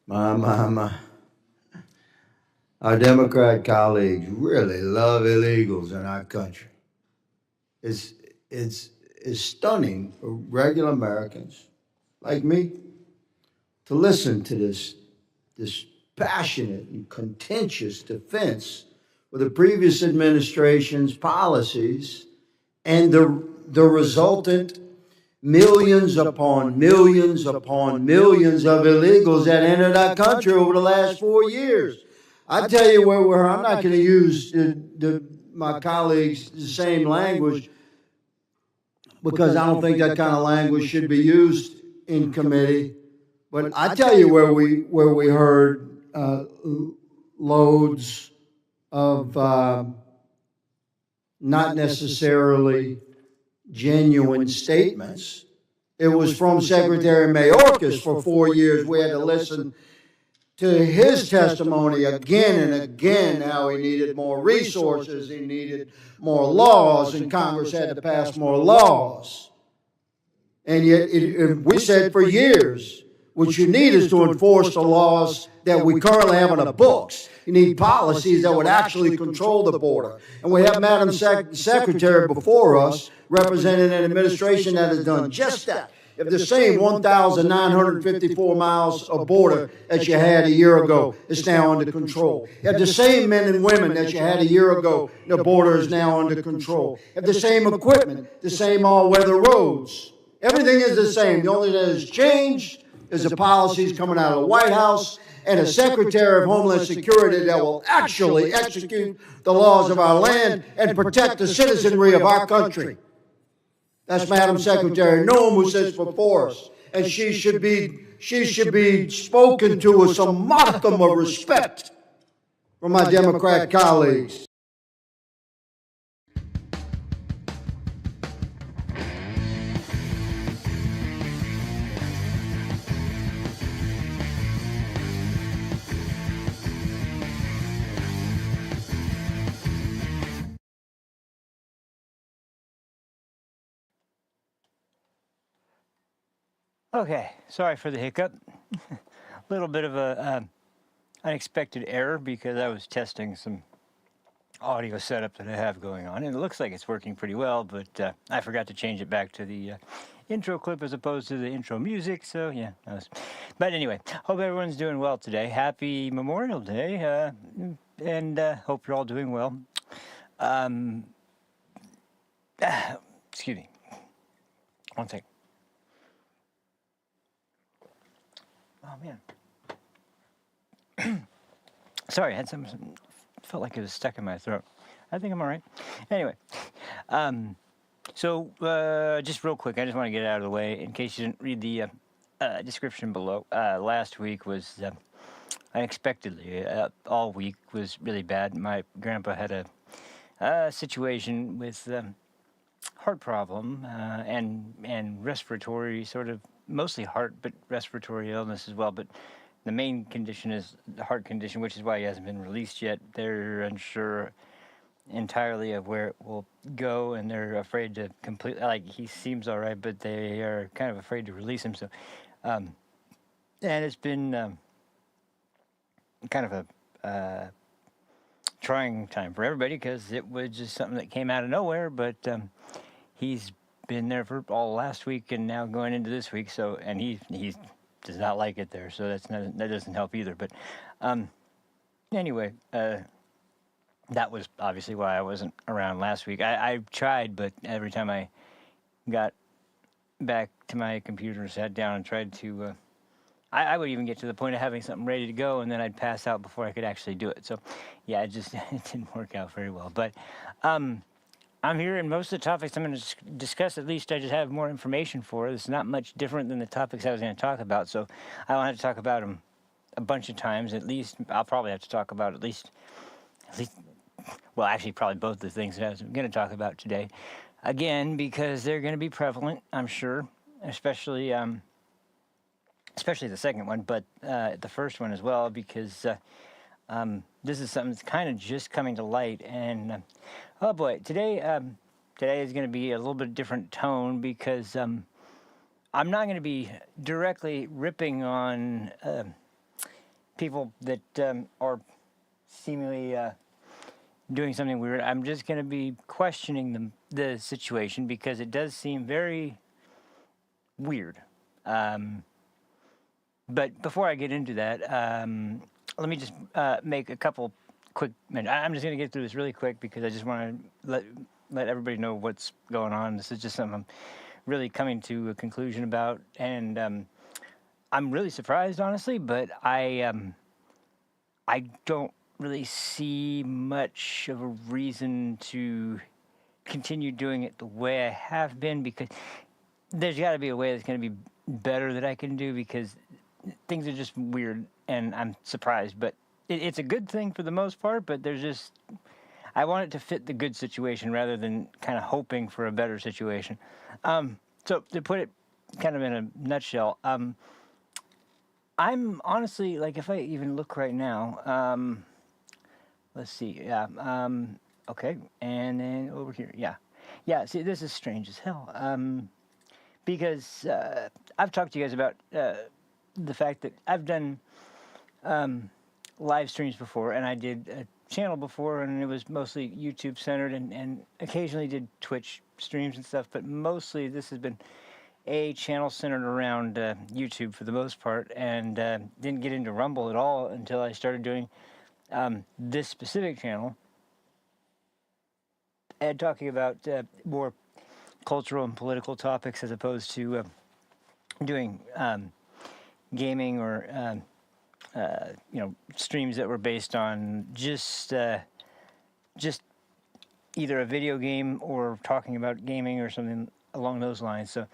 My. Our Democrat colleagues really love illegals in our country. It's, it's stunning for regular Americans like me to listen to this passionate and contentious defense of the previous administration's policies and the resultant millions upon millions upon millions of illegals that entered our country over the last 4 years. I tell you where we're, I'm not going to use my colleagues the same language because I don't think that kind of language should be used in committee. But I tell you where we heard loads of not necessarily genuine statements. It was from Secretary Mayorkas for 4 years. We had to listen to his testimony again and again, how he needed more resources, he needed more laws, and Congress had to pass more laws. And yet, we said for years, what you need is to enforce the laws that we currently have on the books. You need policies that would actually control the border. And we have Madam Secretary before us representing an administration that has done just that. If the same 1,954 miles of border that you had a year ago is now under control. If the same men and women that you had a year ago, the border is now under control. If the same equipment, the same all-weather roads, everything is the same. The only thing that has changed is the policies coming out of the White House and a Secretary of Homeland Security that will actually execute the laws of our land and protect the citizenry of our country. That's Madam Secretary Noem, who sits before us, and she should be spoken to with some modicum of respect from my Democrat colleagues. Okay, sorry for the hiccup. A little bit of a unexpected error because I was testing some audio setup that I have going on, and it looks like it's working pretty well, but I forgot to change it back to the intro clip as opposed to the intro music, so yeah. But anyway, hope everyone's doing well today. Happy Memorial Day, and hope you're all doing well. Excuse me. One second. Oh, man. Sorry, I had something, felt like it was stuck in my throat. I think I'm all right. Anyway, so just real quick, I just want to get it out of the way in case you didn't read the description below. Last week was unexpectedly, all week was really bad. My grandpa had a situation with heart problem and respiratory sort of, mostly heart, but respiratory illness as well. But the main condition is the heart condition, which is why he hasn't been released yet. They're unsure entirely of where it will go, and they're afraid to completely, like, he seems all right, but they are kind of afraid to release him. So, and it's been kind of a trying time for everybody because it was just something that came out of nowhere, but he's been there for all last week and now going into this week. So, and he does not like it there. So that doesn't help either. But anyway, that was obviously why I wasn't around last week. I tried, but every time I got back to my computer and sat down and tried to, I would even get to the point of having something ready to go, and then I'd pass out before I could actually do it. So, yeah, it didn't work out very well. But I'm here, and most of the topics I'm going to discuss, at least I just have more information for. It's not much different than the topics I was going to talk about, so I don't have to talk about them a bunch of times. At least I'll probably have to talk about at least, well, actually probably both the things that I was going to talk about today. Again, because they're going to be prevalent, I'm sure, especially the second one, but the first one as well, because this is something that's kind of just coming to light. And oh boy, today is going to be a little bit different tone because I'm not going to be directly ripping on people that are seemingly doing something weird, I'm just going to be questioning the situation because it does seem very weird. But before I get into that, let me just make a couple quick mentions. I'm just going to get through this really quick because I just want to let everybody know what's going on. This is just something I'm really coming to a conclusion about, and I'm really surprised, honestly. But I don't really see much of a reason to continue doing it the way I have been because there's got to be a way that's going to be better that I can do because things are just weird and I'm surprised. But it's a good thing for the most part, but there's just, I want it to fit the good situation rather than kind of hoping for a better situation. So to put it kind of in a nutshell, I'm honestly, like if I even look right now, let's see, yeah, okay, and then over here, yeah, see, this is strange as hell, because I've talked to you guys about the fact that I've done live streams before, and I did a channel before, and it was mostly YouTube centered, and occasionally did Twitch streams and stuff, but mostly this has been a channel centered around YouTube for the most part, and didn't get into Rumble at all until I started doing this specific channel, and talking about more cultural and political topics as opposed to doing gaming or streams that were based on just either a video game or talking about gaming or something along those lines. So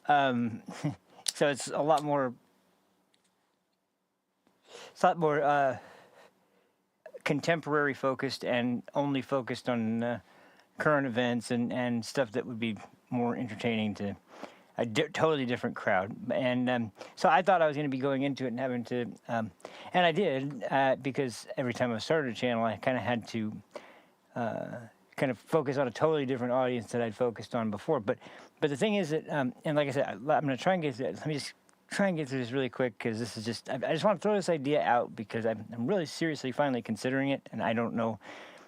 so it's a lot more contemporary focused and only focused on current events and stuff that would be more entertaining to a totally different crowd. And so I thought I was going to be going into it and having to, and I did, because every time I started a channel, I kind of had to kind of focus on a totally different audience that I'd focused on before. But the thing is that, and like I said, I'm going to try and get through it. Let me just try and get through this really quick because this is just, I just want to throw this idea out because I'm really seriously finally considering it, and I don't know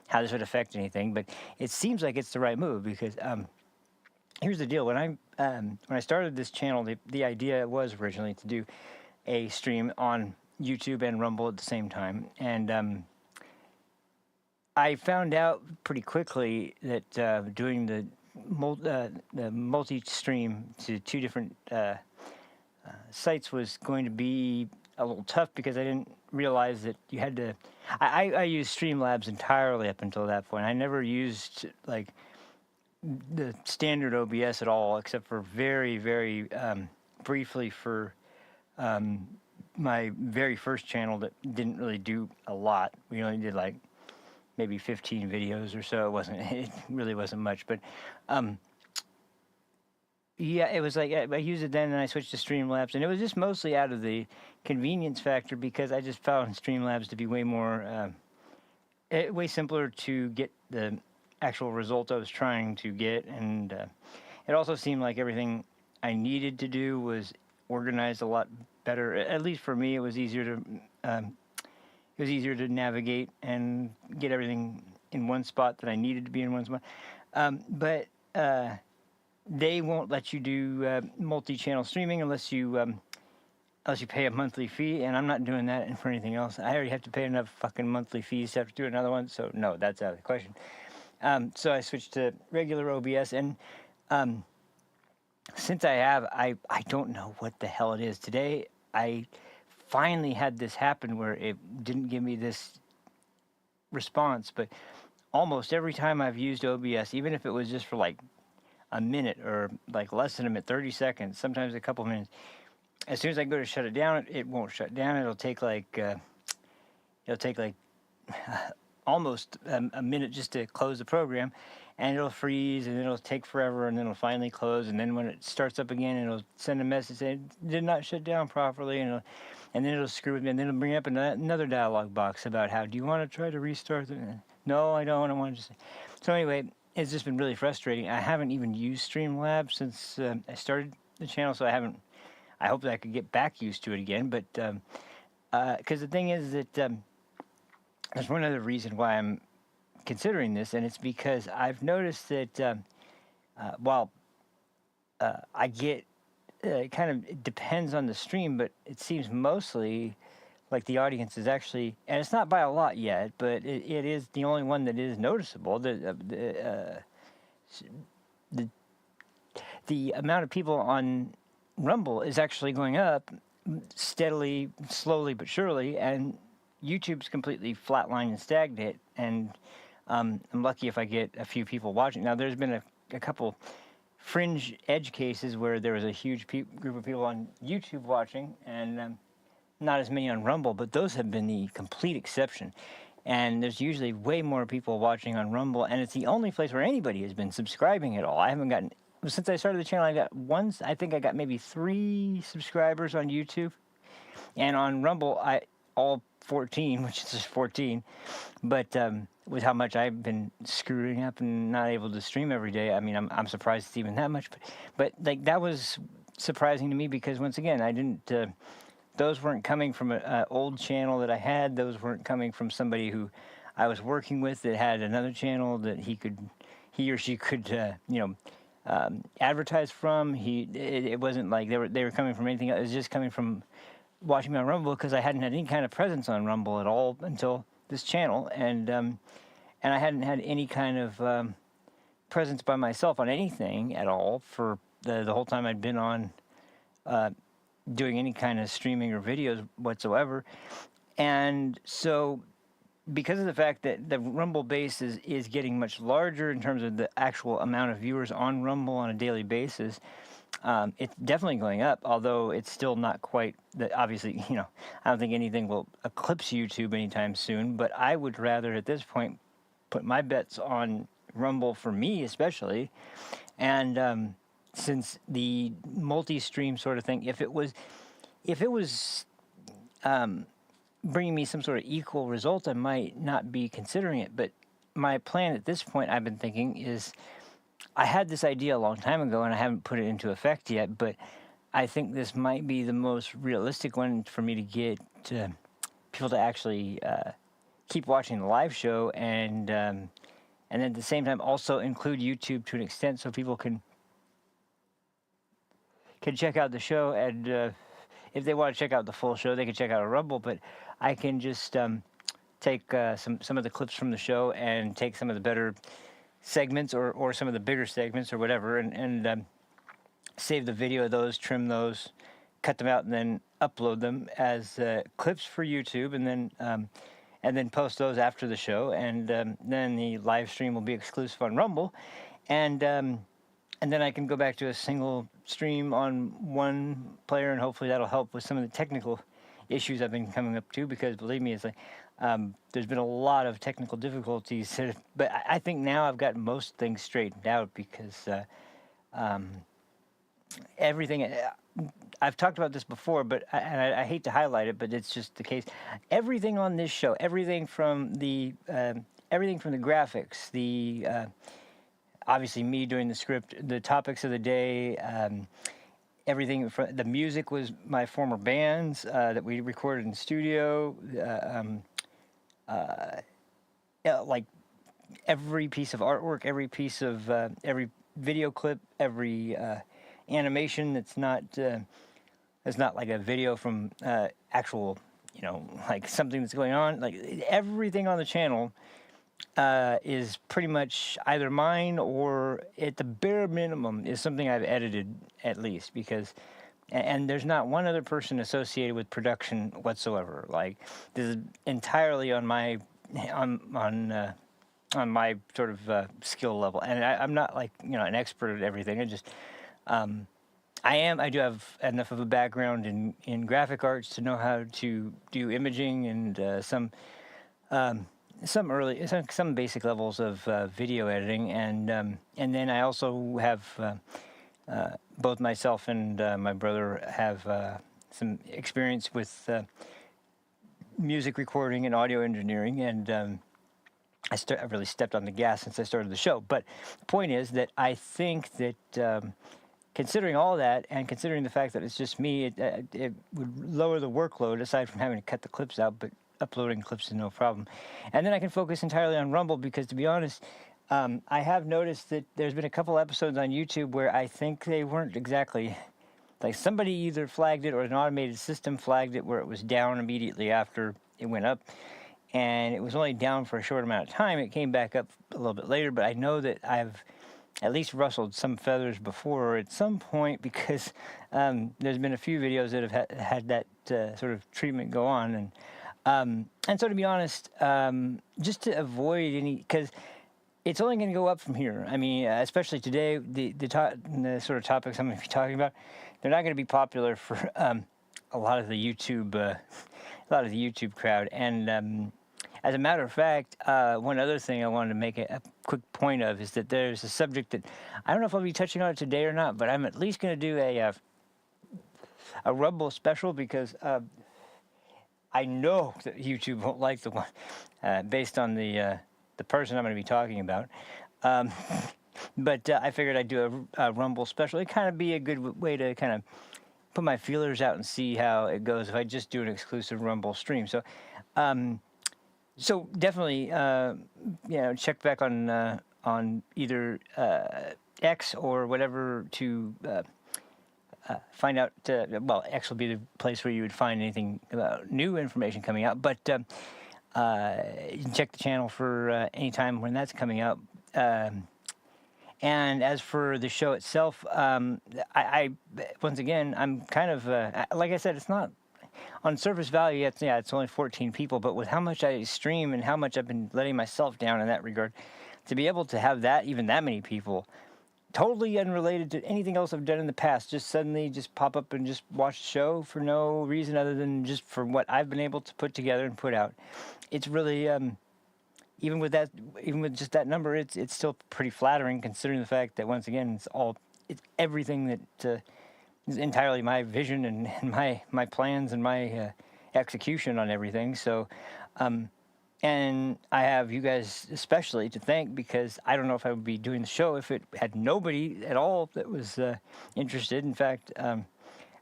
how this would affect anything, but it seems like it's the right move because here's the deal. When I started this channel, the idea was originally to do a stream on YouTube and Rumble at the same time, and I found out pretty quickly that doing the multi-stream to two different sites was going to be a little tough because I didn't realize that you had to. I used Streamlabs entirely up until that point. I never used like the standard OBS at all, except for very, very briefly for my very first channel that didn't really do a lot. We only did like maybe 15 videos or so. It really wasn't much, but yeah, it was like I used it then and I switched to Streamlabs, and it was just mostly out of the convenience factor because I just found Streamlabs to be way more way simpler to get the actual result I was trying to get, and it also seemed like everything I needed to do was organized a lot better. At least for me, it was easier to navigate and get everything in one spot that I needed to be in one spot. But they won't let you do multi-channel streaming unless you pay a monthly fee, and I'm not doing that for anything else. I already have to pay enough fucking monthly fees to have to do another one, so no, that's out of the question. So I switched to regular OBS, and since I don't know what the hell it is. Today, I finally had this happen where it didn't give me this response, but almost every time I've used OBS, even if it was just for like a minute or like less than a minute, 30 seconds, sometimes a couple minutes, as soon as I go to shut it down, it won't shut down. It'll take like almost a minute just to close the program, and it'll freeze, and it'll take forever, and then it'll finally close, and then when it starts up again, it'll send a message saying it did not shut down properly, and then it'll screw with me, and then it'll bring up another dialog box about how, do you want to try to restart it? No, I don't. I want to just... So anyway, it's just been really frustrating. I haven't even used Streamlabs since I started the channel, so I hope that I could get back used to it again, but because the thing is that there's one other reason why I'm considering this, and it's because I've noticed that while I get it kind of it depends on the stream, but it seems mostly like the audience is actually, and it's not by a lot yet, but it is the only one that is noticeable. The amount of people on Rumble is actually going up steadily, slowly but surely, and YouTube's completely flatlined and stagnant. And I'm lucky if I get a few people watching. Now, there's been a couple fringe edge cases where there was a huge group of people on YouTube watching, and not as many on Rumble, but those have been the complete exception. And there's usually way more people watching on Rumble, and it's the only place where anybody has been subscribing at all. I haven't gotten, since I started the channel, I think I got maybe 3 subscribers on YouTube. And on Rumble, all 14, which is just 14. But with how much I've been screwing up and not able to stream every day, I mean, I'm surprised it's even that much. But like, that was surprising to me because, once again, I didn't... those weren't coming from an old channel that I had. Those weren't coming from somebody who I was working with that had another channel that he or she could, advertise from. It wasn't like they were coming from anything else. It was just coming from watching me on Rumble because I hadn't had any kind of presence on Rumble at all until this channel, and I hadn't had any kind of presence by myself on anything at all for the whole time I'd been on. Doing any kind of streaming or videos whatsoever. And so because of the fact that the Rumble base is getting much larger in terms of the actual amount of viewers on Rumble on a daily basis, it's definitely going up, although it's still not quite that. Obviously, I don't think anything will eclipse YouTube anytime soon, but I would rather at this point put my bets on Rumble, for me especially. And since the multi-stream sort of thing, if it was bringing me some sort of equal result, I might not be considering it. But my plan at this point, I've been thinking, is I had this idea a long time ago, and I haven't put it into effect yet, but I think this might be the most realistic one for me to get people to actually keep watching the live show, and then at the same time also include YouTube to an extent so people can check out the show, and if they want to check out the full show, they can check out a Rumble. But I can just take some of the clips from the show and take some of the better segments or some of the bigger segments or whatever, and save the video of those, trim those, cut them out, and then upload them as clips for YouTube, and then post those after the show, and then the live stream will be exclusive on Rumble, and then I can go back to a single stream on one player, and hopefully that'll help with some of the technical issues I've been coming up to, because believe me, it's like there's been a lot of technical difficulties, but I think now I've got most things straightened out, because everything, I've talked about this before, but I hate to highlight it, but it's just the case. Everything on this show, everything from the graphics, the obviously me doing the script, the topics of the day, everything from the music was my former band's that we recorded in the studio. Like every piece of artwork, every piece of every video clip, every animation that's not like a video from actual, like something that's going on. Like everything on the channel is pretty much either mine or, at the bare minimum, is something I've edited at least, because, and there's not one other person associated with production whatsoever. Like, this is entirely on my my sort of skill level, and I'm not like an expert at everything. I just I do have enough of a background in graphic arts to know how to do imaging and some basic levels of video editing, and then I also have both myself and my brother have some experience with music recording and audio engineering, and I really stepped on the gas since I started the show. But the point is that I think that considering all that, and considering the fact that it's just me, it would lower the workload aside from having to cut the clips out, but uploading clips is no problem. And then I can focus entirely on Rumble because, to be honest, I have noticed that there's been a couple episodes on YouTube where I think they weren't exactly, like somebody either flagged it or an automated system flagged it where it was down immediately after it went up. And it was only down for a short amount of time. It came back up a little bit later, but I know that I've at least rustled some feathers before at some point because there's been a few videos that have had that sort of treatment go on. And so to be honest, just to avoid any, because it's only going to go up from here. I mean, especially today, the sort of topics I'm going to be talking about, they're not going to be popular for a lot of the YouTube crowd. And as a matter of fact, one other thing I wanted to make a quick point of is that there's a subject that I don't know if I'll be touching on it today or not, but I'm at least going to do a Rumble special because I know that YouTube won't like the one based on the person I'm going to be talking about. But I figured I'd do a Rumble special. It'd kind of be a good way to kind of put my feelers out and see how it goes if I just do an exclusive Rumble stream. So, so definitely, check back on either X or whatever to find out. Well, X will be the place where you would find anything about new information coming out. But you can check the channel for any time when that's coming out. And as for the show itself, I once again, I'm kind of like I said, it's not on surface value. It's only 14 people, but with how much I stream and how much I've been letting myself down in that regard, to be able to have even that many people, totally unrelated to anything else I've done in the past, just suddenly just pop up and just watch the show for no reason other than just for what I've been able to put together and put out. It's really even with just that number, it's still pretty flattering considering the fact that once again it's everything that is entirely my vision and my plans and my execution on everything. So, and I have you guys especially to thank because I don't know if I would be doing the show if it had nobody at all that was interested. In fact,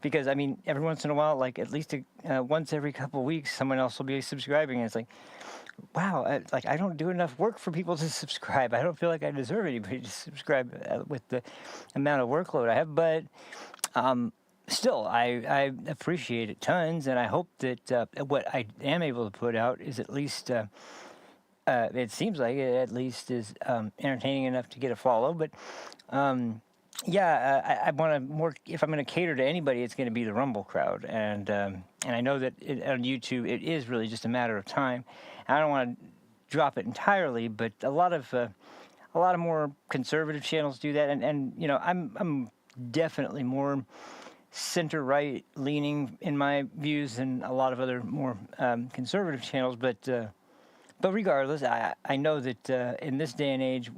because I mean, every once in a while, like at least once every couple of weeks, someone else will be subscribing, and it's like, wow, I don't do enough work for people to subscribe. I don't feel like I deserve anybody to subscribe with the amount of workload I have, but still, I appreciate it tons, and I hope that what I am able to put out is at least, it seems like it at least is entertaining enough to get a follow, but I want to more. If I'm going to cater to anybody, it's going to be the Rumble crowd, and I know that on YouTube it is really just a matter of time. I don't want to drop it entirely, but a lot of more conservative channels do that, and you know I'm definitely more center right leaning in my views than a lot of other more conservative channels, but regardless, I know that in this day and age,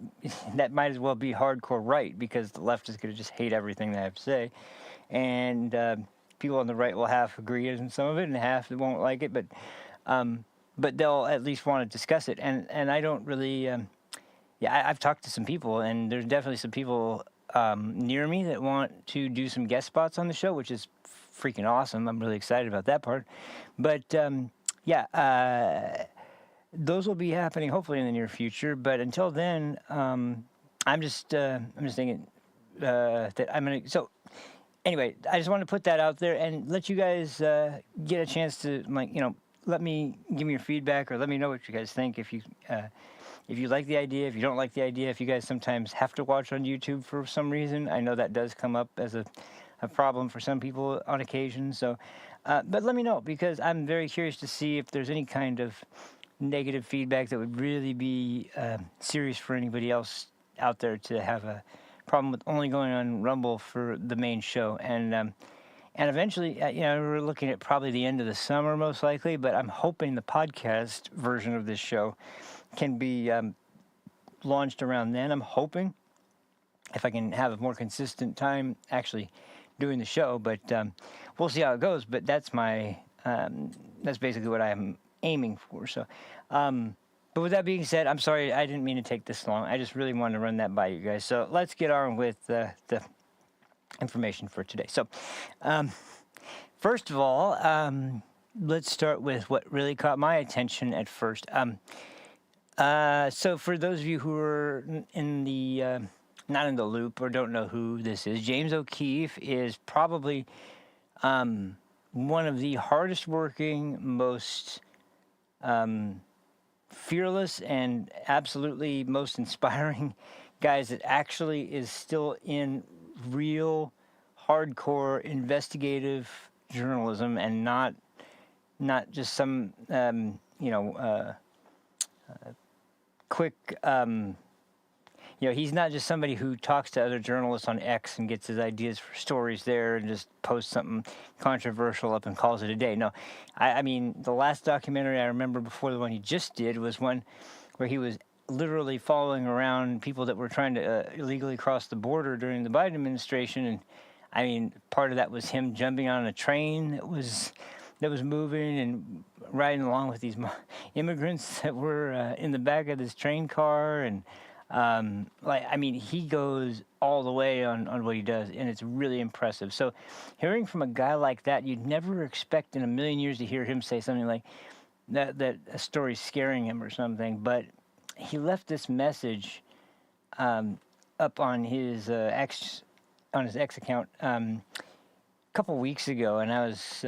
that might as well be hardcore right because the left is going to just hate everything they have to say. And people on the right will half agree in some of it and half won't like it, but they'll at least want to discuss it. And I don't really, I've talked to some people, and there's definitely some people near me that want to do some guest spots on the show, which is freaking awesome. I'm really excited about that part. But those will be happening hopefully in the near future. But until then, I'm just thinking that I'm gonna. So anyway, I just want to put that out there and let you guys get a chance to let me give me your feedback or let me know what you guys think. If you like the idea, if you don't like the idea, if you guys sometimes have to watch on YouTube for some reason, I know that does come up as a problem for some people on occasion. So, but let me know because I'm very curious to see if there's any kind of negative feedback that would really be serious for anybody else out there to have a problem with only going on Rumble for the main show. And eventually, we're looking at probably the end of the summer most likely, but I'm hoping the podcast version of this show can be launched around then. I'm hoping if I can have a more consistent time actually doing the show, but we'll see how it goes. But that's that's basically what I'm aiming for. So, but with that being said, I'm sorry I didn't mean to take this long. I just really wanted to run that by you guys. So let's get on with the information for today. So, first of all, let's start with what really caught my attention at first. So for those of you who are in the not in the loop or don't know who this is, James O'Keefe is probably one of the hardest working, most fearless, and absolutely most inspiring guys that actually is still in real hardcore investigative journalism, and not just some quick he's not just somebody who talks to other journalists on X and gets his ideas for stories there and just posts something controversial up and calls it a day. No, I mean, the last documentary I remember before the one he just did was one where he was literally following around people that were trying to illegally cross the border during the Biden administration. And I mean, part of that was him jumping on a train that was moving and riding along with these immigrants that were in the back of this train car. And he goes all the way on what he does, and it's really impressive. So hearing from a guy like that, you'd never expect in a million years to hear him say something like that a story's scaring him or something. But he left this message up on his X account a couple weeks ago, and I was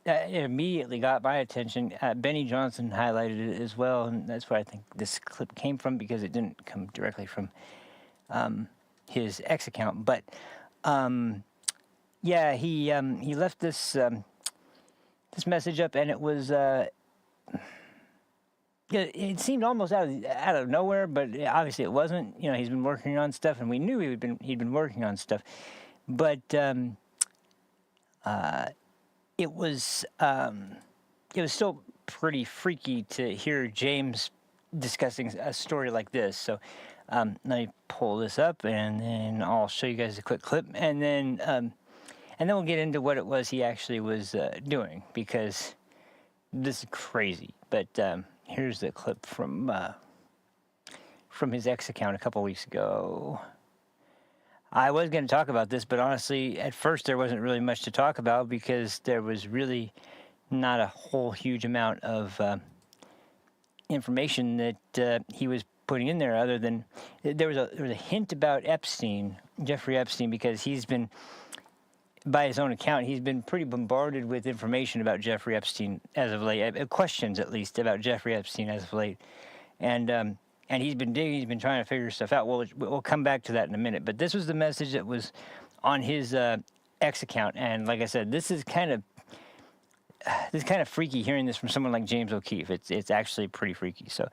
it immediately got my attention. Benny Johnson highlighted it as well, and that's where I think this clip came from, because it didn't come directly from his X account. But he left this this message up, and it was it seemed almost out of nowhere, but obviously it wasn't. He's been working on stuff, and we knew he'd been working on stuff, but it was still pretty freaky to hear James discussing a story like this. So let me pull this up, and then I'll show you guys a quick clip, and then we'll get into what it was he actually was doing, because this is crazy. But here's the clip from his X account a couple weeks ago. I was going to talk about this, but honestly, at first there wasn't really much to talk about, because there was really not a whole huge amount of information that he was putting in there, other than there was a hint about Epstein, Jeffrey Epstein, because he's been, by his own account, he's been pretty bombarded with information about Jeffrey Epstein as of late, questions at least about Jeffrey Epstein as of late, and he's been digging, he's been trying to figure stuff out. We'll come back to that in a minute. But this was the message that was on his X account. And like I said, this is kind of freaky hearing this from someone like James O'Keefe. It's actually pretty freaky. So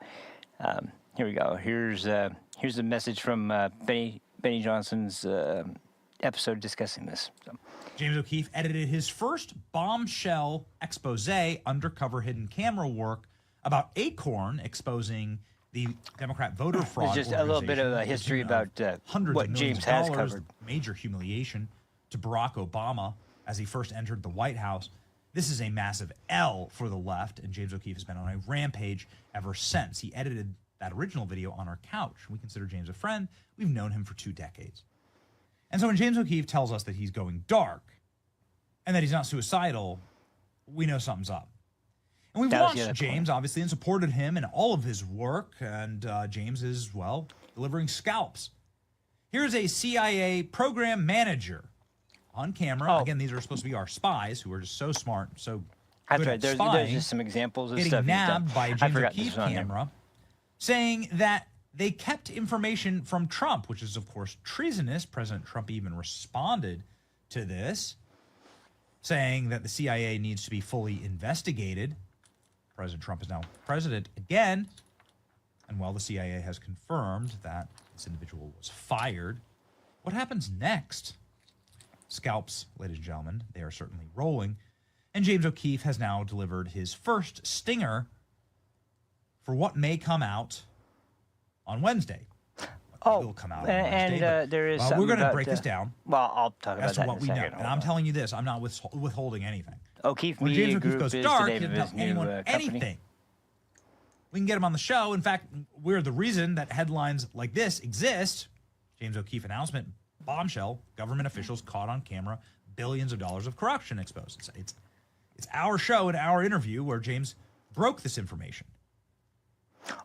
here we go. Here's the message from Benny Johnson's episode discussing this. So. James O'Keefe edited his first bombshell expose, undercover hidden camera work about Acorn, exposing the Democrat voter fraud. Just a little bit of a history about what James has covered. Major humiliation to Barack Obama as he first entered the White House. This is a massive L for the left, and James O'Keefe has been on a rampage ever since. He edited that original video on our couch. We consider James a friend. We've known him for 2 decades. And so when James O'Keefe tells us that he's going dark and that he's not suicidal, we know something's up. And we've watched James, obviously, and supported him in all of his work, and James is, well, delivering scalps. Here's a CIA program manager on camera. Oh. Again, these are supposed to be our spies, who are just so smart, so good at spying. There's just some examples of getting stuff nabbed by James O'Keefe camera, saying that they kept information from Trump, which is, of course, treasonous. President Trump even responded to this, saying that the CIA needs to be fully investigated. President Trump is now president again, and while the CIA has confirmed that this individual was fired, what happens next? Scalps, ladies and gentlemen, they are certainly rolling, and James O'Keefe has now delivered his first stinger for what may come out on Wednesday. Will come out on Wednesday, and there is we're going to break this down. Well, I'll talk about that in a second. And I'm telling you this, I'm not withholding anything. O'Keefe when Media James O'Keefe Group goes is dark, the he name doesn't of tell his anyone new anything. We can get him on the show. In fact, we're the reason that headlines like this exist. James O'Keefe announcement Bombshell, government officials caught on camera, billions of dollars of corruption exposed. It's our show and our interview where James broke this information.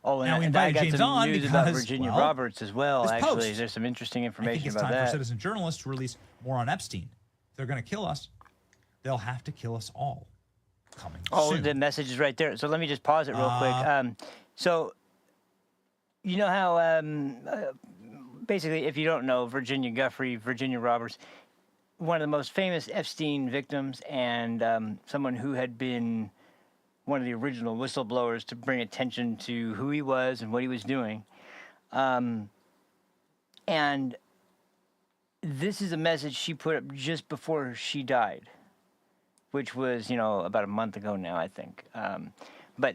Oh, Now we and I invited got James some on news because, about Virginia well, Roberts as well. this Actually, post. there's some interesting I think information it's about time for that. citizen journalists to release more on Epstein. If they're going to kill us, they'll have to kill us all. Coming soon. The message is right there. So let me just pause it real quick. So, you know how, basically, if you don't know, Virginia Roberts, one of the most famous Epstein victims and someone who had been one of the original whistleblowers to bring attention to who he was and what he was doing. And this is a message she put up just before she died, which was, about a month ago now, I think. But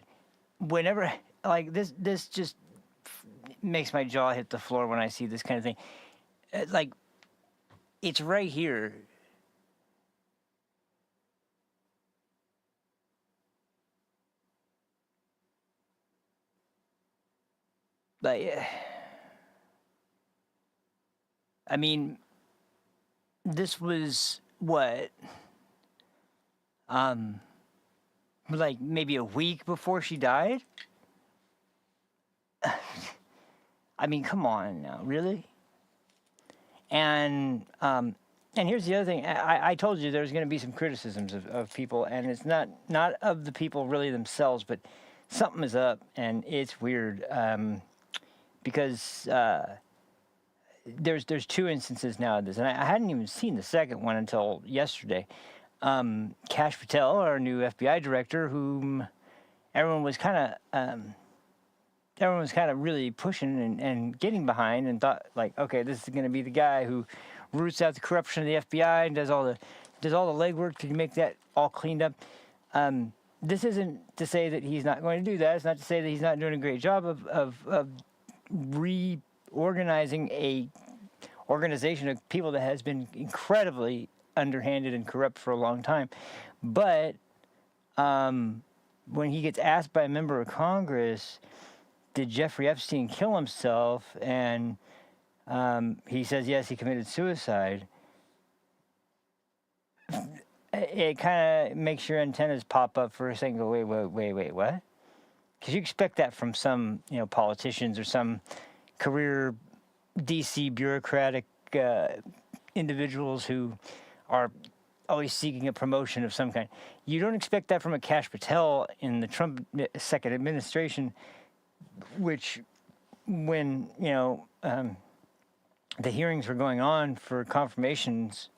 whenever, like, this just makes my jaw hit the floor when I see this kind of thing. Like, it's right here. Like, I mean, this was what? Like maybe a week before she died? I mean, come on now, really? And here's the other thing. I told you there's going to be some criticisms of people, and it's not of the people really themselves, but something is up, and it's weird. Because there's two instances now of this, and I hadn't even seen the second one until yesterday. Kash Patel, our new FBI director, whom everyone was kind of really pushing and getting behind, and thought like, okay, this is going to be the guy who roots out the corruption of the FBI and does all the legwork to make that all cleaned up. This isn't to say that he's not going to do that. It's not to say that he's not doing a great job of reorganizing a organization of people that has been incredibly underhanded and corrupt for a long time. But when he gets asked by a member of Congress, did Jeffrey Epstein kill himself? And he says, yes, he committed suicide. It kind of makes your antennas pop up for a second. Go, wait, what? Because you expect that from some, politicians or some career DC bureaucratic individuals who are always seeking a promotion of some kind. You don't expect that from a Kash Patel in the Trump second administration, which when, the hearings were going on for confirmations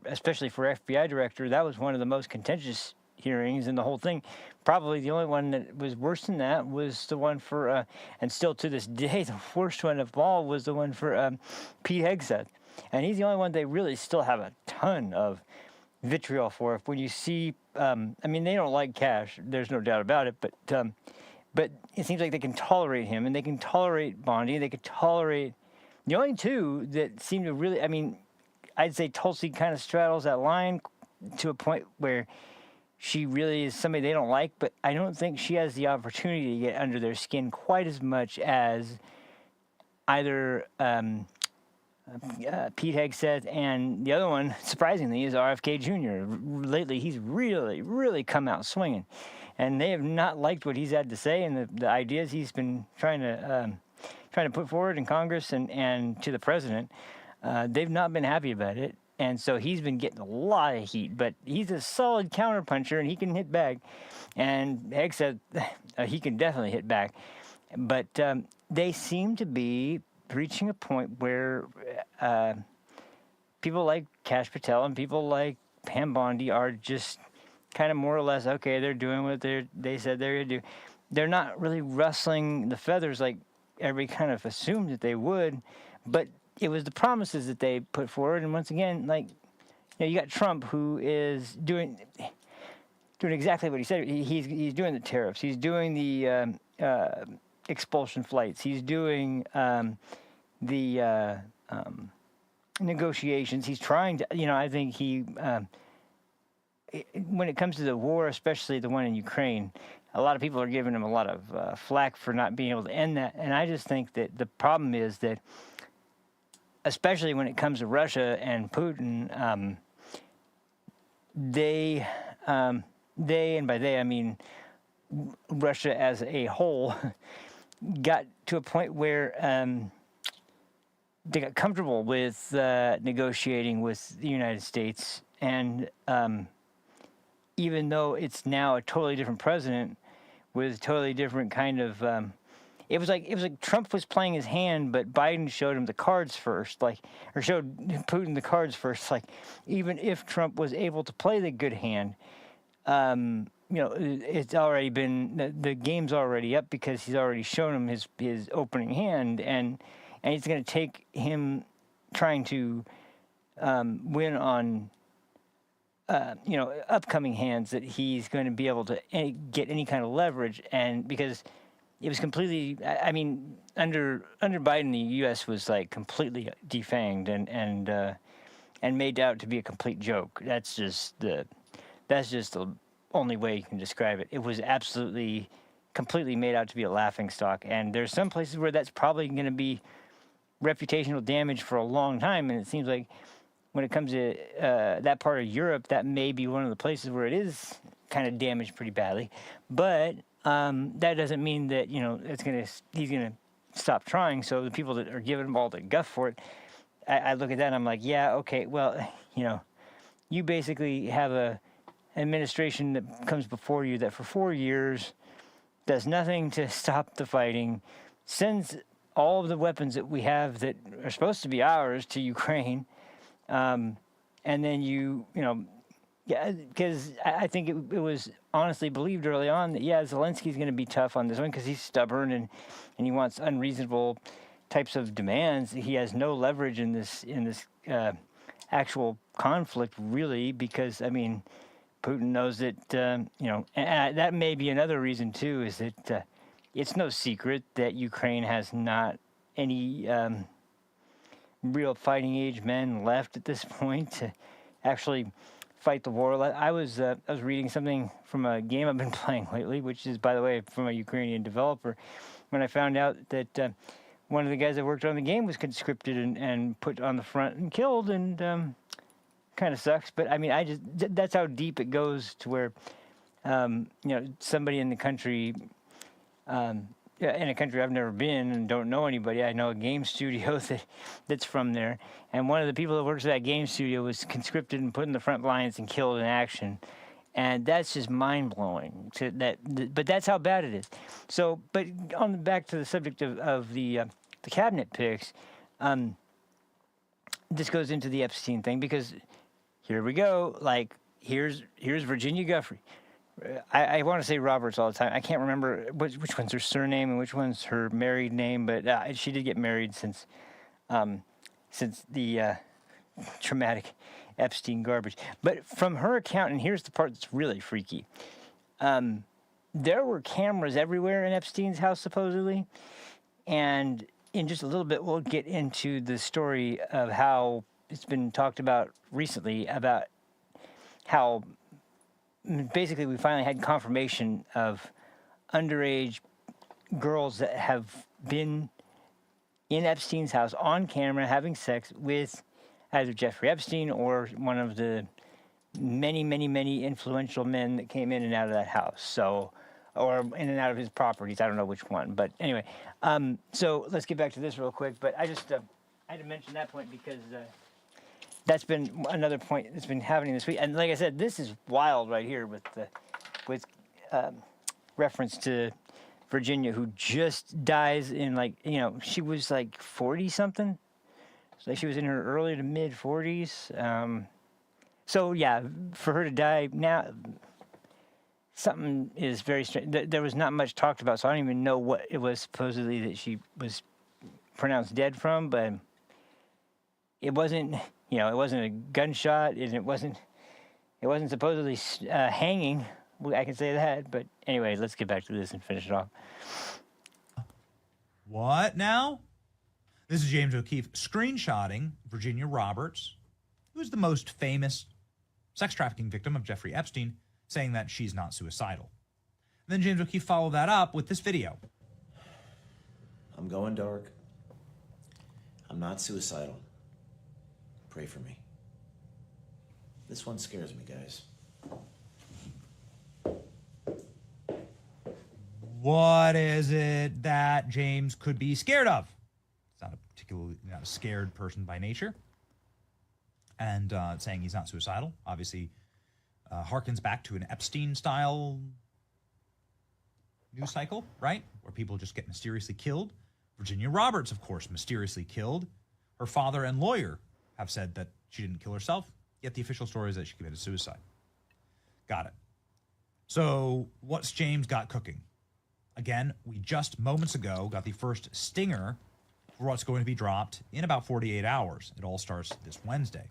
especially for FBI director, that was one of the most contentious hearings in the whole thing. Probably the only one that was worse than that was the one for, and still to this day, the worst one of all was the one for Pete Hegseth. And he's the only one they really still have a ton of vitriol for. When you see, they don't like Kash, there's no doubt about it, but it seems like they can tolerate him, and they can tolerate Bondi, they can tolerate, the only two that seem to really, I'd say Tulsi kind of straddles that line to a point where she really is somebody they don't like, but I don't think she has the opportunity to get under their skin quite as much as either Pete Hegseth, and the other one, surprisingly, is RFK Jr. Lately, he's really, really come out swinging, and they have not liked what he's had to say and the ideas he's been trying to put forward in Congress and to the president. They've not been happy about it, and so he's been getting a lot of heat. But he's a solid counterpuncher, and he can hit back. And Hegseth, he can definitely hit back. But they seem to be reaching a point where people like Kash Patel and people like Pam Bondi are just kind of more or less, okay, they're doing what they said they're going to do. They're not really rustling the feathers like everybody kind of assumed that they would, but it was the promises that they put forward. And once again, you got Trump, who is doing exactly what he said. He's doing the tariffs. He's doing the expulsion flights. He's doing the negotiations. He's trying to, I think when it comes to the war, especially the one in Ukraine, a lot of people are giving him a lot of flack for not being able to end that. And I just think that the problem is that especially when it comes to Russia and Putin, they, and by they I mean Russia as a whole, got to a point where they got comfortable with negotiating with the United States, and even though it's now a totally different president with a totally different kind of, it was like Trump was playing his hand, but Biden showed him the cards first, or showed Putin the cards first. Like, even if Trump was able to play the good hand, it's already been, the game's already up because he's already shown him his opening hand, and it's going to take him trying to win on upcoming hands that he's going to be able to get any kind of leverage. And because it was completely, I mean, under Biden, the U.S. was like completely defanged and made out to be a complete joke. That's just the only way you can describe it. It was absolutely, completely made out to be a laughingstock. And there's some places where that's probably going to be reputational damage for a long time. And it seems like when it comes to that part of Europe, that may be one of the places where it is kind of damaged pretty badly. But that doesn't mean that, he's going to stop trying. So the people that are giving him all the guff for it, I look at that and I'm like, yeah, okay, well, you basically have a administration that comes before you that for 4 years does nothing to stop the fighting, sends all of the weapons that we have that are supposed to be ours to Ukraine, and then because I think it was honestly believed early on that, Zelensky's going to be tough on this one because he's stubborn and he wants unreasonable types of demands. He has no leverage in this actual conflict, really, because, I mean, Putin knows that, and that may be another reason, too, is that it's no secret that Ukraine has not any real fighting age men left at this point to actually fight the war. I was reading something from a game I've been playing lately, which is, by the way, from a Ukrainian developer, when I found out that one of the guys that worked on the game was conscripted and put on the front and killed, and kind of sucks. But I mean, that's how deep it goes to where, somebody in the country, in a country I've never been and don't know anybody. I know a game studio that's from there, and one of the people that works at that game studio was conscripted and put in the front lines and killed in action, and that's just mind blowing. But that's how bad it is. So, but back to the subject of the cabinet picks, this goes into the Epstein thing because here we go. Like here's Virginia Giuffre. I want to say Roberts all the time. I can't remember which one's her surname and which one's her married name, but she did get married since the traumatic Epstein garbage. But from her account, and here's the part that's really freaky. There were cameras everywhere in Epstein's house, supposedly. And in just a little bit, we'll get into the story of how it's been talked about recently about how basically we finally had confirmation of underage girls that have been in Epstein's house on camera having sex with either Jeffrey Epstein or one of the many, many, many influential men that came in and out of that house. So, or in and out of his properties. I don't know which one. But anyway, so let's get back to this real quick. But I just I had to mention that point because that's been another point that's been happening this week. And like I said, this is wild right here with reference to Virginia, who just dies in she was like 40-something. So she was in her early to mid 40s. So yeah, for her to die now, something is very strange. There was not much talked about, so I don't even know what it was supposedly that she was pronounced dead from, but it wasn't, it wasn't a gunshot, and it wasn't supposedly hanging. I can say that, but anyway, let's get back to this and finish it off. What now? This is James O'Keefe screenshotting Virginia Roberts, who's the most famous sex trafficking victim of Jeffrey Epstein, saying that she's not suicidal. And then James O'Keefe followed that up with this video. I'm going dark. I'm not suicidal. Pray for me. This one scares me, guys. What is it that James could be scared of? He's not a scared person by nature. And saying he's not suicidal, obviously, harkens back to an Epstein-style news cycle, right? Where people just get mysteriously killed. Virginia Roberts, of course, mysteriously killed. Her father and lawyer have said that she didn't kill herself, yet the official story is that she committed suicide. Got it. So what's James got cooking? Again, we just moments ago got the first stinger for what's going to be dropped in about 48 hours. It all starts this Wednesday.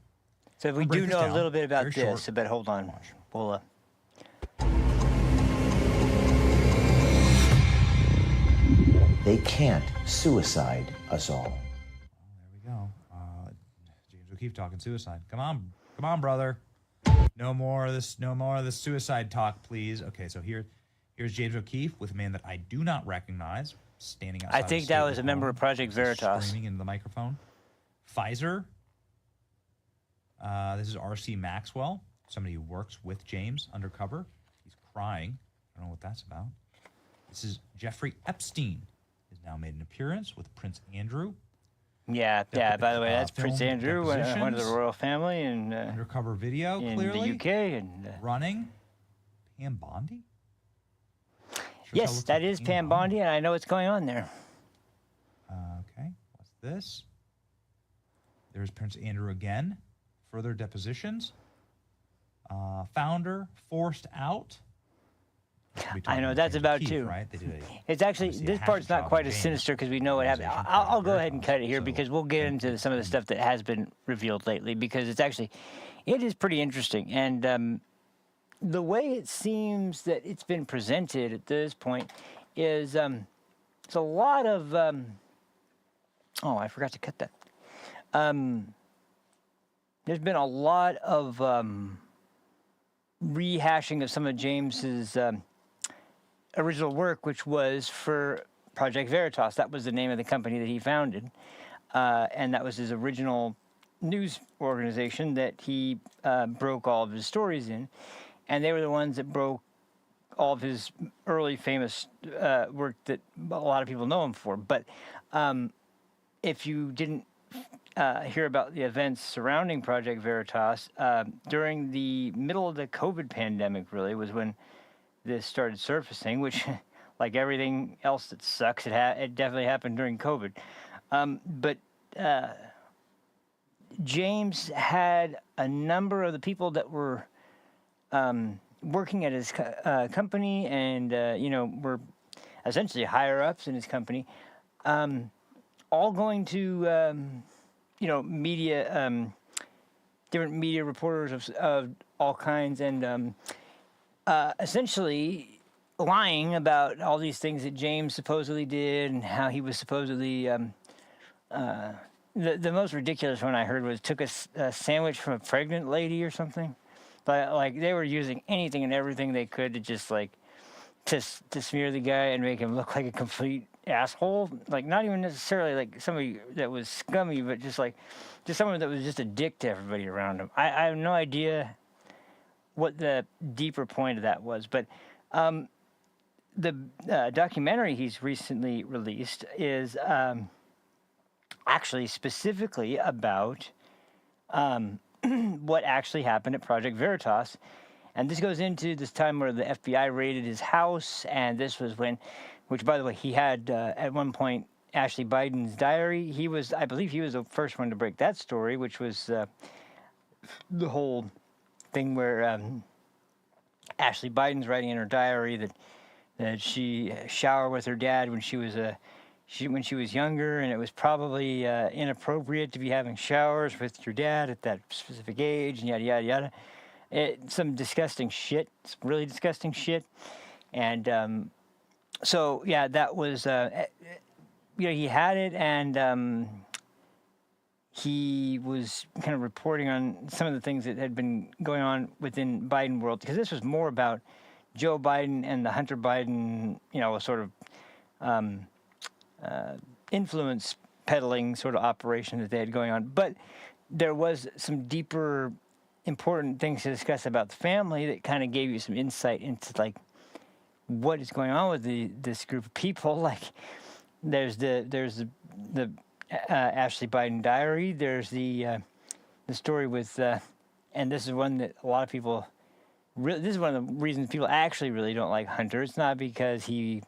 So we do know a little bit about this, but hold on. We'll, They can't suicide us all. There we go. James O'Keefe talking suicide. Come on, brother. No more of this suicide talk, please. Okay, so here's James O'Keefe with a man that I do not recognize standing outside. I think that was a member of Project Veritas. Screaming into the microphone. Pfizer. This is R.C. Maxwell, somebody who works with James undercover. He's crying. I don't know what that's about. This is Jeffrey Epstein. Has now made an appearance with Prince Andrew. Yeah. By the way, that's Prince Andrew, one of the royal family, and undercover video in clearly the UK, and running. Pam Bondi. Yes, that is Pam Bondi, and I know what's going on there. Okay, what's this? There's Prince Andrew again. Further depositions. Founder forced out. I know that's about Keith, too. Right? They did it's actually this part's not quite as sinister because we know what happened. I'll go ahead and cut it here because we'll get into some of the stuff that has been revealed lately because it is pretty interesting, and the way it seems that it's been presented at this point is it's a lot of oh, I forgot to cut that. There's been a lot of rehashing of some of James's original work, which was for Project Veritas. That was the name of the company that he founded, and that was his original news organization that he broke all of his stories in, and they were the ones that broke all of his early famous work that a lot of people know him for. But if you didn't hear about the events surrounding Project Veritas, during the middle of the COVID pandemic really was when this started surfacing, which, like everything else that sucks, it definitely happened during COVID. But James had a number of the people that were working at his company and, were essentially higher-ups in his company, all going to... media, different media reporters of all kinds, and essentially lying about all these things that James supposedly did and how he was supposedly. The most ridiculous one I heard was took a sandwich from a pregnant lady or something. But like they were using anything and everything they could to just to smear the guy and make him look like a complete asshole. Like not even necessarily like somebody that was scummy, but just someone that was just a dick to everybody around him. I have no idea what the deeper point of that was, but the documentary he's recently released is actually specifically about what actually happened at Project Veritas. And this goes into this time where the FBI raided his house, and this was when, which by the way, he had at one point Ashley Biden's diary. I believe he was the first one to break that story, which was the whole thing where Ashley Biden's writing in her diary that she showered with her dad when she was younger, and it was probably inappropriate to be having showers with your dad at that specific age, and yada yada yada. Some disgusting shit, some really disgusting shit, and so yeah, that was he had it, and he was kind of reporting on some of the things that had been going on within Biden world, because this was more about Joe Biden and the Hunter Biden, sort of influence peddling sort of operation that they had going on. But there was some deeper, important things to discuss about the family that kind of gave you some insight into like what is going on with this group of people. Like, there's the Ashley Biden diary. There's the story with, and this is one that a lot of people. This is one of the reasons people actually really don't like Hunter. It's not because he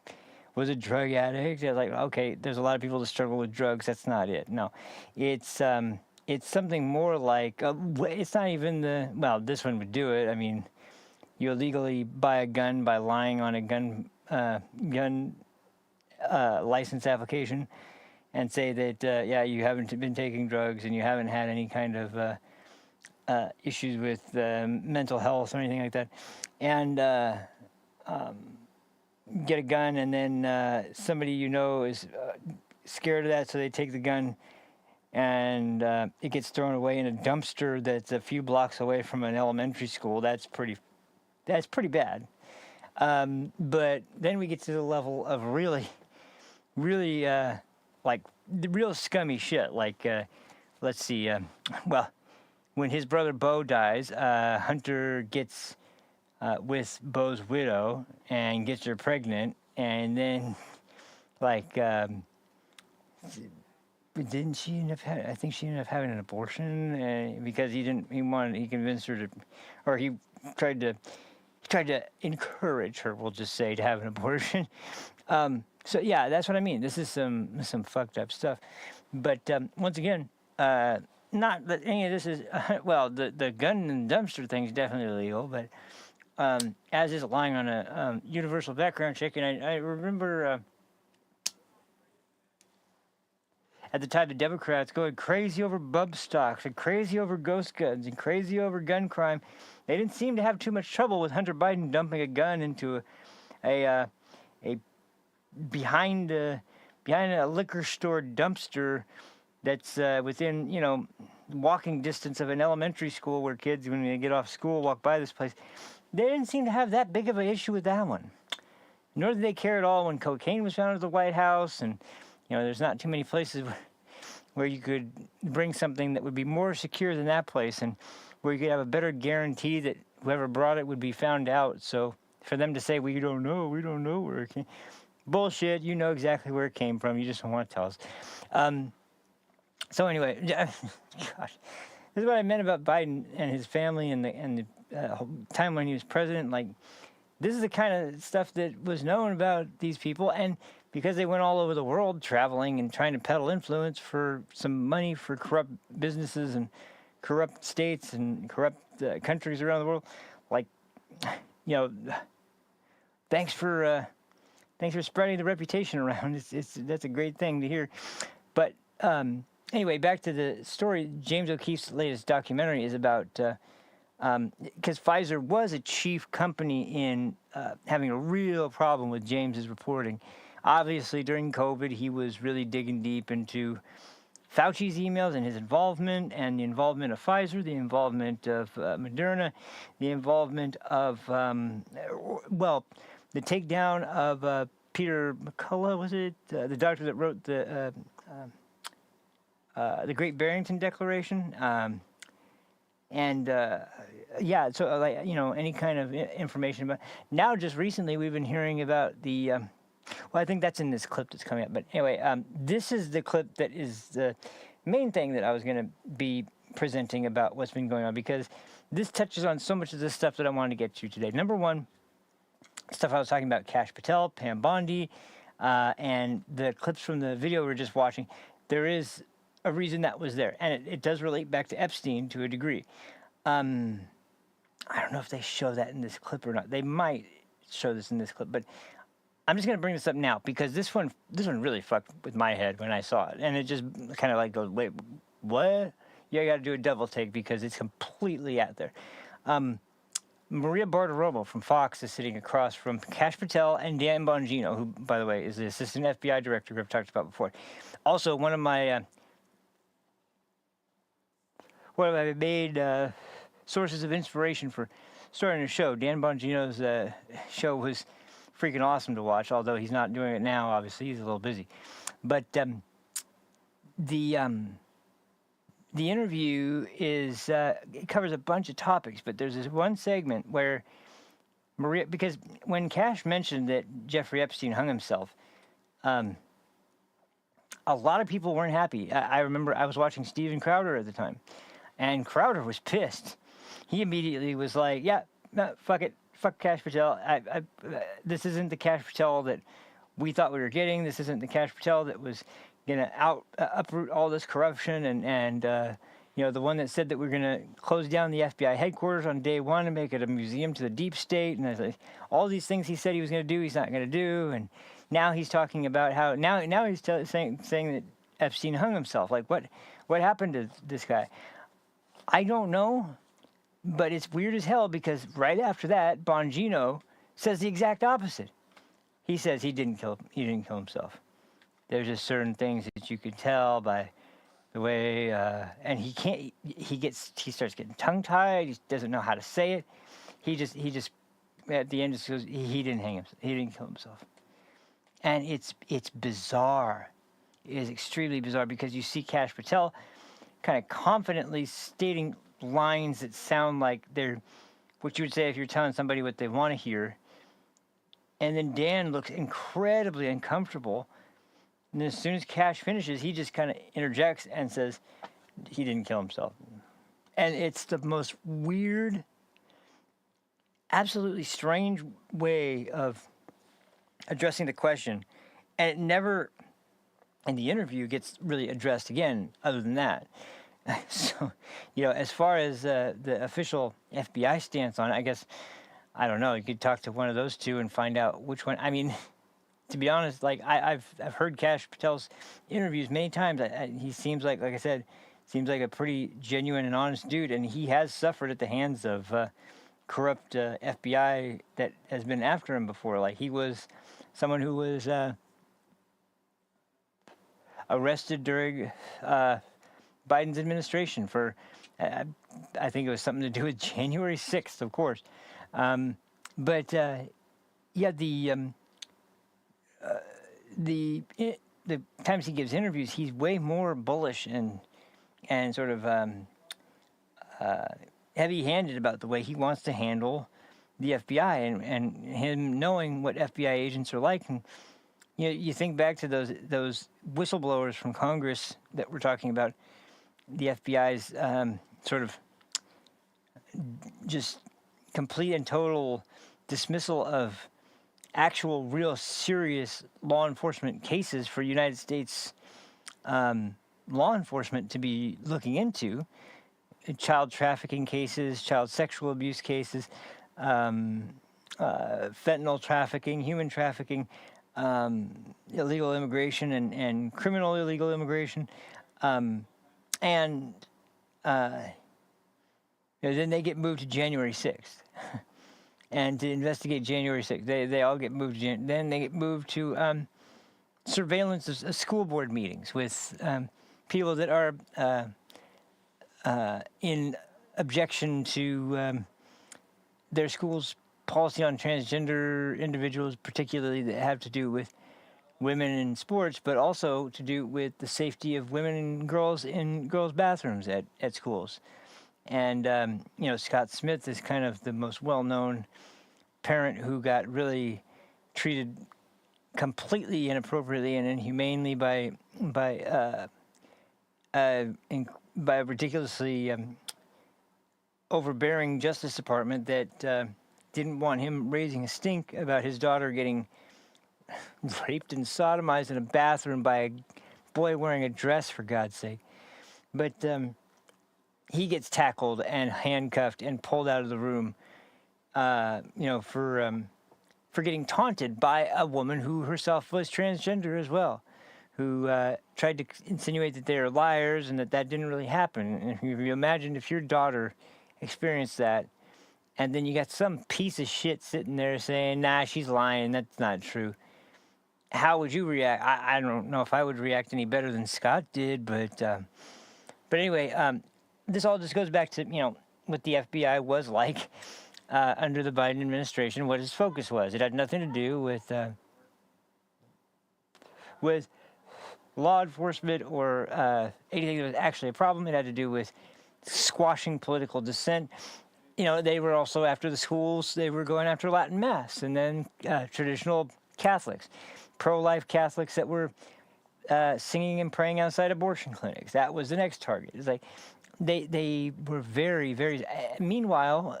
was a drug addict. It's like, okay, there's a lot of people that struggle with drugs. That's not it. No, it's something more like it's not even this one would do it. I mean, you illegally buy a gun by lying on a gun license application and say that you haven't been taking drugs and you haven't had any kind of issues with mental health or anything like that, and get a gun, and then somebody is scared of that, so they take the gun, and it gets thrown away in a dumpster that's a few blocks away from an elementary school. That's pretty bad. But then we get to the level of really, like the real scummy shit. Like, let's see, when his brother Bo dies, Hunter gets with Bo's widow and gets her pregnant, and then, like, didn't she end up? I think she ended up having an abortion because he convinced her to, or he tried to encourage her, we'll just say, to have an abortion. So yeah, that's what I mean. This is some fucked up stuff. But once again, not that any of this is the gun and dumpster thing is definitely illegal, but as is lying on a universal background check. And I remember at the time the Democrats going crazy over bump stocks and crazy over ghost guns and crazy over gun crime. They didn't seem to have too much trouble with Hunter Biden dumping a gun into a behind a liquor store dumpster that's within walking distance of an elementary school where kids, when they get off school, walk by this place. They didn't seem to have that big of an issue with that one. Nor did they care at all when cocaine was found at the White House, and there's not too many places where you could bring something that would be more secure than that place, and where you could have a better guarantee that whoever brought it would be found out. So for them to say, we don't know where it came, bullshit. You know exactly where it came from. You just don't want to tell us. So anyway, gosh, this is what I meant about Biden and his family and the time when he was president. Like, this is the kind of stuff that was known about these people, and because they went all over the world traveling and trying to peddle influence for some money for corrupt businesses and corrupt states and corrupt countries around the world, like, thanks for spreading the reputation around. That's a great thing to hear. But anyway, back to the story. James O'Keefe's latest documentary is about because Pfizer was a chief company in having a real problem with James's reporting. Obviously, during COVID, he was really digging deep into Fauci's emails and his involvement, and the involvement of Pfizer, the involvement of Moderna, the involvement of, the takedown of Peter McCullough, was it? The doctor that wrote the Great Barrington Declaration. So any kind of information about. Now, just recently, we've been hearing about the. I think that's in this clip that's coming up. But anyway, this is the clip that is the main thing that I was going to be presenting about what's been going on, because this touches on so much of the stuff that I wanted to get to today. Number one, stuff I was talking about, Kash Patel, Pam Bondi, and the clips from the video we were just watching. There is a reason that was there, and it does relate back to Epstein to a degree. I don't know if they show that in this clip or not. They might show this in this clip, but I'm just going to bring this up now because this one really fucked with my head when I saw it, and it just kind of like goes, wait, what? Yeah, I got to do a double take because it's completely out there. Maria Bartiromo from Fox is sitting across from Kash Patel and Dan Bongino, who, by the way, is the assistant FBI director who I've talked about before. Also, one of my sources of inspiration for starting a show. Dan Bongino's show was freaking awesome to watch, although he's not doing it now, obviously. He's a little busy. But the interview is it covers a bunch of topics, but there's this one segment where Maria, because when Cash mentioned that Jeffrey Epstein hung himself, a lot of people weren't happy. I remember I was watching Steven Crowder at the time, and Crowder was pissed. He immediately was like, "Yeah, no, fuck it, fuck Cash Patel. This isn't the Cash Patel that we thought we were getting. This isn't the Cash Patel that was gonna uproot all this corruption and you know, the one that said that we're gonna close down the FBI headquarters on day one and make it a museum to the deep state, and I was like, all these things he said he was gonna do, he's not gonna do, and now he's talking about how now he's saying that Epstein hung himself. Like, what happened to this guy? I don't know, but it's weird as hell because right after that, Bongino says the exact opposite. He says he didn't kill himself. There's just certain things that you could tell by the way, and he can't. He starts getting tongue tied. He doesn't know how to say it. He just at the end just goes, he didn't hang himself. He didn't kill himself. And it's bizarre. It is extremely bizarre because you see Cash Patel kind of confidently stating lines that sound like they're what you would say if you're telling somebody what they want to hear. And then Dan looks incredibly uncomfortable. And as soon as Cash finishes, he just kind of interjects and says he didn't kill himself. And it's the most weird, absolutely strange way of addressing the question. And it never, in the interview, gets really addressed again other than that. So, you know, as far as the official FBI stance on it, I guess, I don't know. You could talk to one of those two and find out which one. I mean, to be honest, like I've heard Cash Patel's interviews many times. He seems like I said, seems like a pretty genuine and honest dude, and he has suffered at the hands of corrupt FBI that has been after him before. Like he was someone who was arrested during Biden's administration for, I think it was something to do with January 6th, of course. But yeah, the times he gives interviews, he's way more bullish and sort of heavy-handed about the way he wants to handle the FBI and him knowing what FBI agents are like. And you think back to those whistleblowers from Congress that we're talking about, the FBI's sort of just complete and total dismissal of actual, real, serious law enforcement cases for United States law enforcement to be looking into. Child trafficking cases, child sexual abuse cases, fentanyl trafficking, human trafficking, illegal immigration and criminal illegal immigration. And then they get moved to January 6th. And to investigate January 6th, they all get moved. Then they get moved to surveillance of school board meetings with people that are in objection to their school's policy on transgender individuals, particularly that have to do with women in sports, but also to do with the safety of women and girls in girls' bathrooms at schools. And, Scott Smith is kind of the most well-known parent who got really treated completely inappropriately and inhumanely by a ridiculously overbearing Justice Department that didn't want him raising a stink about his daughter getting raped and sodomized in a bathroom by a boy wearing a dress, for God's sake. But he gets tackled and handcuffed and pulled out of the room, for getting taunted by a woman who herself was transgender as well, who tried to insinuate that they are liars and that didn't really happen. And if you imagine if your daughter experienced that, and then you got some piece of shit sitting there saying, nah, she's lying, that's not true. How would you react? I don't know if I would react any better than Scott did, but anyway, this all just goes back to, what the FBI was like under the Biden administration, what his focus was. It had nothing to do with law enforcement or anything that was actually a problem. It had to do with squashing political dissent. They were also after the schools. They were going after Latin Mass, and then traditional Catholics, pro-life Catholics that were singing and praying outside abortion clinics. That was the next target. It's like they were very, very. Meanwhile,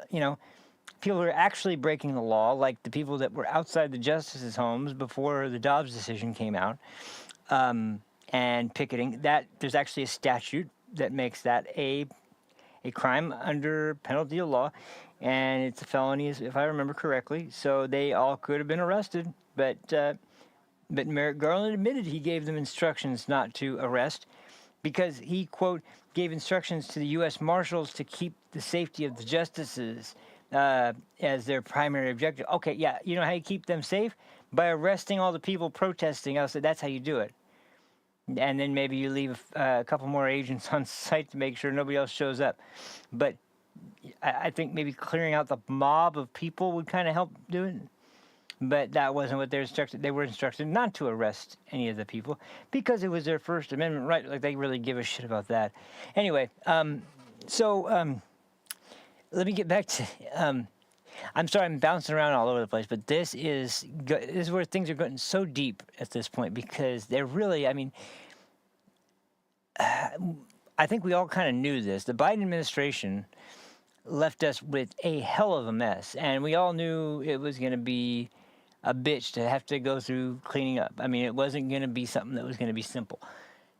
people who are actually breaking the law, like the people that were outside the justices' homes before the Dobbs decision came out, and picketing. That there's actually a statute that makes that a crime under penalty of law, and it's a felony, if I remember correctly. So they all could have been arrested, but Merrick Garland admitted he gave them instructions not to arrest because he, quote, gave instructions to the U.S. Marshals to keep the safety of the justices as their primary objective. Okay, yeah, you know how you keep them safe? By arresting all the people protesting. I said, that's how you do it. And then maybe you leave a couple more agents on site to make sure nobody else shows up. But I think maybe clearing out the mob of people would kind of help do it. But that wasn't what they were instructed. They were instructed not to arrest any of the people because it was their First Amendment right. Like, they really give a shit about that. Anyway, let me get back to... I'm sorry, I'm bouncing around all over the place, but this is where things are getting so deep at this point because they're really, I think we all kind of knew this. The Biden administration left us with a hell of a mess, and we all knew it was going to be a bitch to have to go through cleaning up. It wasn't going to be something that was going to be simple.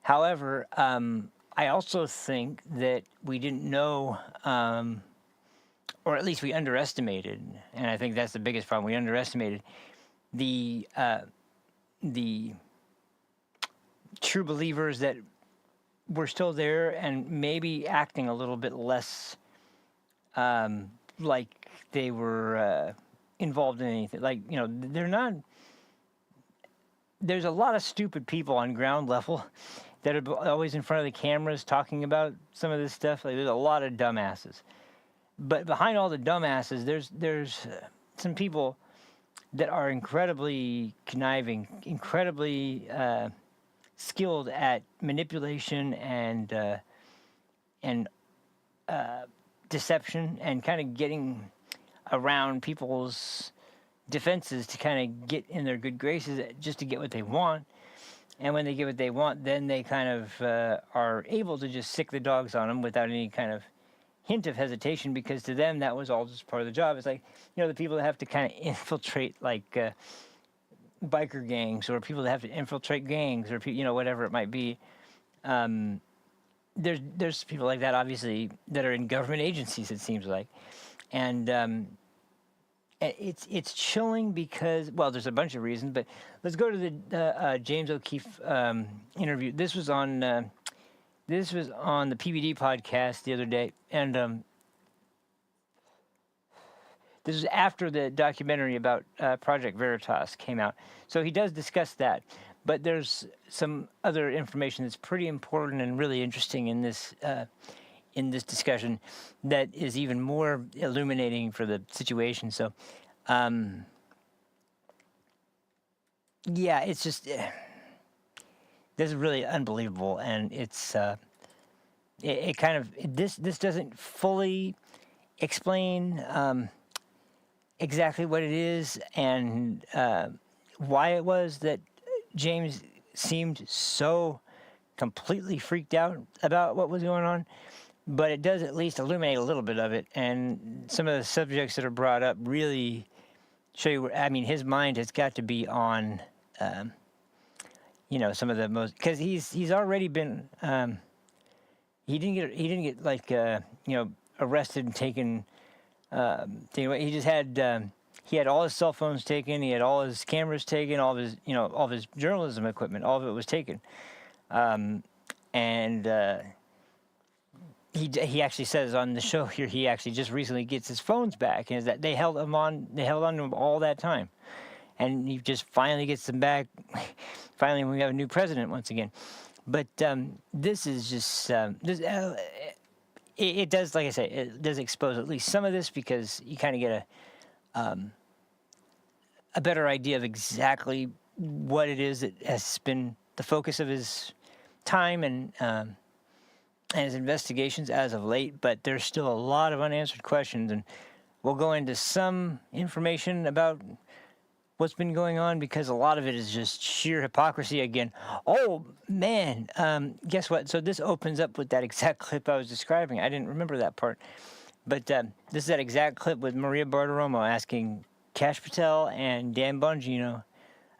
However, I also think that we didn't know... or at least we underestimated, and I think that's the biggest problem. We underestimated the true believers that were still there and maybe acting a little bit less like they were involved in anything. Like, they're not... There's a lot of stupid people on ground level that are always in front of the cameras talking about some of this stuff. Like, there's a lot of dumbasses. But behind all the dumbasses, there's some people that are incredibly conniving, incredibly skilled at manipulation and deception, and kind of getting around people's defenses to kind of get in their good graces just to get what they want. And when they get what they want, then they kind of are able to just sick the dogs on them without any kind of hint of hesitation, because to them that was all just part of the job. It's like, the people that have to kind of infiltrate like biker gangs, or people that have to infiltrate gangs, or whatever it might be. There's people like that, obviously, that are in government agencies, it seems like, and it's chilling because, well, there's a bunch of reasons, but let's go to the James O'Keefe interview. This was on the PBD podcast the other day, and this is after the documentary about Project Veritas came out. So he does discuss that, but there's some other information that's pretty important and really interesting in this discussion that is even more illuminating for the situation. So, yeah, it's just... This is really unbelievable, and it's this doesn't fully explain exactly what it is and why it was that James seemed so completely freaked out about what was going on, but it does at least illuminate a little bit of it, and some of the subjects that are brought up really show you his mind has got to be on some of the most, because he's already been he didn't get like arrested and taken. He just had he had all his cell phones taken, he had all his cameras taken, all of his journalism equipment, all of it was taken, and he actually says on the show here he actually just recently gets his phones back, and is that they held on to him all that time. And he just finally gets them back. Finally, we have a new president once again. But this is just it does, like I say, it does expose at least some of this, because you kind of get a better idea of exactly what it is that has been the focus of his time and his investigations as of late, but there's still a lot of unanswered questions, and we'll go into some information about what's been going on because a lot of it is just sheer hypocrisy again. Oh, man, guess what? So this opens up with that exact clip I was describing. I didn't remember that part. But this is that exact clip with Maria Bartiromo asking Kash Patel and Dan Bongino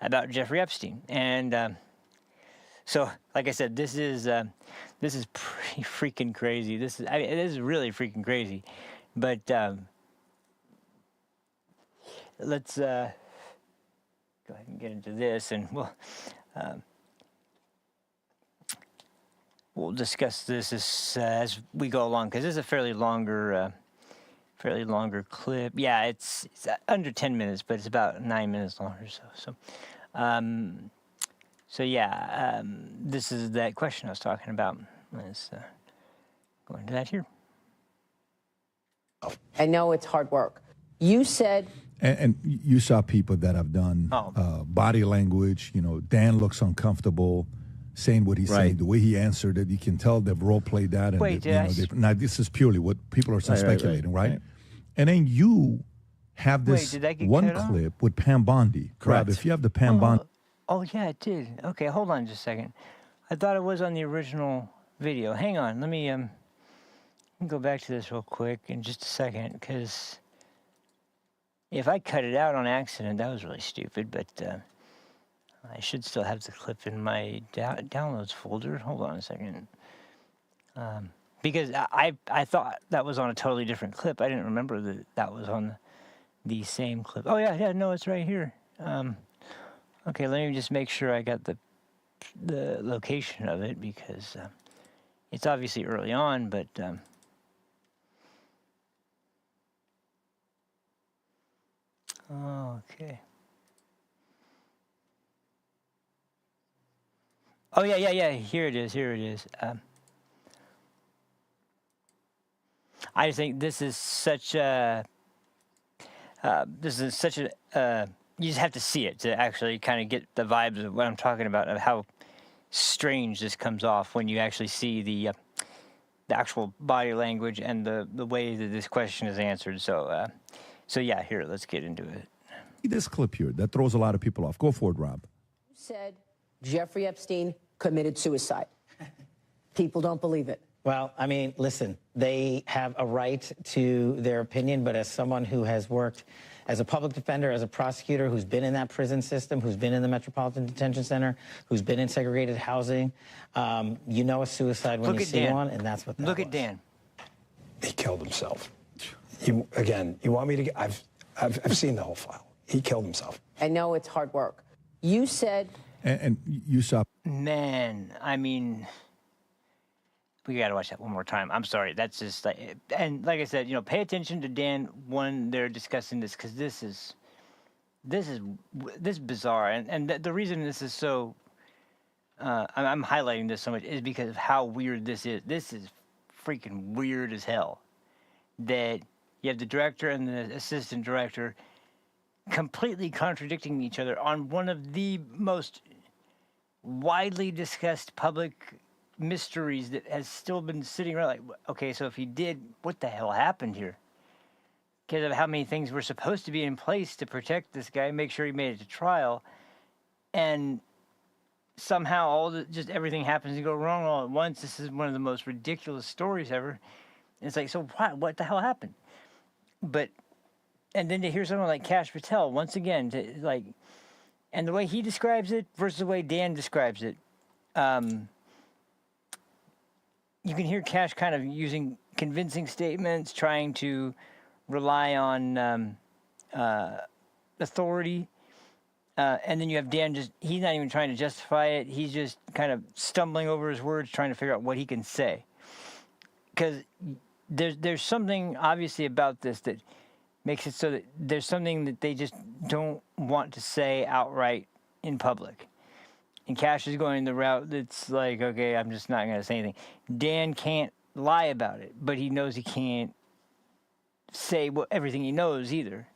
about Jeffrey Epstein. And so, like I said, this is pretty freaking crazy. It is really freaking crazy. But let's go ahead and get into this, and we'll discuss this as we go along, because this is a fairly longer clip. Yeah, it's under 10 minutes, but it's about 9 minutes long or so. So yeah, this is that question I was talking about. Let's go into that here. I know it's hard work. You said... And you saw people that have done body language. You know, Dan looks uncomfortable saying what he's saying. The way he answered it, you can tell they've role played that. And Wait, now this is purely what people are speculating, right? And then you have this one clip with Pam Bondi. Correct. If you have the Pam Bondi. Oh, yeah, it did. Okay, hold on just a second. I thought it was on the original video. Hang on, let me go back to this real quick in just a second, because if I cut it out on accident, that was really stupid, but I should still have the clip in my downloads folder. Hold on a second. Because I thought that was on a totally different clip. I didn't remember that was on the same clip. Oh, yeah, no, it's right here. Okay, let me just make sure I got the location of it, because it's obviously early on, but... okay. Oh, yeah. Here it is. I just think this is such a... you just have to see it to actually kind of get the vibes of what I'm talking about, of how strange this comes off when you actually see the actual body language and the way that this question is answered. So yeah, here, let's get into it. This clip here, that throws a lot of people off. Go for it, Rob. You said Jeffrey Epstein committed suicide. People don't believe it. Well, I mean, listen, they have a right to their opinion, but as someone who has worked as a public defender, as a prosecutor, who's been in that prison system, who's been in the Metropolitan Detention Center, who's been in segregated housing, you know a suicide when you see one, and that's what that was. Look at Dan. He killed himself. You want me to get... I've seen the whole file. He killed himself. I know it's hard work. You said... And you saw... Man, I mean... We got to watch that one more time. I'm sorry. That's just like... And like I said, pay attention to Dan when they're discussing this, because this is bizarre. And the reason this is so... I'm highlighting this so much is because of how weird this is. This is freaking weird as hell. That you have the director and the assistant director completely contradicting each other on one of the most widely discussed public mysteries that has still been sitting around. Like, okay, so if he did, what the hell happened here? Because of how many things were supposed to be in place to protect this guy, make sure he made it to trial, and somehow just everything happens to go wrong all at once. This is one of the most ridiculous stories ever. And it's like, so what the hell happened? And then to hear someone like Kash Patel, once again, and the way he describes it versus the way Dan describes it, you can hear Kash kind of using convincing statements, trying to rely on authority. And then you have Dan he's not even trying to justify it. He's just kind of stumbling over his words, trying to figure out what he can say. Because there's something obviously about this that makes it so that there's something that they just don't want to say outright in public. And Kash is going the route that's like, okay, I'm just not going to say anything. Dan can't lie about it, but he knows he can't say everything he knows either.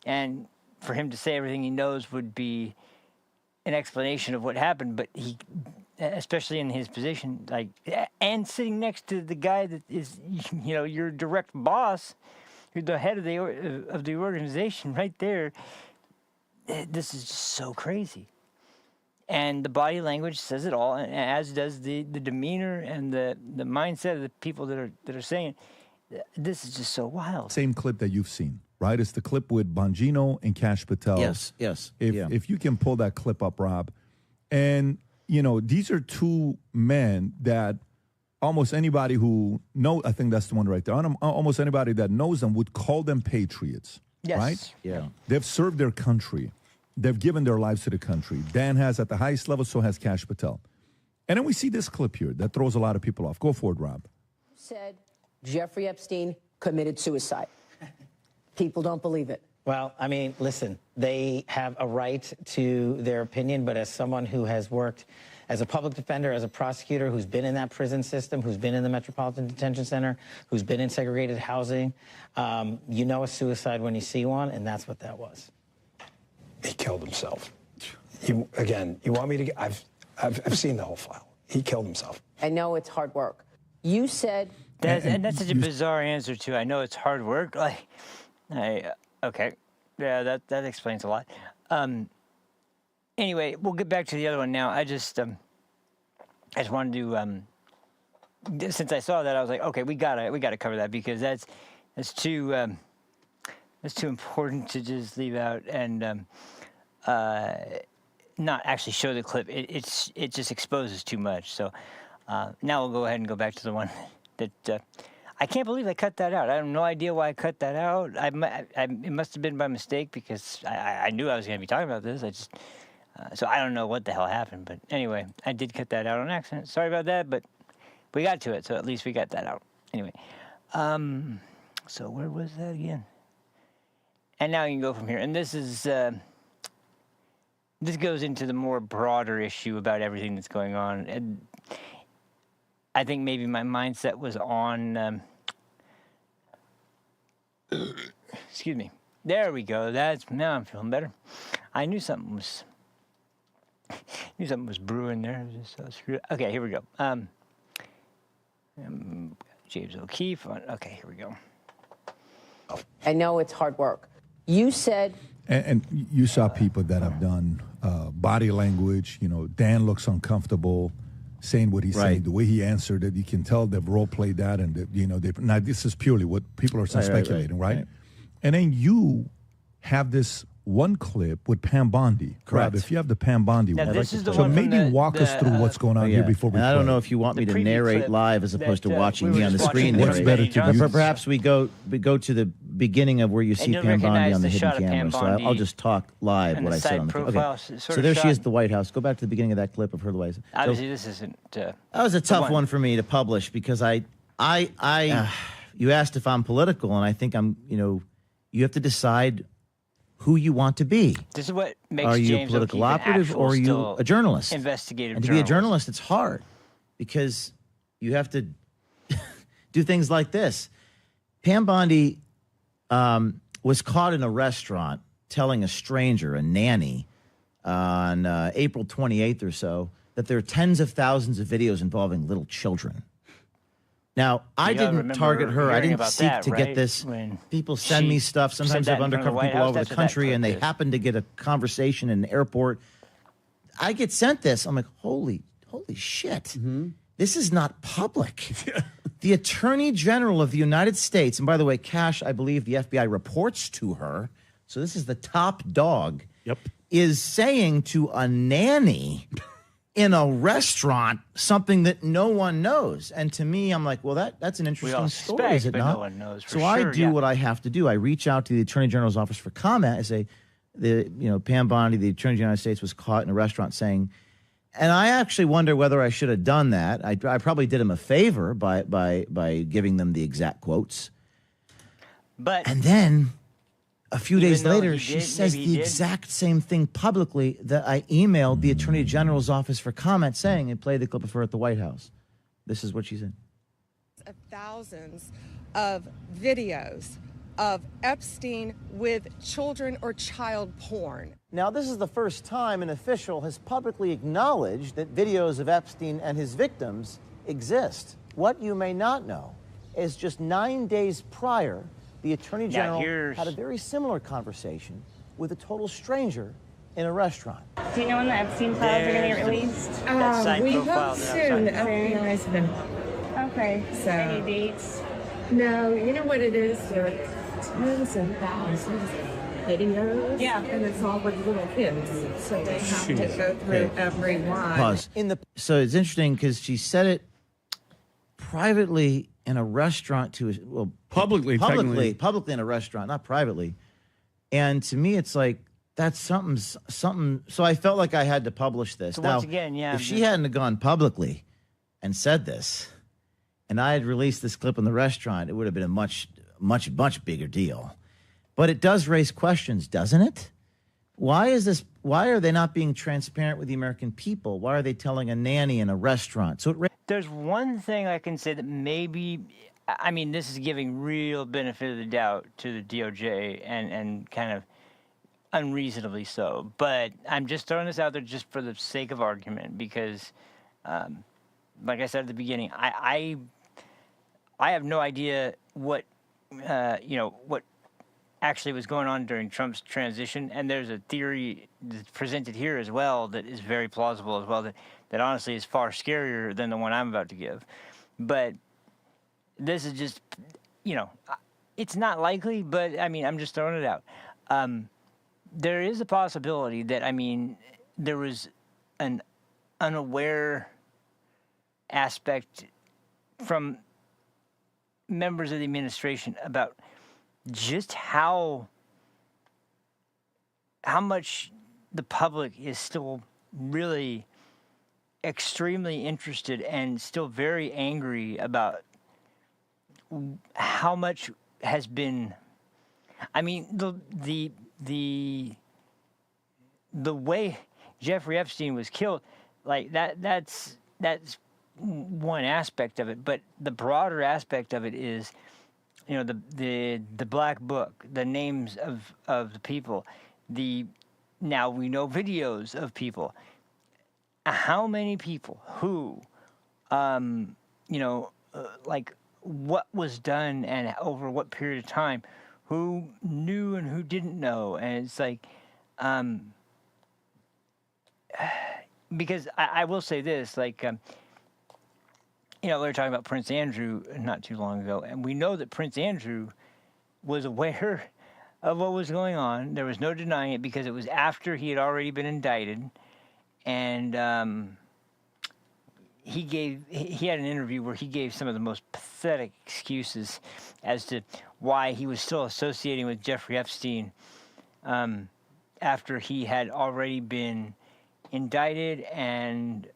And for him to say everything he knows would be an explanation of what happened, but he, especially in his position, like, and sitting next to the guy that is, you know, your direct boss, who's the head of the organization, right there. This is just so crazy. And the body language says it all, and as does the demeanor and the mindset of the people that are saying it. This is just so wild. Same clip that you've seen, right? It's the clip with Bongino and Cash Patel. Yes. If you can pull that clip up, Rob. And, you know, these are two men that almost anybody who knows, I think that's the one right there, almost anybody that knows them would call them patriots, Yes. right? Yeah. They've served their country. They've given their lives to the country. Dan has at the highest level, so has Cash Patel. And then we see this clip here that throws a lot of people off. Go forward, Rob. Said Jeffrey Epstein committed suicide. People don't believe it. Well, I mean, listen, they have a right to their opinion, but as someone who has worked as a public defender, as a prosecutor, who's been in that prison system, who's been in the Metropolitan Detention Center, who's been in segregated housing, you know a suicide when you see one, and that's what that was. He killed himself. You want me to? I've seen the whole file. He killed himself. I know it's hard work. You said... And that's such a bizarre answer, too. I know it's hard work. Like, okay. Yeah, that explains a lot. Anyway, we'll get back to the other one now. I just wanted to, since I saw that, I was like, okay, we gotta cover that, because that's too important to just leave out and not actually show the clip. It just exposes too much. So now we'll go ahead and go back to the one that I can't believe I cut that out. I have no idea why I cut that out. It must have been by mistake, because I knew I was going to be talking about this. So I don't know what the hell happened. But anyway, I did cut that out on accident. Sorry about that, but we got to it, so at least we got that out. Anyway, so where was that again? And now you can go from here. And this is this goes into the more broader issue about everything that's going on. And I think maybe my mindset was on. Excuse me. There we go. Now I'm feeling better. I knew something was brewing there. Okay, here we go. James O'Keefe. Okay, here we go. I know it's hard work. You said... And you saw people that have done body language. You know, Dan looks uncomfortable saying what he's saying. The way he answered it, you can tell they've role played that. And, now this is purely what people are speculating, right? And then you have this one clip with Pam Bondi. Correct. Rob, if you have the Pam Bondi one. This is the so one maybe walk us through what's going on here before we I don't play. know if you want me to narrate clip live as opposed to watching me on the screen. What's better to do? Perhaps we go to the beginning of where you see you'll Pam Bondi recognize on the the hidden shot of camera. Pam So Bondi I'll just talk live and what the I said side on the profile, okay. sort So of there she shot. is at the White House. Go back to the beginning of that clip of her the White House. Obviously, this isn't. That was a tough one for me to publish, because you asked if I'm political, and I think I'm. You have to decide who you want to be. This is what makes Are you James a political O'Keefe an operative, actual or are you still a journalist? Investigative And to be a journalist, it's hard, because you have to do things like this. Pam Bondi was caught in a restaurant telling a stranger, a nanny, on April 28th or so, that there are tens of thousands of videos involving little children. Now, I didn't target her. I didn't seek to get this. People send me stuff. Sometimes I have undercover people all over the country, and they happen to get a conversation in an airport. I get sent this. I'm like, holy shit. This is not public. The Attorney General of the United States, and by the way, Cash, I believe the FBI reports to her, so this is the top dog, is saying to a nanny in a restaurant something that no one knows. And to me, I'm like, well, that's an interesting story, is it but not? no one knows for so I sure, do what I have to do. I reach out to the Attorney General's office for comment. I say, Pam Bondi, the Attorney General of the United States, was caught in a restaurant saying, and I actually wonder whether I should have done that. I probably did him a favor by giving them the exact quotes. And then a few days later, she says the exact same thing publicly that I emailed the Attorney General's office for comment saying, and played the clip of her at the White House. This is what she said. Of thousands of videos of Epstein with children or child porn. Now, this is the first time an official has publicly acknowledged that videos of Epstein and his victims exist. What you may not know is just 9 days prior, the Attorney General had a very similar conversation with a total stranger in a restaurant. Do you know when the Epstein files are going to get released? We hope soon. The FBI's been. Okay. So, any dates? No, you know what it is? There are tons and thousands of videos. Yeah. And it's all with little kids. So they have to go through every one. Pause. So it's interesting because she said it privately in a restaurant to, well, publicly in a restaurant, not privately. And to me, it's like, that's something. So I felt like I had to publish this. So now, once again, yeah, if she hadn't have gone publicly and said this, and I had released this clip in the restaurant, it would have been a much bigger deal. But it does raise questions, doesn't it? Why is this? Why are they not being transparent with the American people? Why are they telling a nanny in a restaurant? So there's one thing I can say that maybe, I mean, this is giving real benefit of the doubt to the DOJ and kind of unreasonably so. But I'm just throwing this out there just for the sake of argument because, like I said at the beginning, I have no idea what what actually was going on during Trump's transition, and there's a theory that's presented here as well that is very plausible as well that honestly is far scarier than the one I'm about to give. But this is just, it's not likely, but I mean, I'm just throwing it out. There is a possibility that, I mean, there was an unaware aspect from members of the administration about just how much the public is still really extremely interested and still very angry about how much has been, I mean, the way Jeffrey Epstein was killed, like that's one aspect of it, but the broader aspect of it is, the black book, the names of the people, now we know videos of people. How many people who, like what was done and over what period of time, who knew and who didn't know, and it's like, because I will say this, like, we were talking about Prince Andrew not too long ago, and we know that Prince Andrew was aware of what was going on. There was no denying it because it was after he had already been indicted, and he had an interview where he gave some of the most pathetic excuses as to why he was still associating with Jeffrey Epstein after he had already been indicted and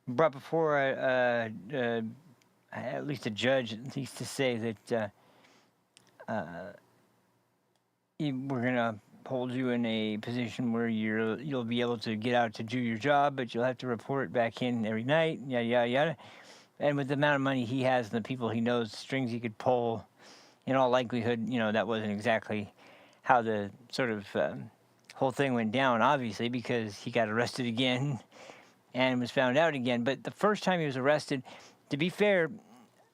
brought before at least a judge, at least to say that we're going to hold you in a position where you'll be able to get out to do your job, but you'll have to report back in every night, yada, yada, yada. And with the amount of money he has and the people he knows, strings he could pull, in all likelihood, that wasn't exactly how the sort of whole thing went down, obviously, because he got arrested again and was found out again. But the first time he was arrested, to be fair,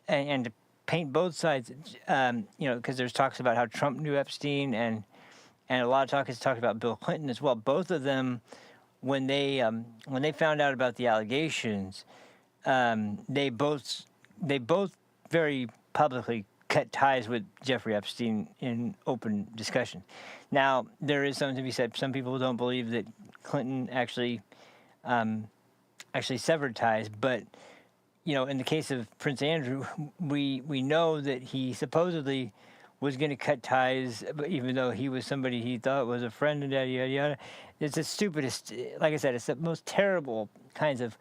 and to paint both sides, because there's talks about how Trump knew Epstein, and a lot of talk is talked about Bill Clinton as well. Both of them, when they found out about the allegations, they both very publicly cut ties with Jeffrey Epstein in open discussion. Now, there is something to be said. Some people don't believe that Clinton actually severed ties, but in the case of Prince Andrew, we know that he supposedly was going to cut ties, even though he was somebody he thought was a friend and yada, yada, yada. It's the stupidest, like I said, it's the most terrible kinds of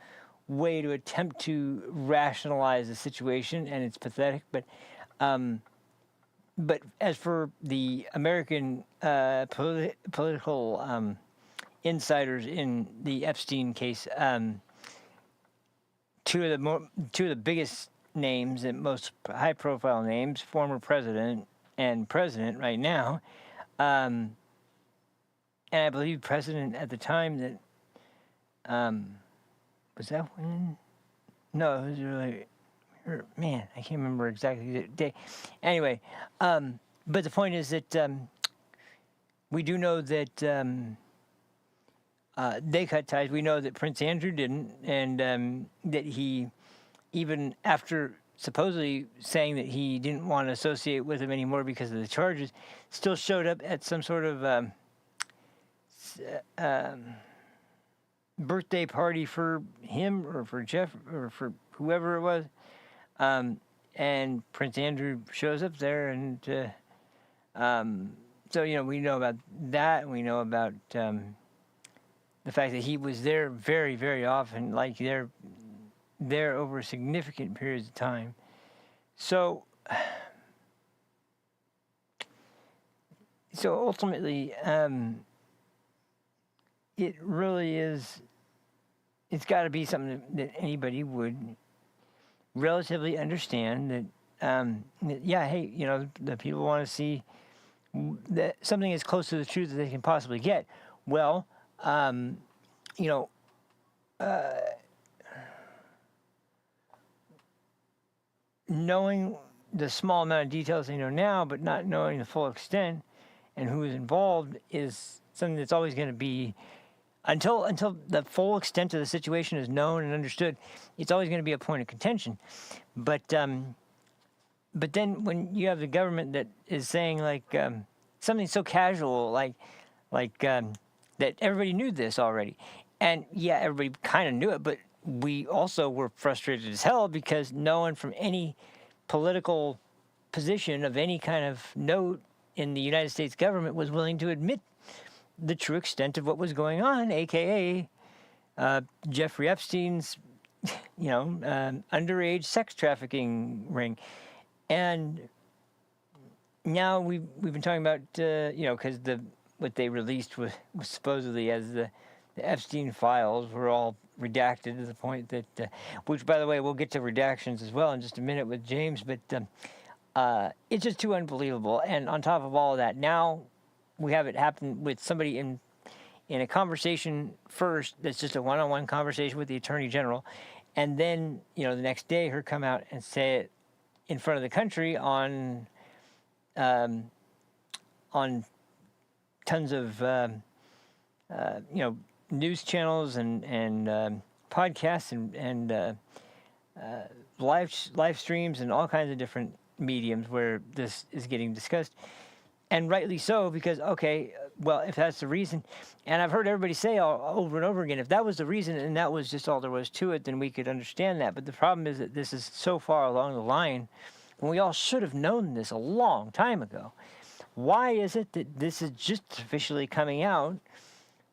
way to attempt to rationalize the situation, and it's pathetic. But as for the American political insiders in the Epstein case, two of the biggest names, and most high-profile names, former president and president right now, and I believe president at the time that was that when? No, it was really, man, I can't remember exactly the day. Anyway, but the point is that we do know that they cut ties. We know that Prince Andrew didn't, and that he, even after supposedly saying that he didn't want to associate with him anymore because of the charges, still showed up at some sort of birthday party for him or for Jeff or for whoever it was. And Prince Andrew shows up there, and so, we know about that, and we know about the fact that he was there very, very often, like there over significant periods of time. So ultimately, it really is, it's got to be something that anybody would relatively understand, that, yeah, hey, the people want to see that something as close to the truth as they can possibly get. Well, knowing the small amount of details they know now, but not knowing the full extent and who is involved is something that's always going to be, until the full extent of the situation is known and understood, it's always going to be a point of contention. But then when you have the government that is saying something so casual like that everybody knew this already, and yeah, everybody kind of knew it, but we also were frustrated as hell because no one from any political position of any kind of note in the United States government was willing to admit the true extent of what was going on, aka Jeffrey Epstein's, underage sex trafficking ring. And now we've been talking about, because what they released was supposedly as the Epstein files were all redacted to the point that, which, by the way, we'll get to redactions as well in just a minute with James, but it's just too unbelievable. And on top of all of that, now we have it happen with somebody in a conversation first that's just a one-on-one conversation with the Attorney General, and then, the next day her come out and say it in front of the country on tons of news channels and podcasts and live streams and all kinds of different mediums where this is getting discussed, and rightly so, because well, if that's the reason, and I've heard everybody say over and over again, if that was the reason and that was just all there was to it, then we could understand that. But the problem is that this is so far along the line, and we all should have known this a long time ago. Why is it that this is just officially coming out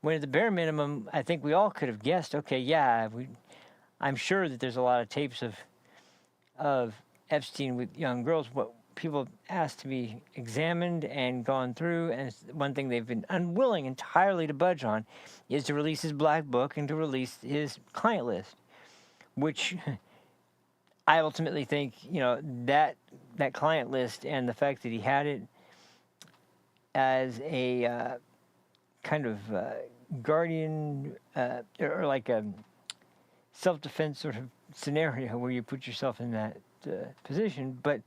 when at the bare minimum, I think we all could have guessed, I'm sure that there's a lot of tapes of Epstein with young girls, what people asked to be examined and gone through, and one thing they've been unwilling entirely to budge on is to release his black book and to release his client list, which I ultimately think, that client list and the fact that he had it as a kind of guardian or like a self-defense sort of scenario where you put yourself in that position. But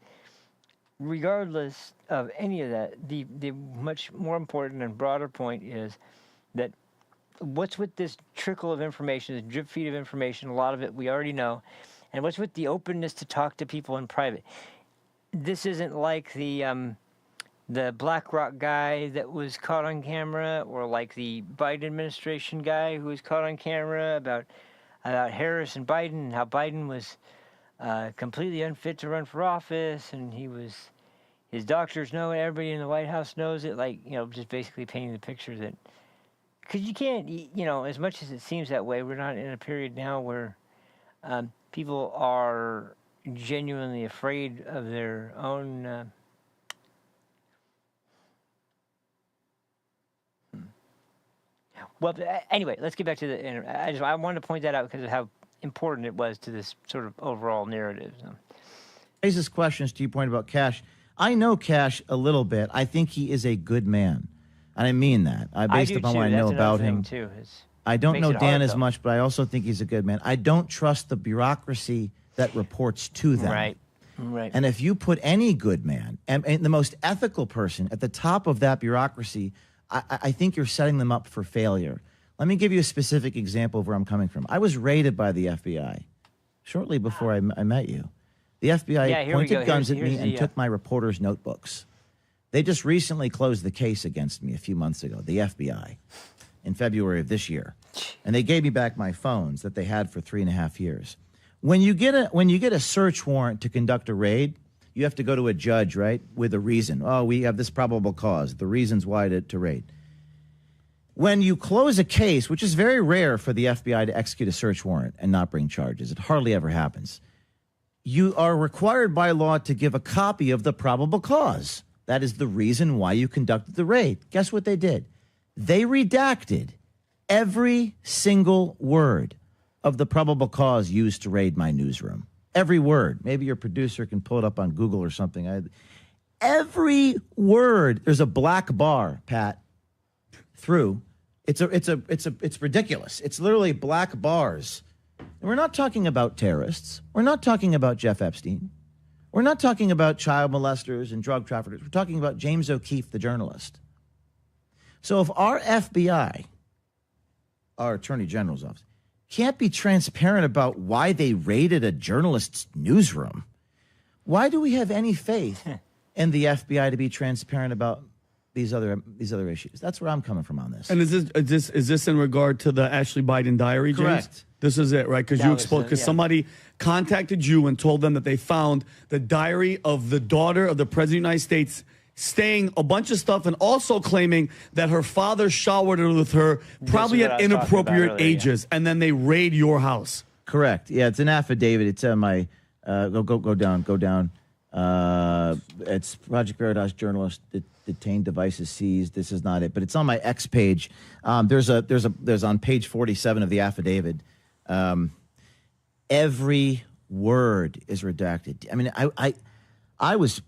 regardless of any of that, the much more important and broader point is that what's with this trickle of information, this drip feed of information, a lot of it we already know, and what's with the openness to talk to people in private. This isn't like the BlackRock guy that was caught on camera, or like the Biden administration guy who was caught on camera about Harris and Biden, and how Biden was completely unfit to run for office, and his doctors know it, everybody in the White House knows it, just basically painting the picture that, because you can't, as much as it seems that way, we're not in a period now where people are genuinely afraid of their own well, anyway, let's get back to I wanted to point that out because of how important it was to this sort of overall narrative. So. Raises questions to your point about Cash. I know Cash a little bit. I think he is a good man. And I mean that. Based upon what I know about him. Too, I don't know Dan hard, as though. much, but I also think he's a good man. I don't trust the bureaucracy that reports to them. Right. Right. And if you put any good man and the most ethical person at the top of that bureaucracy, I think you're setting them up for failure. Let me give you a specific example of where I'm coming from. I was raided by the FBI shortly before I met you. The FBI pointed guns at me and took my reporter's notebooks. They just recently closed the case against me a few months ago, the FBI, in February of this year. And they gave me back my phones that they had for 3.5 years. When you get a search warrant to conduct a raid, you have to go to a judge, right, with a reason. Oh, we have this probable cause, the reasons why to raid. When you close a case, which is very rare for the FBI to execute a search warrant and not bring charges, it hardly ever happens, you are required by law to give a copy of the probable cause. That is the reason why you conducted the raid. Guess what they did? They redacted every single word of the probable cause used to raid my newsroom. Every word. Maybe your producer can pull it up on Google or something. Every word. There's a black bar, Pat, through. It's ridiculous. It's literally black bars. And we're not talking about terrorists. We're not talking about Jeff Epstein. We're not talking about child molesters and drug traffickers. We're talking about James O'Keefe, the journalist. So if our FBI, our Attorney General's office, can't be transparent about why they raided a journalist's newsroom, why do we have any faith in the FBI to be transparent about these other issues? That's where I'm coming from on this. And is this in regard to the Ashley Biden diary, James? Correct. This is it, right? Because you exposed, because somebody contacted you and told them that they found the diary of the daughter of the President of the United States saying a bunch of stuff and also claiming that her father showered her with her probably at inappropriate ages, and then they raid your house. Correct. Yeah, it's an affidavit. It's on my go down. It's Project Veritas journalist detained, devices seized. This is not it, but it's on my X page. There's on page 47 of the affidavit. Every word is redacted. I mean, I was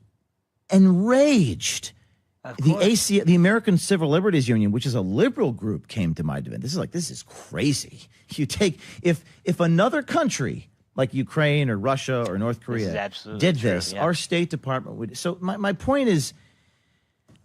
enraged. The American Civil Liberties Union, which is a liberal group, came to my defense. This is crazy. You take if another country like Ukraine or Russia or North Korea did this, our State Department would. So my point is,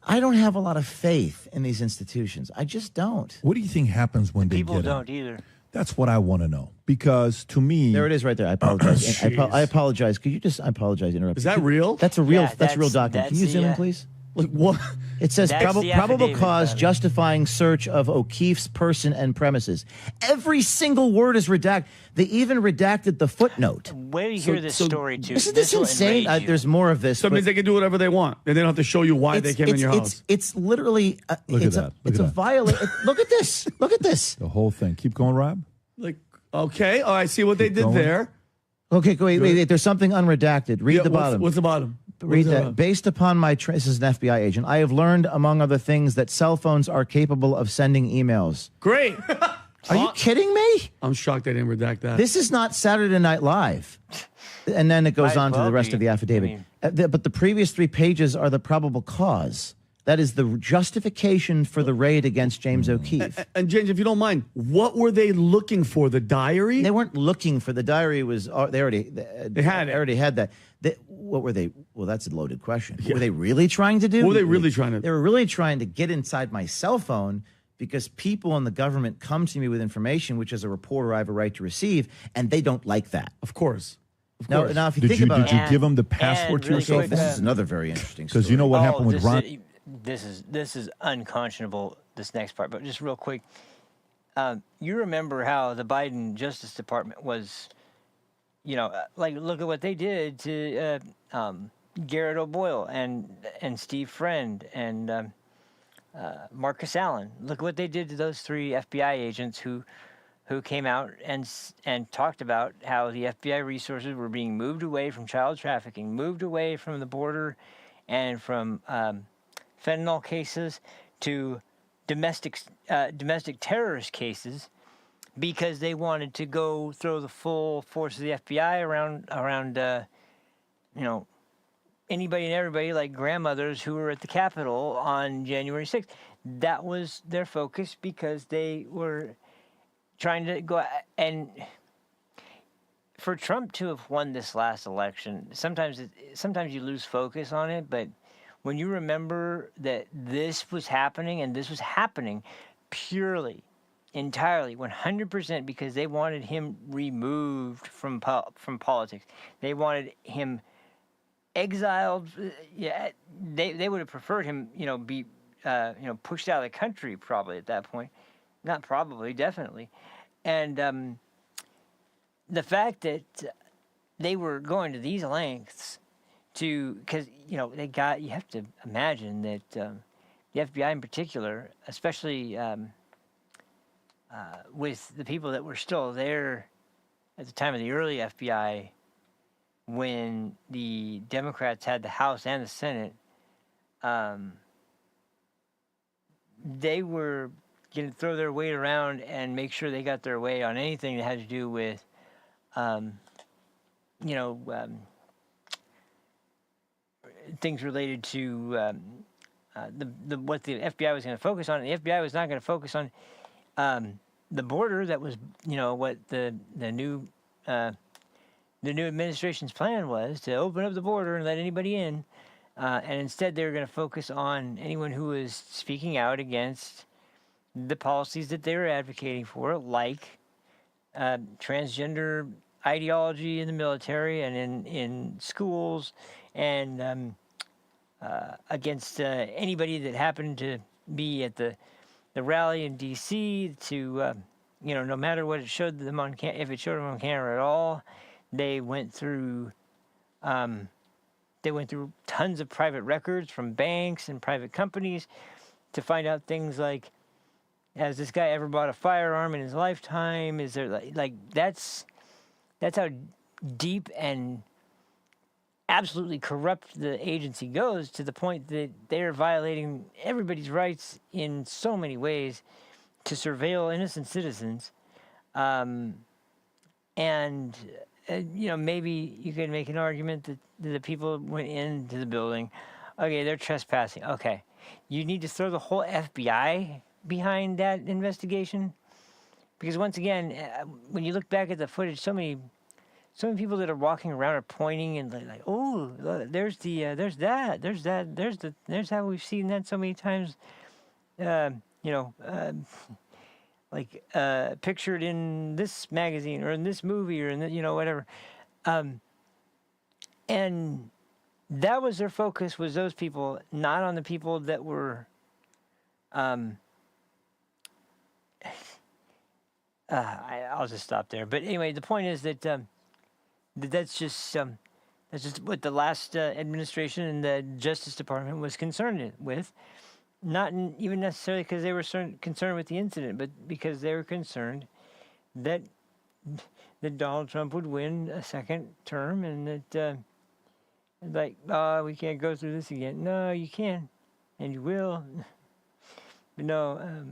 I don't have a lot of faith in these institutions. I just don't. What do you think happens when they People get don't it? either. That's what I want to know. Because to me, there it is, right there. I apologize. I apologize. Could you just? I apologize. Interrupt. Is that real? That's a real. That's a real document. Can you zoom in, please? Like what? It says probable cause justifying search of O'Keefe's person and premises. Every single word is redacted. They even redacted the footnote. Where do you hear this story too? Isn't this insane? There's more of this. So it means they can do whatever they want, and they don't have to show you why they came in your house. It's literally. Look at that. It's a violation. Look at this. Look at this. The whole thing. Keep going, Rob. Like, okay, all right. See what they did there. Okay, wait. There's something unredacted. Read the bottom. What's the bottom? Read that. Based upon my this is an FBI agent, I have learned, among other things, that cell phones are capable of sending emails. Great. Are you kidding me? I'm shocked they didn't redact that. This is not Saturday Night Live. And then it goes on to the rest of the affidavit. But the previous 3 pages are the probable cause. That is the justification for the raid against James O'Keefe. And James, if you don't mind, what were they looking for? The diary? They weren't looking for the diary. They already had that. What were they? Well, that's a loaded question. Yeah. Were they really trying to do? What were they really trying to do? They were really trying to get inside my cell phone because people in the government come to me with information, which as a reporter I have a right to receive, and they don't like that. Of course. Now, if you think about it. Did you give them the password to your cell phone? This is another very interesting story. Because you know what happened with Ron? This is unconscionable, this next part, but just real quick. You remember how the Biden Justice Department was, look at what they did to Garrett O'Boyle and Steve Friend and Marcus Allen. Look at what they did to those 3 FBI agents who came out and talked about how the FBI resources were being moved away from child trafficking, moved away from the border and from fentanyl cases to domestic terrorist cases because they wanted to go throw the full force of the FBI around anybody and everybody, like grandmothers who were at the Capitol on January 6th. That was their focus because they were trying to go. And for Trump to have won this last election, sometimes you lose focus on it, but when you remember that this was happening, and this was happening purely, entirely, 100% because they wanted him removed from politics. They wanted him exiled. Yeah, they would have preferred him, be pushed out of the country probably at that point. Not probably, definitely. And the fact that they were going to these lengths because you have to imagine that the FBI in particular, especially with the people that were still there at the time of the early FBI, when the Democrats had the House and the Senate, they were going to throw their weight around and make sure they got their way on anything that had to do with, things related to what the FBI was going to focus on. The FBI was not going to focus on the border. That was, what the new administration's plan was, to open up the border and let anybody in. And instead, they were going to focus on anyone who was speaking out against the policies that they were advocating for, like transgender ideology in the military and in schools, and against anybody that happened to be at the rally in D.C. to, no matter what it showed them on if it showed them on camera at all, they went through tons of private records from banks and private companies to find out things like, has this guy ever bought a firearm in his lifetime? Is there that's how deep and absolutely corrupt the agency goes, to the point that they're violating everybody's rights in so many ways to surveil innocent citizens. Maybe you could make an argument that the people went into the building. Okay, they're trespassing. Okay, you need to throw the whole FBI behind that investigation, because once again, when you look back at the footage, so many people that are walking around are pointing and like, oh, there's how we've seen that so many times, pictured in this magazine or in this movie or in the, whatever, and that was their focus, was those people, not on the people that were I'll just stop there. But anyway, the point is that that's just what the last administration and the Justice Department was concerned with. Not even necessarily because they were concerned with the incident, but because they were concerned that Donald Trump would win a second term, and that we can't go through this again. No, you can, and you will. But no,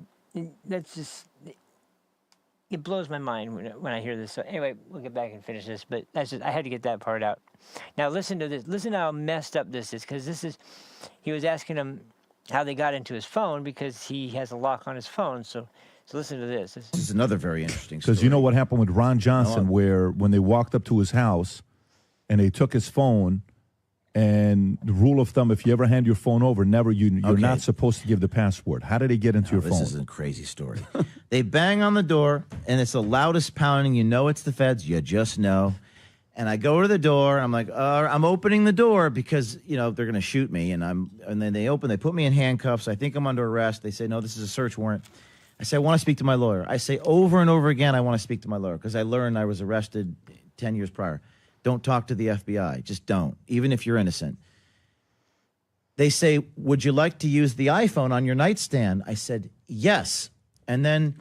that's just, it blows my mind when I hear this. So anyway, we'll get back and finish this, but I had to get that part out. Now listen to this. Listen to how messed up this is, because he was asking him how they got into his phone, because he has a lock on his phone. So listen to this. This is another very interesting story. Because you know what happened with Ron Johnson, where when they walked up to his house and they took his phone, and the rule of thumb, if you ever hand your phone over, you're not supposed to give the password. How did they get into your phone? This is a crazy story. They bang on the door, and it's the loudest pounding. You know it's the feds. You just know. And I go to the door. I'm like, I'm opening the door because, they're going to shoot me. And then they open. They put me in handcuffs. I think I'm under arrest. They say, no, this is a search warrant. I say, I want to speak to my lawyer. I say over and over again, I want to speak to my lawyer, because I learned I was arrested 10 years prior. Don't talk to the FBI. Just don't, even if you're innocent. They say, would you like to use the iPhone on your nightstand? I said, yes. And then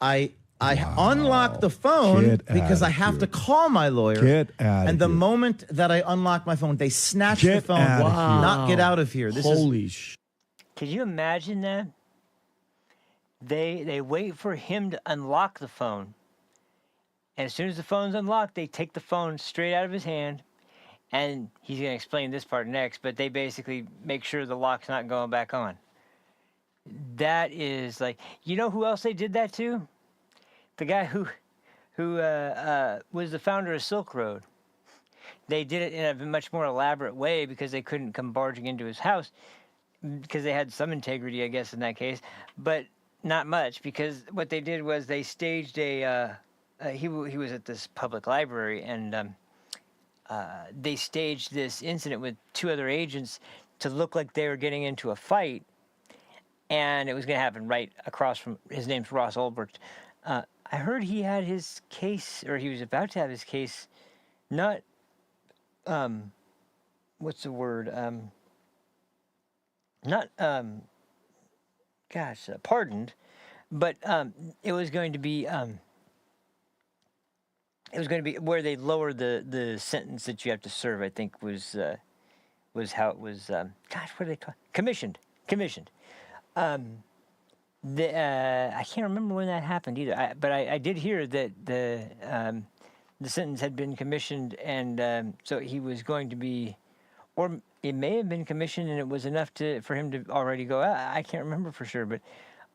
I unlock the phone because I have to call my lawyer. Get out And the moment that I unlock my phone, they snatch the phone. Not get out of here. Holy sh! Could you imagine that? They wait for him to unlock the phone. And as soon as the phone's unlocked, they take the phone straight out of his hand. And he's going to explain this part next, but they basically make sure the lock's not going back on. That is like, you know who else they did that to? The guy who was the founder of Silk Road. They did it in a much more elaborate way because they couldn't come barging into his house because they had some integrity, I guess, in that case, but not much, because what they did was they staged he was at this public library, and they staged this incident with 2 other agents to look like they were getting into a fight, and it was going to happen right across from, his name's Ross Ulbricht. I heard he had his case, or he was about to have his case, not, what's the word, not, pardoned, but it was going to be where they lowered the sentence that you have to serve, I think was how it was, what do they call it? Commissioned. I can't remember when that happened either, but I did hear that the sentence had been commissioned, and so he was going to be, or it may have been commissioned and it was enough for him to already go out. I can't remember for sure, but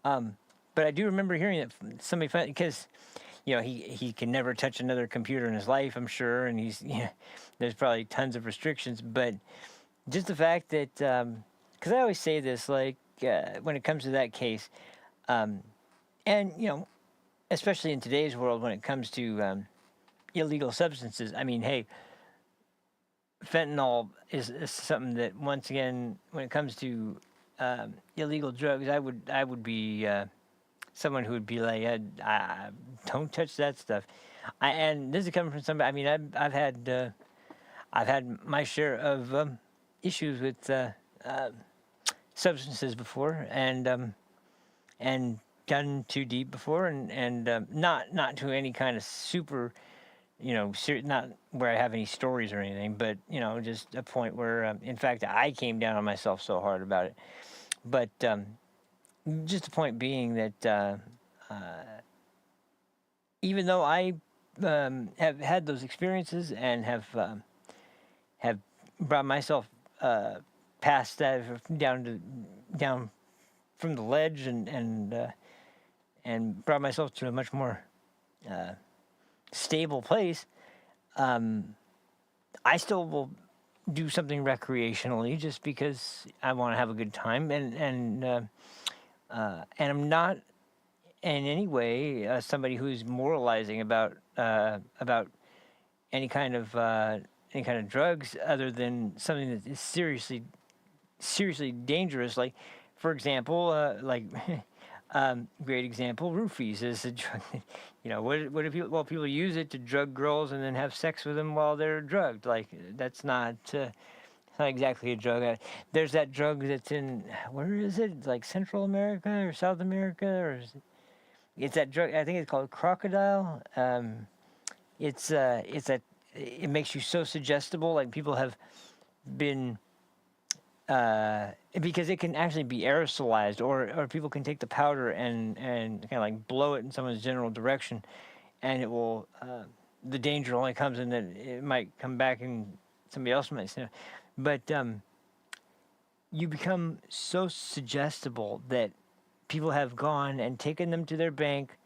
I do remember hearing that somebody found, because he can never touch another computer in his life, I'm sure, and there's probably tons of restrictions, but just the fact that, because I always say this, like, when it comes to that case, and, especially in today's world when it comes to illegal substances, I mean, hey, fentanyl is something that, once again, when it comes to illegal drugs, I would be someone who would be like, don't touch that stuff. And this is coming from somebody. I mean, I've had my share of issues with substances before, and gotten too deep before, and not to any kind of super, not where I have any stories or anything, but just a point where, in fact, I came down on myself so hard about it. But just the point being that even though I have had those experiences and have brought myself past that, down from the ledge, and brought myself to a much more stable place, I still will do something recreationally just because I want to have a good time, and I'm not in any way somebody who's moralizing about any kind of drugs, other than something that is seriously dangerous. Like, for example, great example, roofies is a drug. What if people use it to drug girls and then have sex with them while they're drugged? Like, that's not exactly a drug. There's that drug that's in, where is it? Like Central America or South America, or it's that drug. I think it's called crocodile. It makes you so suggestible. Like, people have been. Because it can actually be aerosolized, or people can take the powder and kind of like blow it in someone's general direction, and it will. The danger only comes in that it might come back and somebody else might see it. But you become so suggestible that people have gone and taken them to their bank,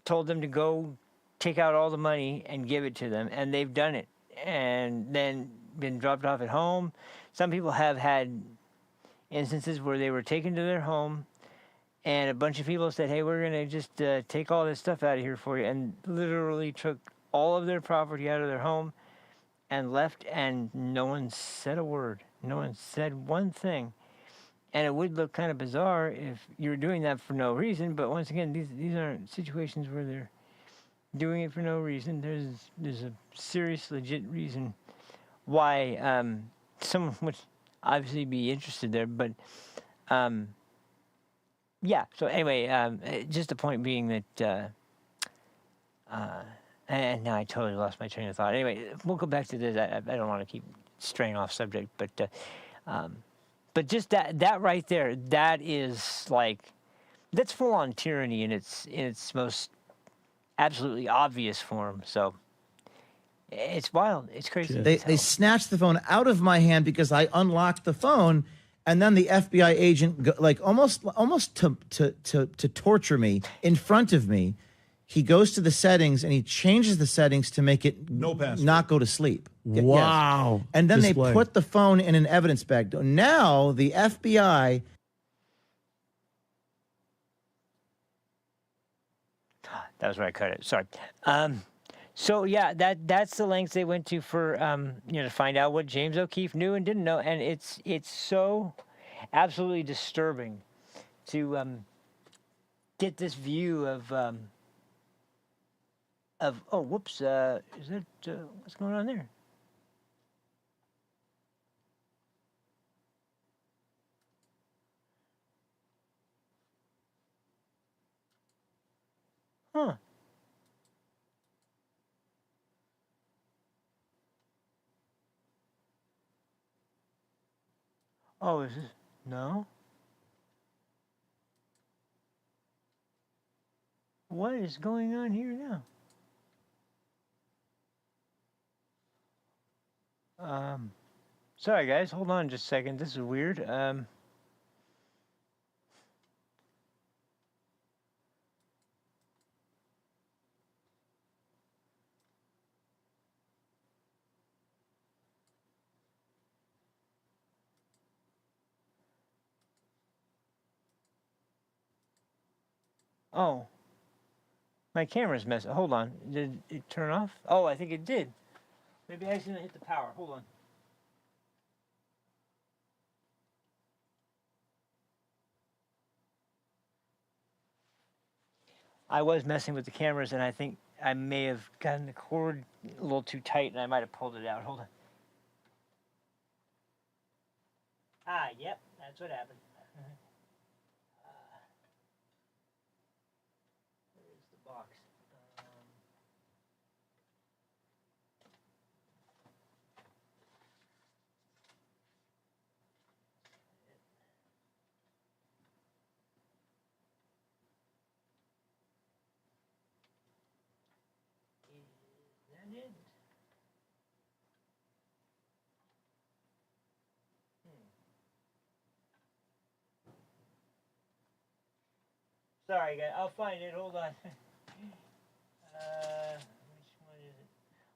told them to go take out all the money and give it to them, and they've done it, and then been dropped off at home. Some people have had instances where they were taken to their home, and a bunch of people said, hey, we're going to just take all this stuff out of here for you, and literally took all of their property out of their home and left, and no one said a word. No one said one thing. And it would look kind of bizarre if you were doing that for no reason, but once again, these aren't situations where they're doing it for no reason. There's a serious, legit reason why someone would obviously be interested there, but yeah. So anyway, just the point being that, and now I totally lost my train of thought. Anyway, we'll go back to this. I don't want to keep straying off subject, but just that right there, that is like, that's full on tyranny in its most absolutely obvious for him. So it's wild. It's crazy. They snatched the phone out of my hand because I unlocked the phone, and then the FBI agent, almost to torture me in front of me, he goes to the settings and he changes the settings to make it not go to sleep. Wow. Yes. And then Display. they put the phone in an evidence bag. Now the FBI. That was where I cut it. Sorry. So yeah, that's the lengths they went to for to find out what James O'Keefe knew and didn't know, and it's so absolutely disturbing to get this view of oh whoops, is that what's going on there? Huh. Oh, is this no? What is going on here now? Sorry guys, hold on just a second. This is weird. Oh, my camera's messing. Hold on. Did it turn off? Oh, I think it did. Maybe I accidentally hit the power. Hold on. I was messing with the cameras, and I think I may have gotten the cord a little too tight, and I might have pulled it out. Hold on. Ah, yep, that's what happened. Where's the box? Is that it? Sorry, guys. I'll find it. Hold on. Which one is it?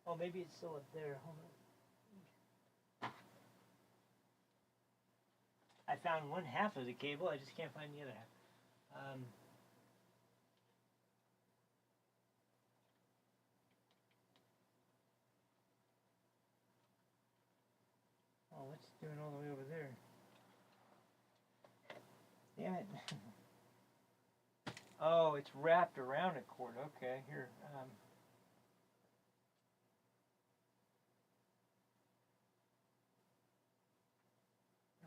Oh, maybe it's still up there. Hold on. I found one half of the cable. I just can't find the other half. Oh, what's it doing all the way over there? Damn it. Oh, it's wrapped around a cord. Okay, here.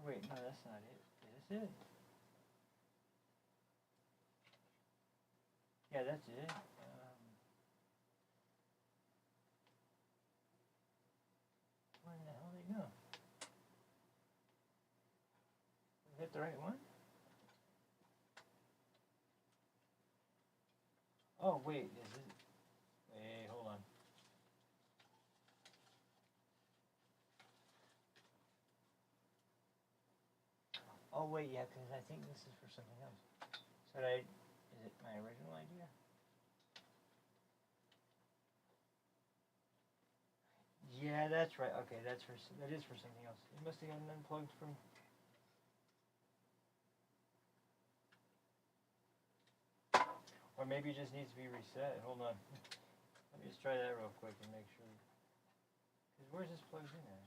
Wait, no, that's not it. Is this it? Yeah, that's it. Where in the hell did it go? Is that the right one? Oh, wait, is it? Wait, hold on. Oh, wait, yeah, because I think this is for something else. Is it my original idea? Yeah, that's right. Okay, that is for something else. It must have gotten unplugged from. Or maybe it just needs to be reset. Hold on. Let me just try that real quick and make sure. Because where's this plugged in at?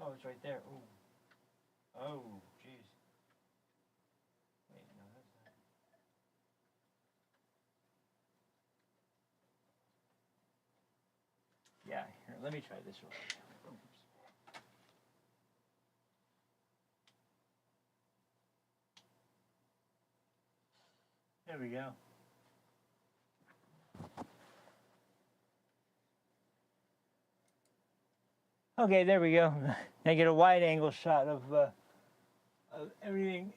Oh, it's right there. Ooh. Oh, jeez. Wait, no, that's not. Yeah, here, let me try this real quick. There we go. Okay, there we go. I get a wide angle shot of everything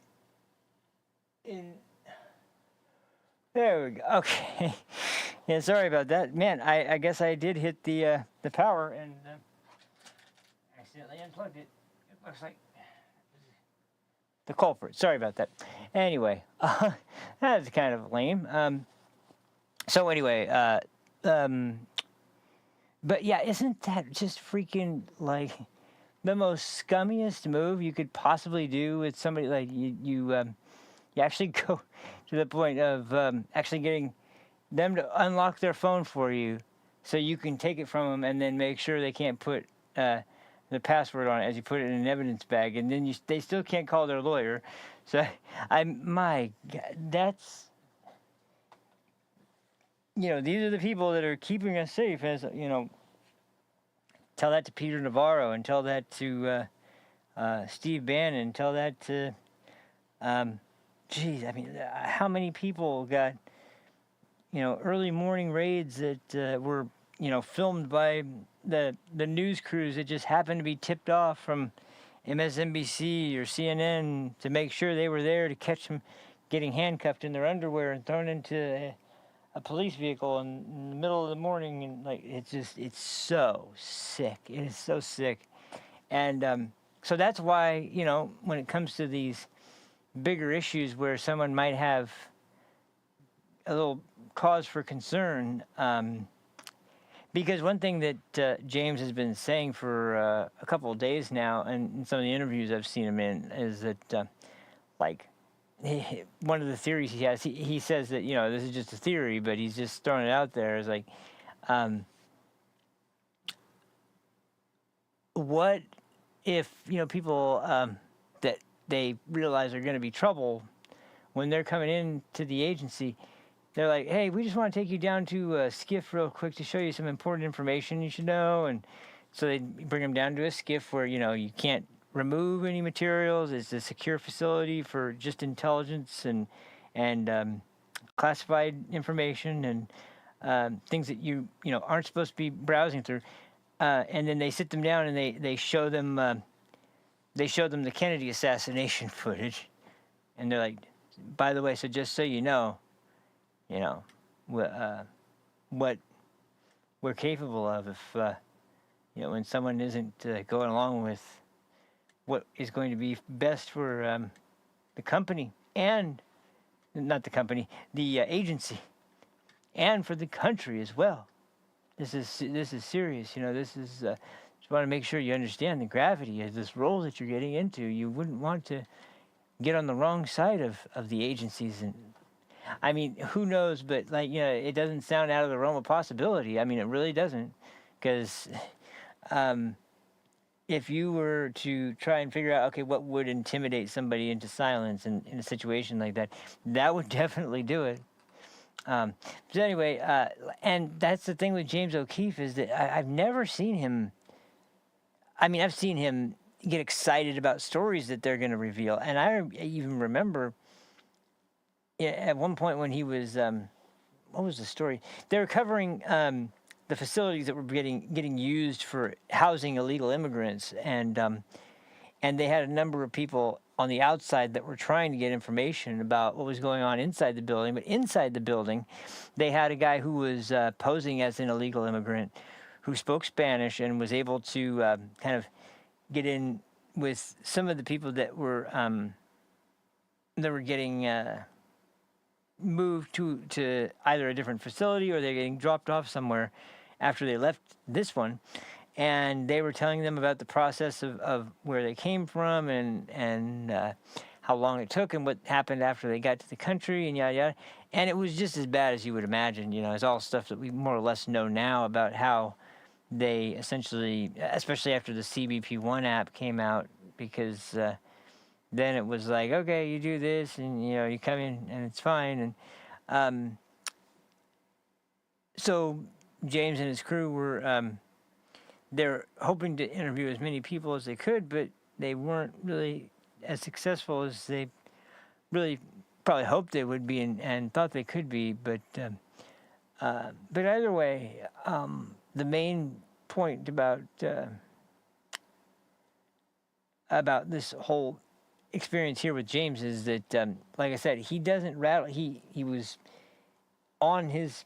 in There we go. Okay. Yeah, sorry about that, man. I guess I did hit the power and accidentally unplugged it. It looks like the culprit. Sorry about that. Anyway, that's kind of lame. So anyway, but yeah, isn't that just freaking like the most scummiest move you could possibly do with somebody? Like you actually go to the point of actually getting them to unlock their phone for you, so you can take it from them and then make sure they can't put the password on it as you put it in an evidence bag, and then they still can't call their lawyer. So my God, that's. These are the people that are keeping us safe, as tell that to Peter Navarro and tell that to Steve Bannon, tell that to, how many people got, early morning raids that were, filmed by the news crews that just happened to be tipped off from MSNBC or CNN to make sure they were there to catch them getting handcuffed in their underwear and thrown into a police vehicle in the middle of the morning, and it's so sick. It is so sick. And so that's why, when it comes to these bigger issues where someone might have a little cause for concern, because one thing that James has been saying for a couple of days now, and in some of the interviews I've seen him in, is that one of the theories he has, he says that, this is just a theory, but he's just throwing it out there. Is like, what if, people that they realize are going to be trouble when they're coming into the agency, they're like, hey, we just want to take you down to a skiff real quick to show you some important information you should know. And so they bring them down to a skiff where, you can't remove any materials. It's a secure facility for just intelligence and classified information and things that you aren't supposed to be browsing through. And then they sit them down and they show them the Kennedy assassination footage, and they're like, by the way, so just so you know, what we're capable of if when someone isn't going along with what is going to be best for the company, and not the company, the agency, and for the country as well. This is serious. This is just want to make sure you understand the gravity of this role that you're getting into. You wouldn't want to get on the wrong side of the agencies, and I mean, who knows? But it doesn't sound out of the realm of possibility. I mean, it really doesn't, because if you were to try and figure out, okay, what would intimidate somebody into silence in a situation like that, that would definitely do it. So anyway, and that's the thing with James O'Keefe, is that I've never seen him. I mean, I've seen him get excited about stories that they're going to reveal. And I even remember at one point when he was, what was the story? They were covering the facilities that were getting used for housing illegal immigrants, and they had a number of people on the outside that were trying to get information about what was going on inside the building. But inside the building, they had a guy who was posing as an illegal immigrant who spoke Spanish and was able to kind of get in with some of the people that were getting moved to either a different facility, or they're getting dropped off somewhere after they left this one. And they were telling them about the process of where they came from and how long it took and what happened after they got to the country and yada yada. And it was just as bad as you would imagine. It's all stuff that we more or less know now about how they essentially, especially after the CBP1 app came out, because then it was like, okay, you do this and you come in and it's fine. And so James and his crew were they're hoping to interview as many people as they could, but they weren't really as successful as they really probably hoped they would be and thought they could be. But either way, the main point about this whole experience here with James is that, like I said, he doesn't rattle. He was on his,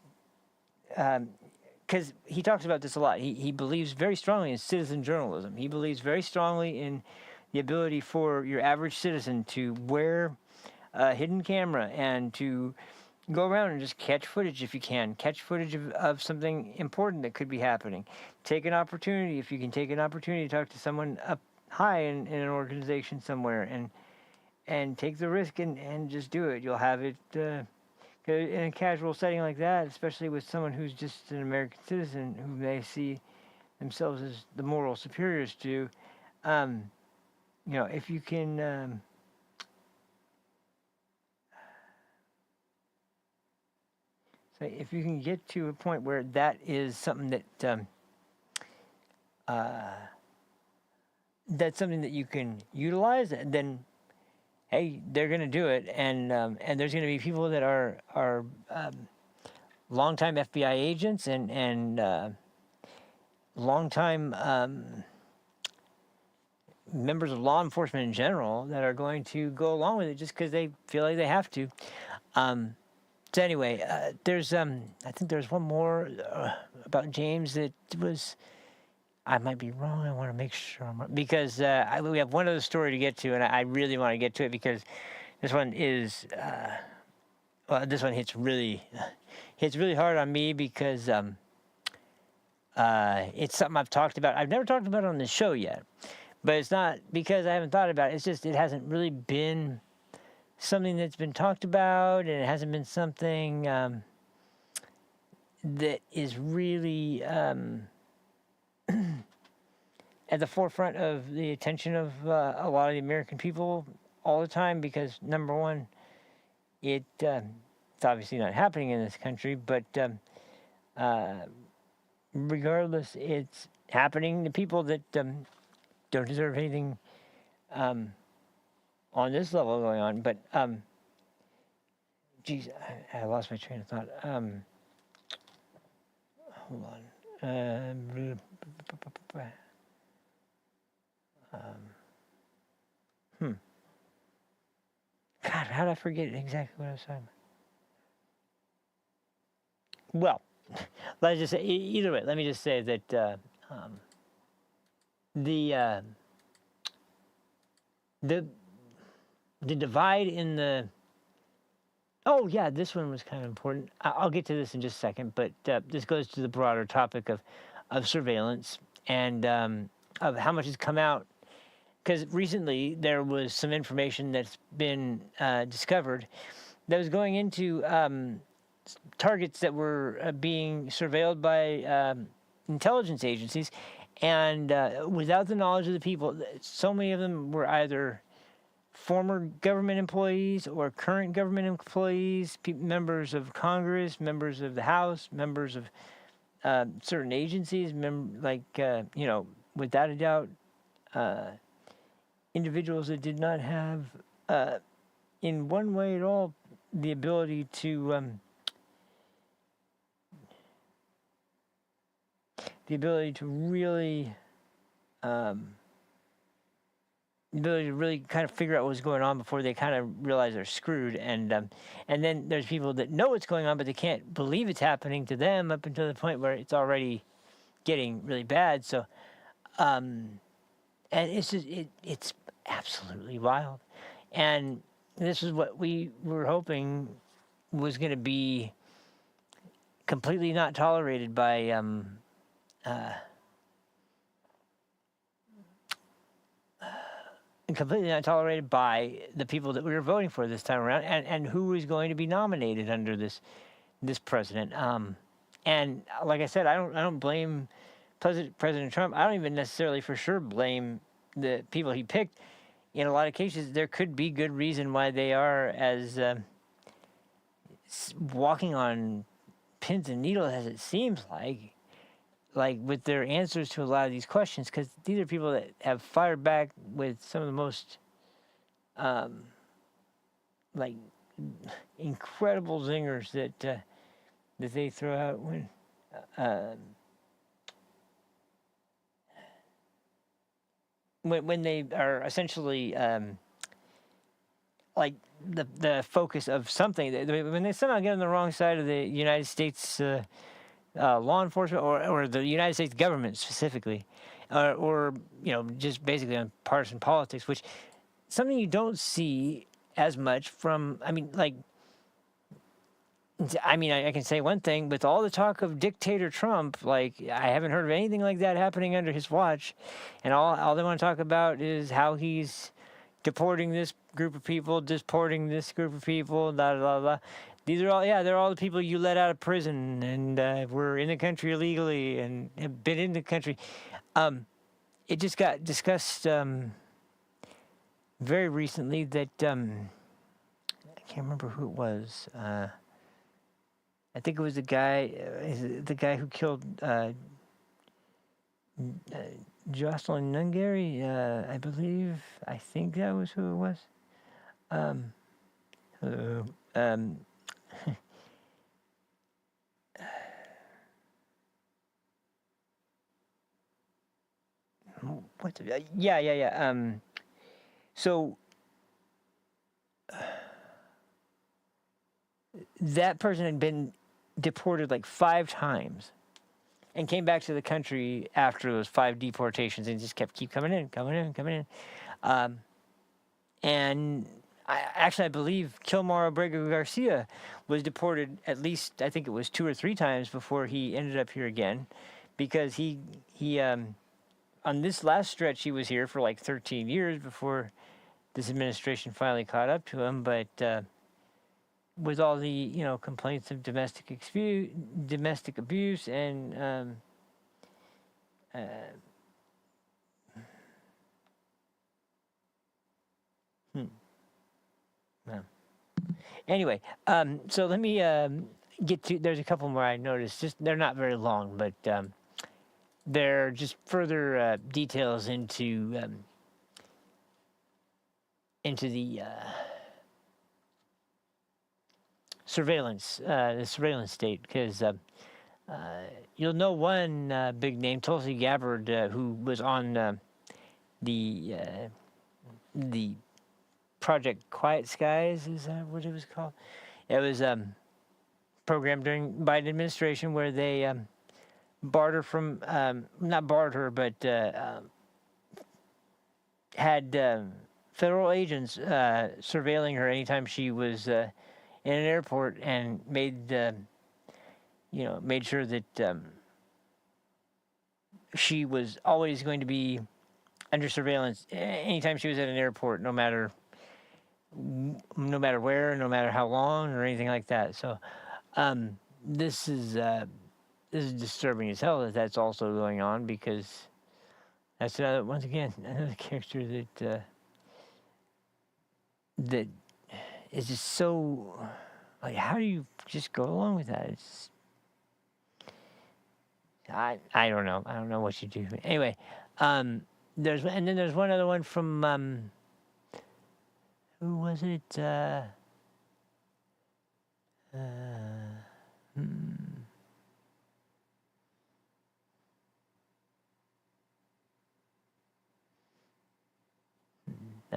because he talks about this a lot. He believes very strongly in citizen journalism. He believes very strongly in the ability for your average citizen to wear a hidden camera and to go around and just catch footage if you can. Catch footage of something important that could be happening. Take an opportunity, if you can take an opportunity to talk to someone up high in an organization somewhere, and take the risk and just do it. You'll have it in a casual setting like that, especially with someone who's just an American citizen who may see themselves as the moral superiors to. If you can... So if you can get to a point where that is something that that's something that you can utilize, then hey, they're going to do it, and there's going to be people that are longtime FBI agents and longtime members of law enforcement in general that are going to go along with it just because they feel like they have to. So anyway, there's I think there's one more about James that was, I might be wrong. I want to make sure because we have one other story to get to, and I really want to get to it because this one is this one hits really hard on me because it's something I've talked about. I've never talked about it on the show yet, but it's not because I haven't thought about it. It's just it hasn't really been something that's been talked about, and it hasn't been something that is really at the forefront of the attention of a lot of the American people all the time because, number one, it's obviously not happening in this country, but regardless, it's happening to people that don't deserve anything on this level going on, but geez, I lost my train of thought. Hold on. God, how did I forget exactly what I was talking about? Well, let's just say either way. Let me just say that the divide in the... Oh, yeah, this one was kind of important. I'll get to this in just a second, but this goes to the broader topic of surveillance and of how much has come out. Because recently there was some information that's been discovered that was going into targets that were being surveilled by intelligence agencies, and without the knowledge of the people, so many of them were either former government employees or current government employees, members of Congress, members of the House, members of certain agencies, without a doubt, individuals that did not have, in one way at all, the ability to really kind of figure out what was going on before they kind of realize they're screwed, and then there's people that know what's going on but they can't believe it's happening to them up until the point where it's already getting really bad. So, and it's just it's absolutely wild, and this is what we were hoping was going to be completely not tolerated by completely not tolerated by the people that we were voting for this time around, and who is going to be nominated under this president. And like I said, I don't blame President Trump. I don't even necessarily for sure blame the people he picked. In a lot of cases, there could be good reason why they are as walking on pins and needles as it seems like with their answers to a lot of these questions, because these are people that have fired back with some of the most incredible zingers that they throw out when they are essentially like the focus of something. When they somehow get on the wrong side of the United States law enforcement or the United States government specifically, or just basically on partisan politics, which something you don't see as much from. I can say one thing, with all the talk of dictator Trump, like, I haven't heard of anything like that happening under his watch. And all they want to talk about is how he's deporting this group of people, deporting this group of people, blah, blah, blah. These are all, they're all the people you let out of prison and were in the country illegally and have been in the country. It just got discussed very recently that, I can't remember who it was. I think it was the guy who killed Jocelyn Nungary, I believe. I think that was who it was. So that person had been deported like 5 times and came back to the country after those 5 deportations and just keep coming in. And I believe Kilmar Abrego Garcia was deported at least, I think it was 2 or 3 times before he ended up here again, because he on this last stretch he was here for like 13 years before this administration finally caught up to him. But with all the complaints of domestic abuse and anyway, so let me get to. There's a couple more I noticed. Just they're not very long, but they're just further details into the surveillance, the surveillance state, because you'll know one big name, Tulsi Gabbard, who was on the Project Quiet Skies. Is that what it was called? It was program during Biden administration where they barred her from, not barred her, but had federal agents surveilling her anytime she was in an airport, and made sure that she was always going to be under surveillance anytime she was at an airport, no matter where, no matter how long, or anything like that. So this is disturbing as hell that that's also going on, because that's once again another character that is just so, like, how do you just go along with that? It's, I don't know. I don't know what you do. Anyway, there's one other one from who was it?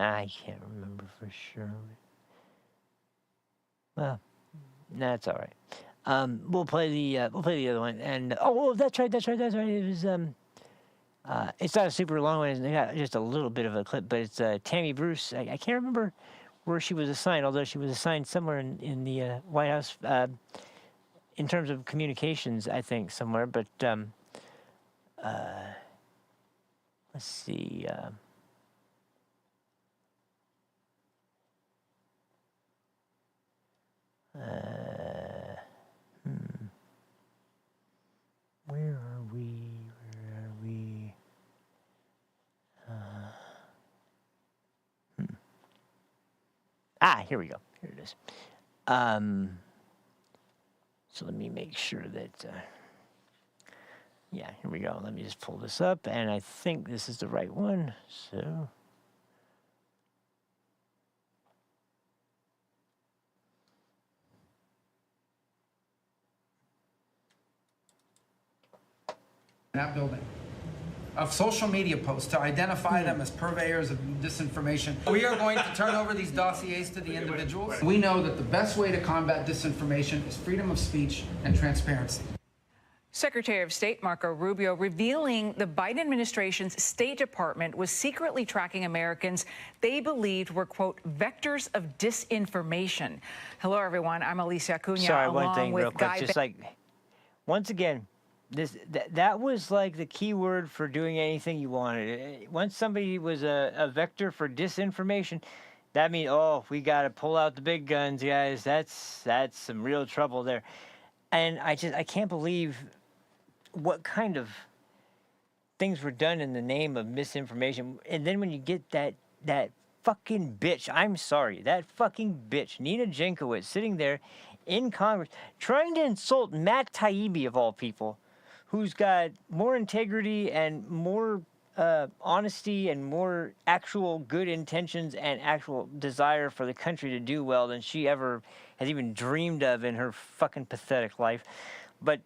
I can't remember for sure. Well, that's all right. We'll play the other one, and that's right. It was it's not a super long one. It's got just a little bit of a clip, but it's Tammy Bruce. I can't remember where she was assigned, although she was assigned somewhere in the White House in terms of communications, I think somewhere. But let's see. Where are we? Here we go. Here it is. So let me make sure that, here we go. Let me just pull this up, and I think this is the right one. So. That building. of social media posts to identify them as purveyors of disinformation. We are going to turn over these dossiers to the individuals. We know that the best way to combat disinformation is freedom of speech and transparency. Secretary of State Marco Rubio revealing the Biden administration's State Department was secretly tracking Americans they believed were, quote, vectors of disinformation. Hello, everyone. I'm Alicia Acuna. Sorry, one along thing with real quick. Guy Just like, once again, that was like the key word for doing anything you wanted. Once somebody was a vector for disinformation, that means, oh, we got to pull out the big guns, guys. That's some real trouble there. And I can't believe what kind of things were done in the name of misinformation. And then when you get that fucking bitch, I'm sorry, that fucking bitch, Nina Jankowicz, sitting there in Congress trying to insult Matt Taibbi, of all people, who's got more integrity and more honesty and more actual good intentions and actual desire for the country to do well than she ever has even dreamed of in her fucking pathetic life. But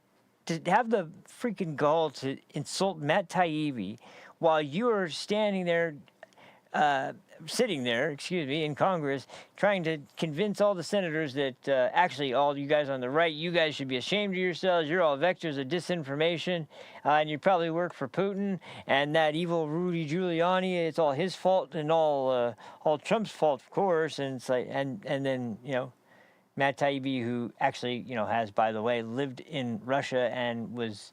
to have the freaking gall to insult Matt Taibbi while you are standing there, sitting there, in Congress, trying to convince all the senators that actually all you guys on the right, you guys should be ashamed of yourselves. You're all vectors of disinformation, and you probably work for Putin and that evil Rudy Giuliani. It's all his fault and all Trump's fault, of course. And it's like, and then Matt Taibbi, who actually has, by the way, lived in Russia and was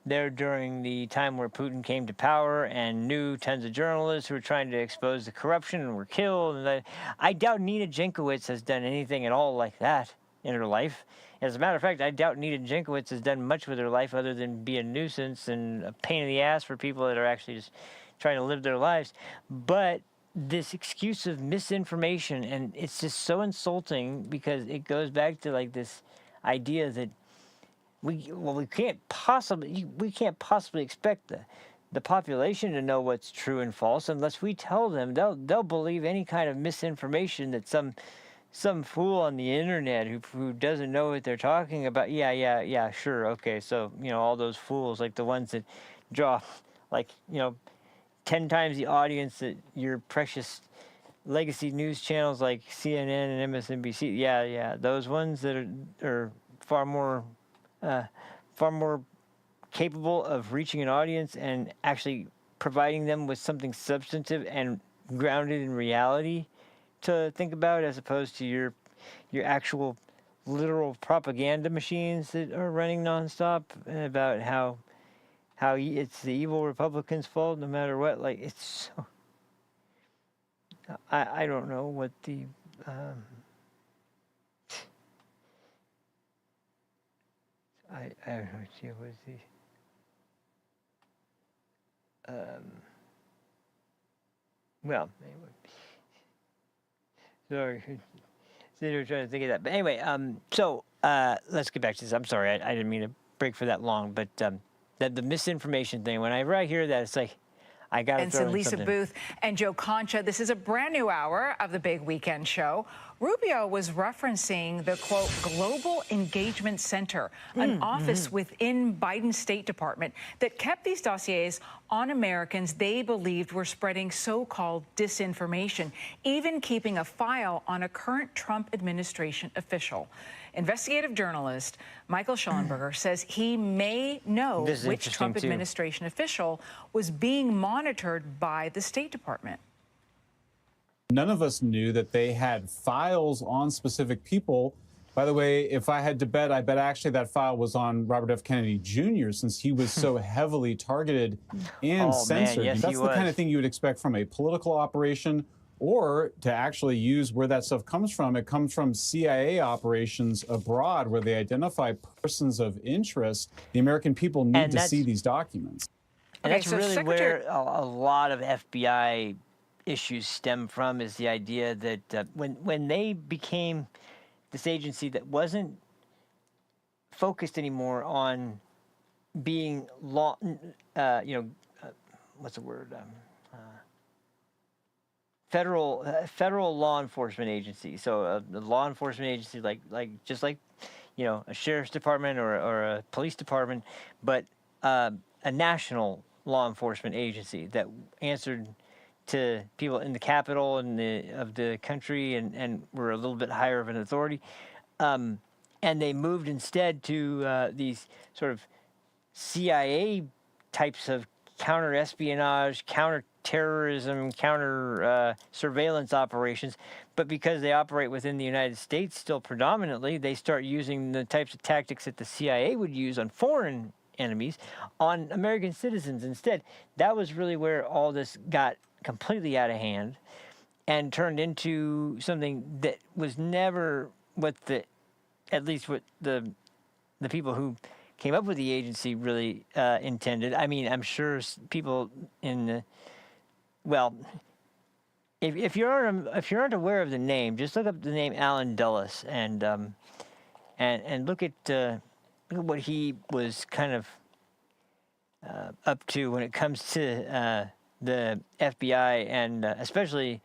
there during the time where Putin came to power and knew tons of journalists who were trying to expose the corruption and were killed. And I doubt Nina Jankowicz has done anything at all like that in her life. As a matter of fact, I doubt Nina Jankowicz has done much with her life other than be a nuisance and a pain in the ass for people that are actually just trying to live their lives. But this excuse of misinformation, and it's just so insulting because it goes back to like this idea that we can't possibly expect the population to know what's true and false unless we tell them. They'll believe any kind of misinformation that some fool on the internet who doesn't know what they're talking about. Yeah, sure, okay. So all those fools, like the ones that draw 10 times the audience that your precious legacy news channels like CNN and MSNBC. Yeah, those ones that are far more capable of reaching an audience and actually providing them with something substantive and grounded in reality to think about, as opposed to your actual literal propaganda machines that are running nonstop about how it's the evil Republicans' fault no matter what. Like, it's so... I don't know what the... I don't know what the... well, anyway. Sorry. Sitting here trying to think of that. But anyway, so let's get back to this. I'm sorry, I didn't mean to break for that long, but... the misinformation thing, whenever I hear that, it's like, I got to throw in Lisa something. Booth and Joe Concha. This is a brand new hour of the Big Weekend Show. Rubio was referencing the, quote, Global Engagement Center, an office within Biden's State Department that kept these dossiers on Americans they believed were spreading so-called disinformation, even keeping a file on a current Trump administration official. Investigative journalist Michael Schellenberger says he may know which Trump administration official was being monitored by the State Department. None of us knew that they had files on specific people. By the way, if I had to bet, I bet actually that file was on Robert F. Kennedy Jr. since he was so heavily targeted and censored. Man, yes, that's the kind of thing you would expect from a political operation, or to actually use where that stuff comes from. It comes from CIA operations abroad where they identify persons of interest. The American people need to see these documents. And that's really where a lot of FBI issues stem from, is the idea that when they became this agency that wasn't focused anymore on being law, what's the word? Federal law enforcement agency. So a law enforcement agency just like a sheriff's department or a police department, but a national law enforcement agency that answered to people in the capital and of the country and were a little bit higher of an authority. And they moved instead to these sort of CIA types of counter-espionage, counter-terrorism, counter-surveillance operations. But because they operate within the United States still predominantly, they start using the types of tactics that the CIA would use on foreign enemies on American citizens instead. That was really where all this got completely out of hand and turned into something that was never what at least what the people who came up with the agency really intended. I mean, I'm sure people in the, well, if you aren't aware of the name, just look up the name Alan Dulles and look at what he was kind of up to when it comes to the FBI, and especially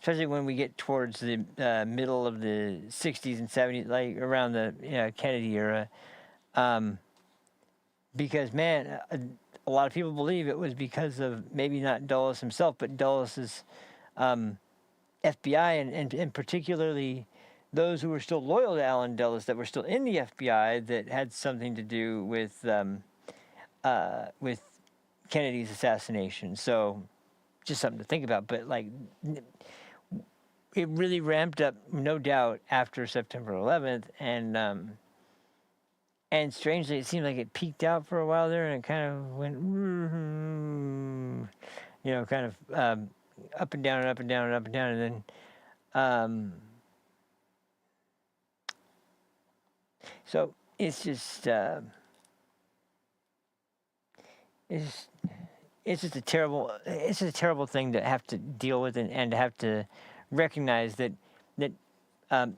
when we get towards the middle of the 60s and 70s, like around the Kennedy era, because, man, a lot of people believe it was because of maybe not Dulles himself, but Dulles's FBI, and particularly those who were still loyal to Alan Dulles that were still in the FBI that had something to do with Kennedy's assassination. So just something to think about. But, like, it really ramped up, no doubt, after September 11th. And strangely, it seemed like it peaked out for a while there, and it kind of went, kind of up and down and up and down and up and down. And then, so it's just, it's just a terrible thing to have to deal with and to have to recognize that an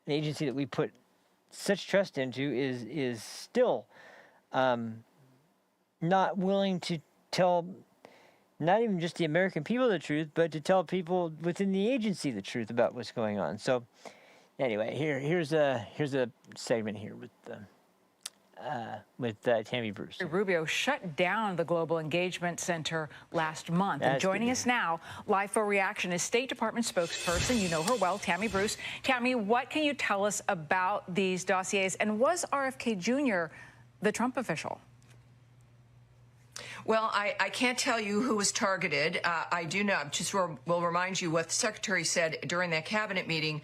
agency that we put such trust into is still not willing to tell not even just the American people the truth, but to tell people within the agency the truth about what's going on. So anyway, here's a segment here with Tammy Bruce. Rubio shut down the Global Engagement Center last month. And joining us now, live for reaction, is State Department spokesperson, you know her well, Tammy Bruce. Tammy, what can you tell us about these dossiers? And was RFK Jr. the Trump official? Well, I can't tell you who was targeted. I do know, just will remind you what the secretary said during that cabinet meeting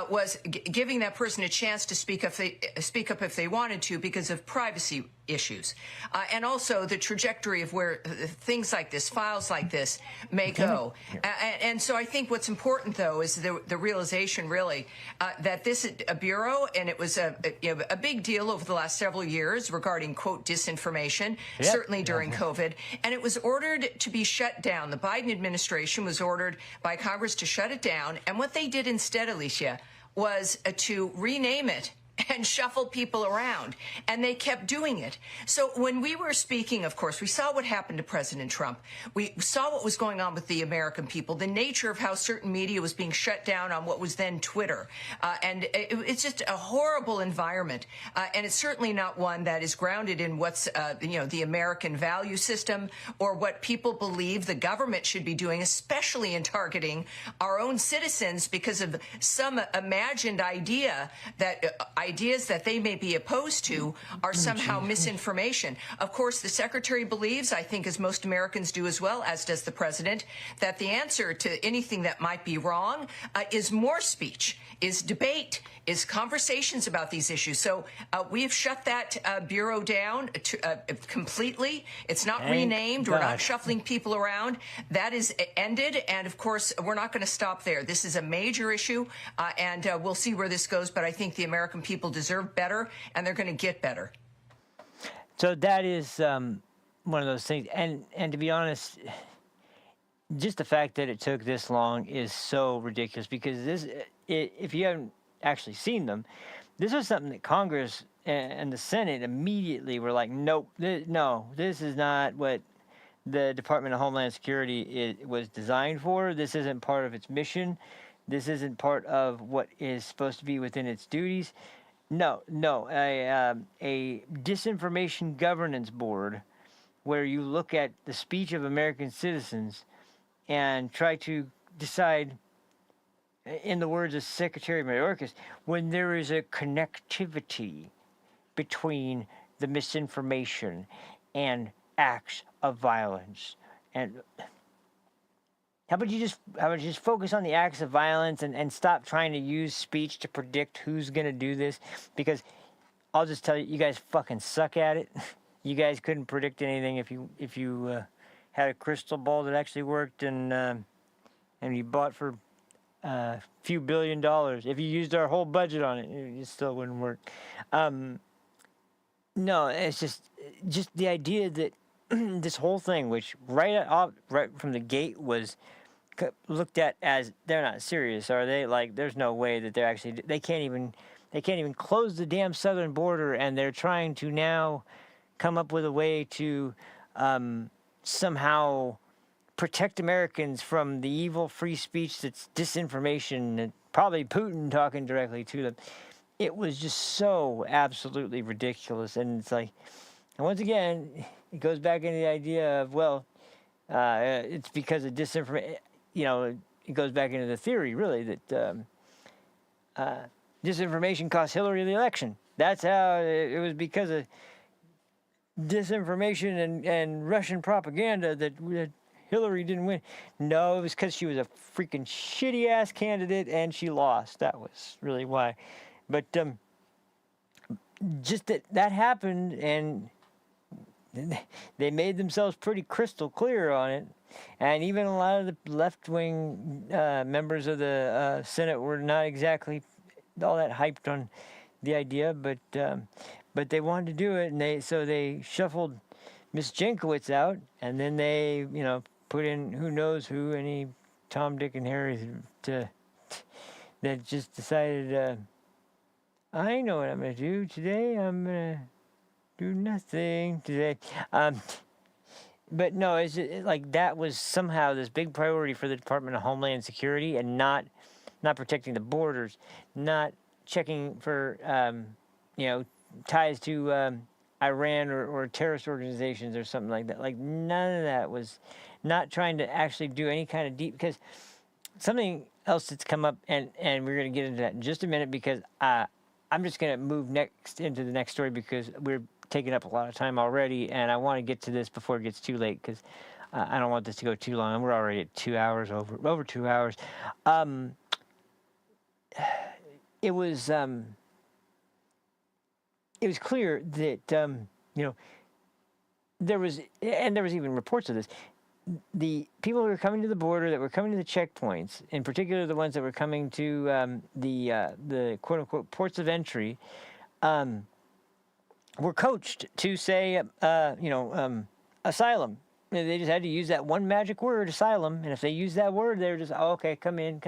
was giving that person a chance to speak up if they wanted to because of privacy issues. And also the trajectory of where things like this, files like this may go. And so I think what's important, though, is the realization, really, that this a bureau, and it was a big deal over the last several years regarding, quote, disinformation, certainly during COVID. And it was ordered to be shut down. The Biden administration was ordered by Congress to shut it down. And what they did instead, Alicia, was to rename it and shuffle people around. And they kept doing it. So when we were speaking, of course, we saw what happened to President Trump. We saw what was going on with the American people, the nature of how certain media was being shut down on what was then Twitter. And it's just a horrible environment. And it's certainly not one that is grounded in what's, the American value system or what people believe the government should be doing, especially in targeting our own citizens because of some imagined idea that ideas that they may be opposed to are somehow misinformation. Of course, the secretary believes, I think as most Americans do as well, as does the president, that the answer to anything that might be wrong is more speech, is debate, is conversations about these issues. So we've shut that bureau down completely. It's not renamed. We're not shuffling people around. That is ended. And of course, we're not going to stop there. This is a major issue, and we'll see where this goes. But I think the American people deserve better, and they're going to get better. So that is one of those things. And to be honest, just the fact that it took this long is so ridiculous, because this, if you haven't actually seen them, this was something that Congress and the Senate immediately were like, nope, no, this is not what the Department of Homeland Security was designed for. This isn't part of its mission. This isn't part of what is supposed to be within its duties. No, a disinformation governance board where you look at the speech of American citizens and try to decide, in the words of Secretary Mayorkas, when there is a connectivity between the misinformation and acts of violence. And how about you just focus on the acts of violence and stop trying to use speech to predict who's going to do this? Because I'll just tell you, you guys fucking suck at it. You guys couldn't predict anything if you had a crystal ball that actually worked and you bought for a few $1 billion. If you used our whole budget on it, it still wouldn't work. No, it's just the idea that this whole thing, which right from the gate was looked at as they're not serious, are they? Like, there's no way that they're actually, they can't even close the damn southern border, and they're trying to now come up with a way to somehow protect Americans from the evil free speech that's disinformation, and probably Putin talking directly to them. It was just so absolutely ridiculous. And it's like, and once again, it goes back into the idea of, well, it's because of disinformation. You know, it goes back into the theory, really, that disinformation cost Hillary the election. That's how it was, because of disinformation and Russian propaganda that Hillary didn't win. No, it was because she was a freaking shitty-ass candidate and she lost. That was really why. But just that happened, and they made themselves pretty crystal clear on it. And even a lot of the left-wing members of the Senate were not exactly all that hyped on the idea, but they wanted to do it, and they shuffled Miss Jankowicz out, and then they put in who knows who, any Tom, Dick, and Harry that just decided, I know what I'm going to do today. I'm going to do nothing today. But no, it's like that was somehow this big priority for the Department of Homeland Security, and not protecting the borders, not checking for ties to Iran or terrorist organizations or something like that. Like, none of that was, not trying to actually do any kind of deep, because something else that's come up, and we're going to get into that in just a minute, because I'm just going to move next into the next story, because we're taking up a lot of time already, and I want to get to this before it gets too late, because I don't want this to go too long, and we're already at 2 hours, over 2 hours. It was clear that there was even reports of this. The people who were coming to the border, that were coming to the checkpoints, in particular the ones that were coming to the quote unquote ports of entry, were coached to say asylum. They just had to use that one magic word, asylum, and if they used that word, they were just, oh, okay, come in,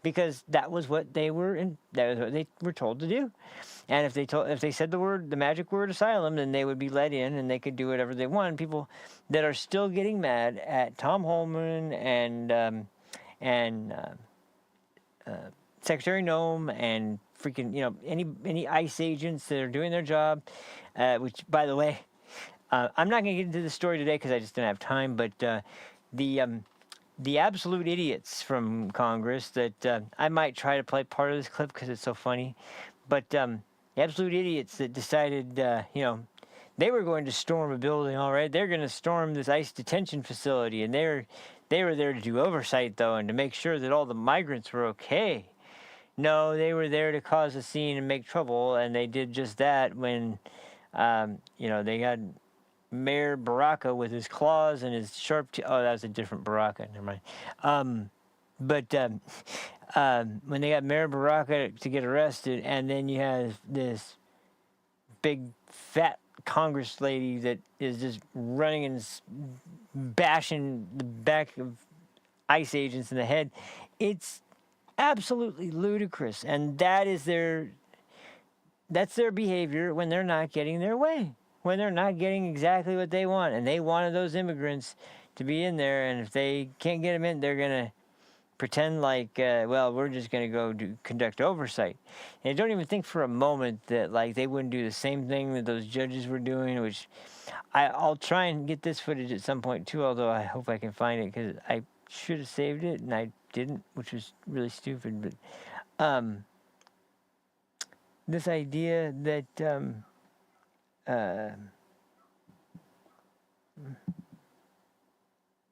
because that was what they were told to do. And if they said the magic word asylum, then they would be let in, and they could do whatever they want. People that are still getting mad at Tom Holman and Secretary Noem and freaking any ICE agents that are doing their job, which, by the way, I'm not going to get into the story today because I just didn't have time. But the absolute idiots from Congress that I might try to play part of this clip because it's so funny, but the absolute idiots that decided, they were going to storm a building. All right, they're going to storm this ICE detention facility, and they were there to do oversight, though, and to make sure that all the migrants were okay. No, they were there to cause a scene and make trouble, and they did just that when, they had Mayor Baraka with his claws and his sharp teeth. Oh, that was a different Baraka. Never mind. When they got Mayor Baraka to get arrested, and then you have this big, fat Congress lady that is just running and bashing the back of ICE agents in the head. It's absolutely ludicrous, and that's their behavior when they're not getting their way, when they're not getting exactly what they want, and they wanted those immigrants to be in there, and if they can't get them in, they're gonna pretend like, well, we're just going to go conduct oversight. And I don't even think for a moment that like they wouldn't do the same thing that those judges were doing, which I'll try and get this footage at some point too, although I hope I can find it because I should have saved it and I didn't, which was really stupid. But this idea that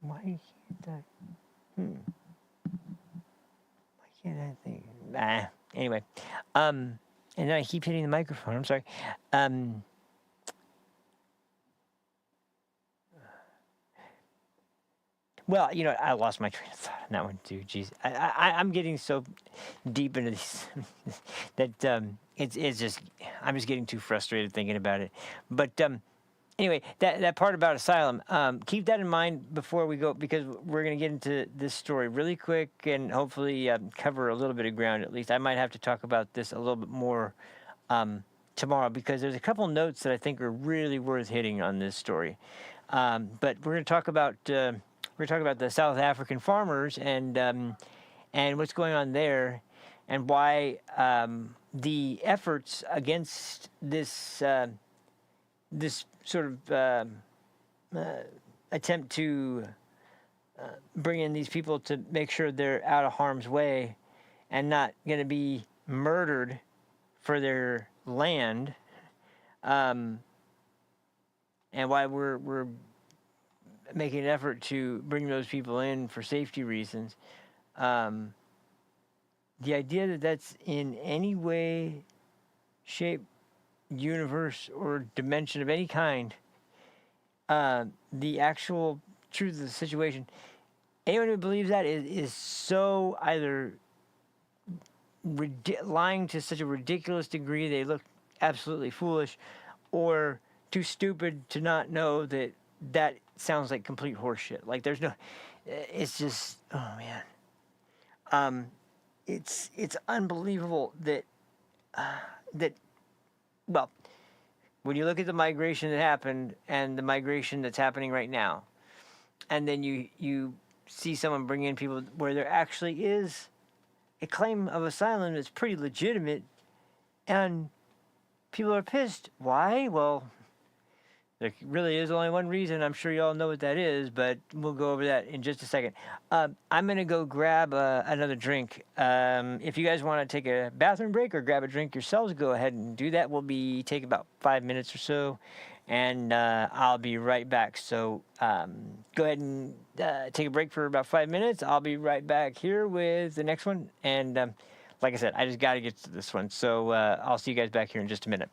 why can't I? Why can't I think? Anyway, and then I keep hitting the microphone. I'm sorry. Well, you know, I lost my train of thought on that one too. Jeez, I'm getting so deep into these that it's just I'm just getting too frustrated thinking about it. But anyway, that part about asylum, keep that in mind before we go, because we're going to get into this story really quick and hopefully cover a little bit of ground at least. I might have to talk about this a little bit more tomorrow because there's a couple notes that I think are really worth hitting on this story. But we're going to talk about the South African farmers and what's going on there, and why the efforts against this this sort of attempt to bring in these people to make sure they're out of harm's way and not going to be murdered for their land, and why we're making an effort to bring those people in for safety reasons. The idea that that's in any way, shape, universe, or dimension of any kind, the actual truth of the situation, anyone who believes that is so either lying to such a ridiculous degree they look absolutely foolish, or too stupid to not know that that sounds like complete horseshit. Like there's no, it's just, oh man, it's unbelievable that well, when you look at the migration that happened and the migration that's happening right now, and then you see someone bring in people where there actually is a claim of asylum that's pretty legitimate, and people are pissed. Why? Well, there really is only one reason. I'm sure you all know what that is, but we'll go over that in just a second. I'm going to go grab another drink. If you guys want to take a bathroom break or grab a drink yourselves, go ahead and do that. We'll take about 5 minutes or so, and I'll be right back. So go ahead and take a break for about 5 minutes. I'll be right back here with the next one. And like I said, I just got to get to this one. So I'll see you guys back here in just a minute.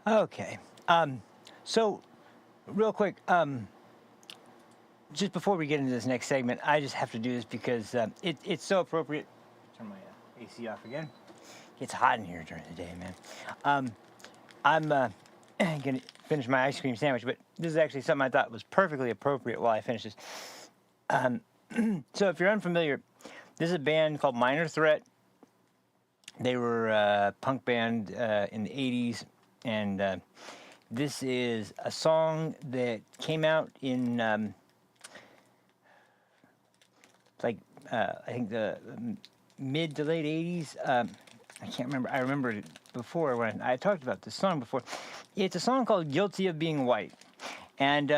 Okay. So, real quick, just before we get into this next segment, I just have to do this because it's so appropriate. Turn my AC off again. It's hot in here during the day, man. I'm going to finish my ice cream sandwich, but this is actually something I thought was perfectly appropriate while I finish this. So if you're unfamiliar, this is a band called Minor Threat. They were a punk band in the 80s, and this is a song that came out in I think the mid to late 80s. I can't remember. I remember it before when I talked about this song before. It's a song called Guilty of Being White. And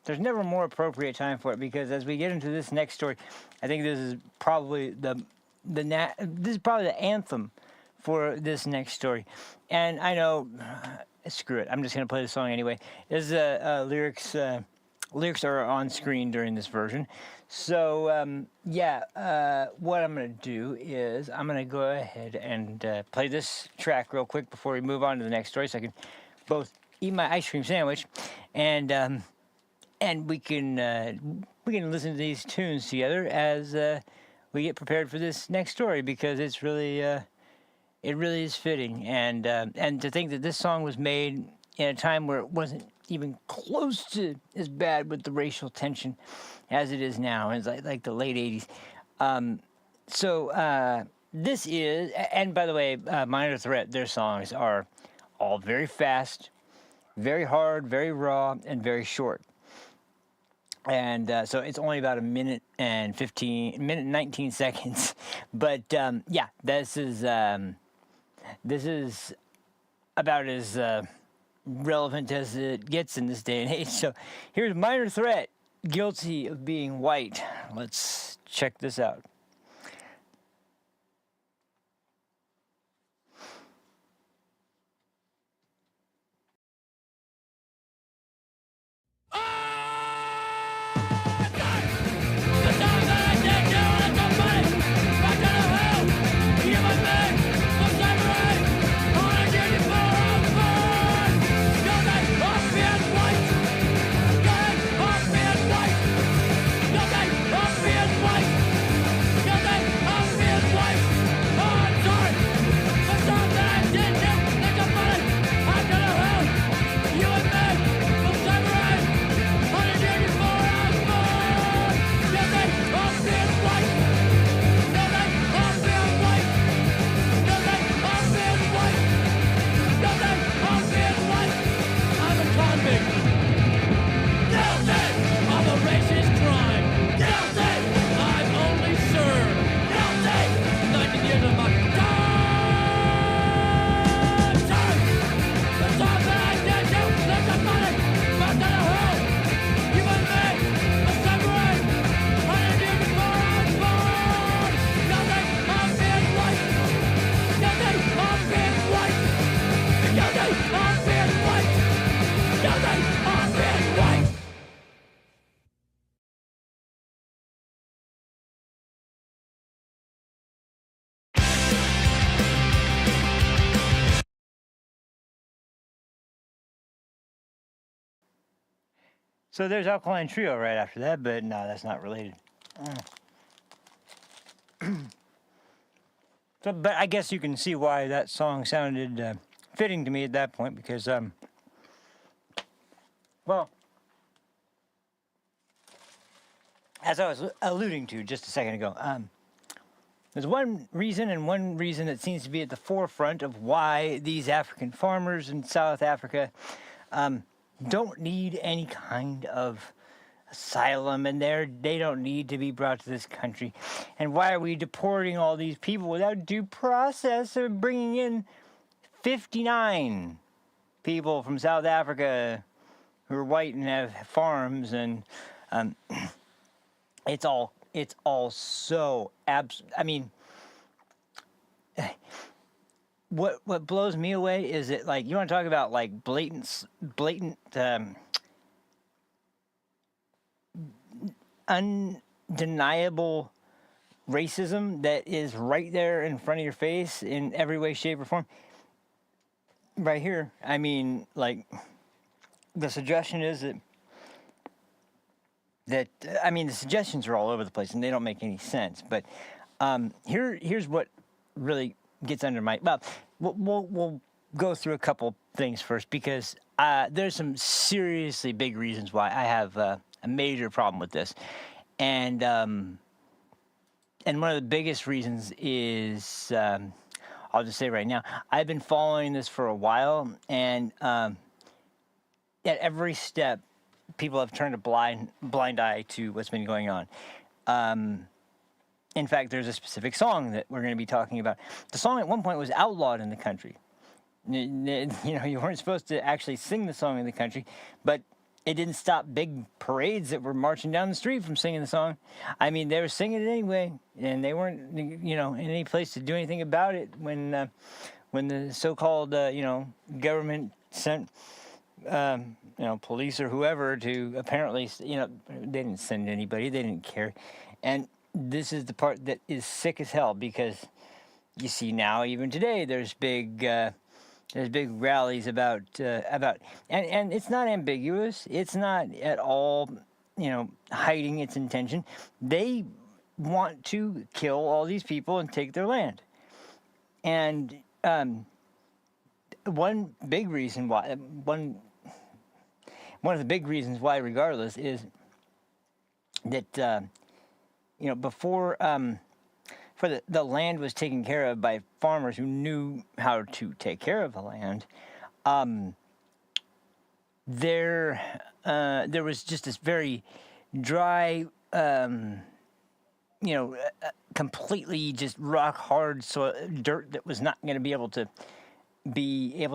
there's never a more appropriate time for it, because as we get into this next story, I think this is probably this is probably the anthem for this next story. And I know, screw it, I'm just going to play the song anyway. There's lyrics are on screen during this version. So, what I'm going to do is I'm going to go ahead and play this track real quick before we move on to the next story, so I can both eat my ice cream sandwich and we can listen to these tunes together as we get prepared for this next story, because it's really it really is fitting, and to think that this song was made in a time where it wasn't even close to as bad with the racial tension as it is now. It's like the late 80s. This is, and by the way, Minor Threat, their songs are all very fast, very hard, very raw, and very short. And so it's only about a minute and 19 seconds. But this is about as relevant as it gets in this day and age. So here's Minor Threat, Guilty of Being White. Let's check this out. So there's Alkaline Trio right after that, but no, that's not related. But I guess you can see why that song sounded fitting to me at that point, because, well, as I was alluding to just a second ago, there's one reason that seems to be at the forefront of why these African farmers in South Africa don't need any kind of asylum, and they don't need to be brought to this country. And why are we deporting all these people without due process, or bringing in 59 people from South Africa who are white and have farms? And it's all so I mean, what blows me away is that, like, you want to talk about like blatant undeniable racism that is right there in front of your face in every way, shape, or form. right here, I mean, like, the suggestion is that I mean, the suggestions are all over the place and they don't make any sense. But here's what really gets under my. Well, we'll go through a couple things first because there's some seriously big reasons why I have a major problem with this, and one of the biggest reasons is I'll just say right now, I've been following this for a while, and at every step, people have turned a blind eye to what's been going on. In fact, there's a specific song that we're going to be talking about. The song at one point was outlawed in the country. You know, you weren't supposed to actually sing the song in the country, but it didn't stop big parades that were marching down the street from singing the song. I mean, they were singing it anyway, and they weren't, you know, in any place to do anything about it when the so-called, you know, government sent, you know, police or whoever to apparently, you know, they didn't send anybody. They didn't care. And this is the part that is sick as hell because you see now, even today, there's big rallies about and it's not ambiguous. It's not at all, you know, hiding its intention. They want to kill all these people and take their land. And one of the big reasons why, regardless, is that you know, before the land was taken care of by farmers who knew how to take care of the land, there was just this very dry, you know, completely just rock hard soil, dirt that was not going to be able to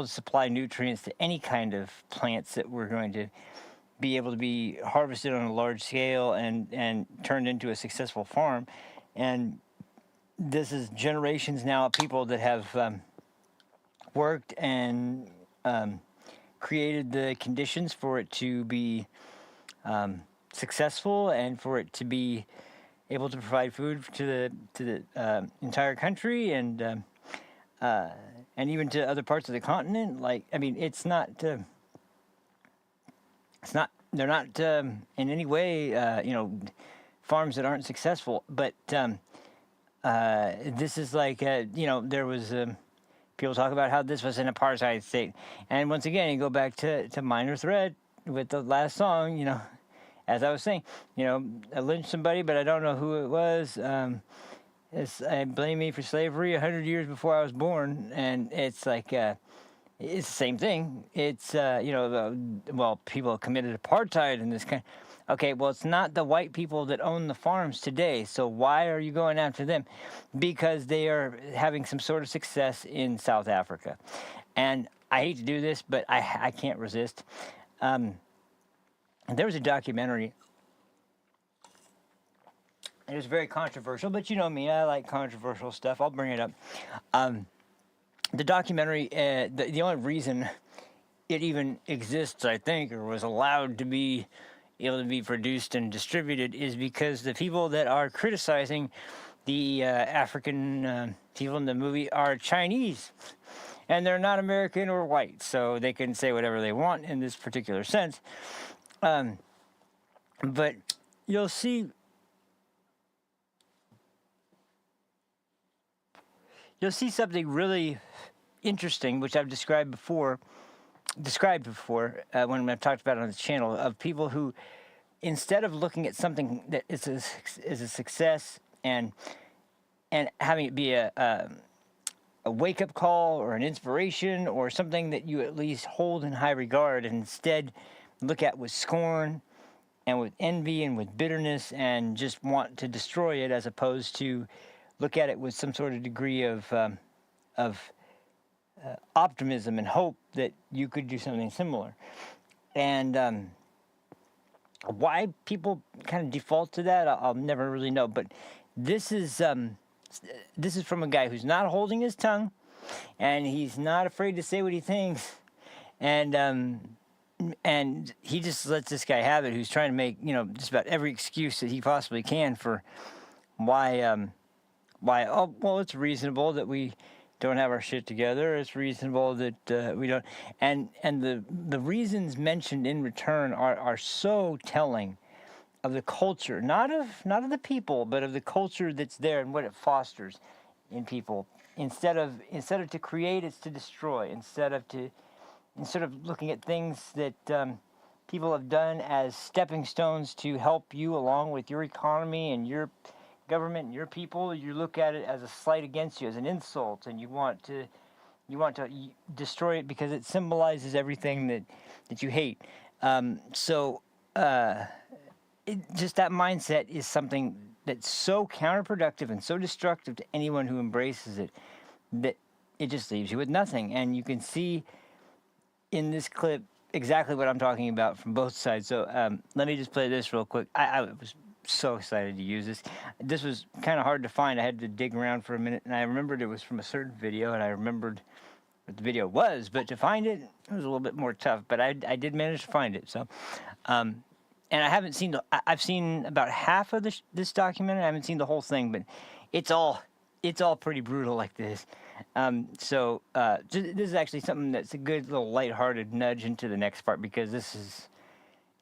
supply nutrients to any kind of plants that were going to be able to be harvested on a large scale and turned into a successful farm. And this is generations now of people that have worked and created the conditions for it to be successful and for it to be able to provide food to the entire country and even to other parts of the continent. Like, I mean, they're not in any way, you know, farms that aren't successful. But this is like, you know, there was people talk about how this was an apartheid state. And once again, you go back to Minor Threat with the last song, you know, as I was saying, you know, I lynched somebody, but I don't know who it was. I blame me for slavery 100 years before I was born. And it's like, it's the same thing. It's, you know, well, people committed apartheid in this country. Okay, well, it's not the white people that own the farms today. So why are you going after them? Because they are having some sort of success in South Africa. And I hate to do this, but I can't resist. There was a documentary. It was very controversial, but you know me, I like controversial stuff. I'll bring it up. The documentary, the only reason it even exists, I think, or was allowed to be able to be produced and distributed is because the people that are criticizing the African people in the movie are Chinese. And they're not American or white, so they can say whatever they want in this particular sense. But you'll see something really interesting, which I've described before when I've talked about it on the channel, of people who, instead of looking at something that is a success and having it be a wake-up call or an inspiration or something that you at least hold in high regard, and instead look at with scorn and with envy and with bitterness and just want to destroy it, as opposed to look at it with some sort of degree of optimism and hope that you could do something similar. And why people kind of default to that, I'll never really know. But this is from a guy who's not holding his tongue, and he's not afraid to say what he thinks, and he just lets this guy have it, who's trying to make, you know, just about every excuse that he possibly can for why, oh, well, it's reasonable that we don't have our shit together. It's reasonable that we don't. And the reasons mentioned in return are so telling of the culture, not of the people, but of the culture that's there and what it fosters in people. Instead of to create, it's to destroy. Instead of looking at things that people have done as stepping stones to help you along with your economy and your government and your people, you look at it as a slight against you, as an insult, and you want to destroy it because it symbolizes everything that you hate. Just that mindset is something that's so counterproductive and so destructive to anyone who embraces it that it just leaves you with nothing. And you can see in this clip exactly what I'm talking about from both sides. So let me just play this real quick. I was so excited to use this. This was kind of hard to find. I had to dig around for a minute, and I remembered it was from a certain video, and I remembered what the video was, but to find it, it was a little bit more tough, but I did manage to find it. So, and I haven't seen I've seen about half of this documentary. I haven't seen the whole thing, but it's all pretty brutal like this. This is actually something that's a good little lighthearted nudge into the next part, because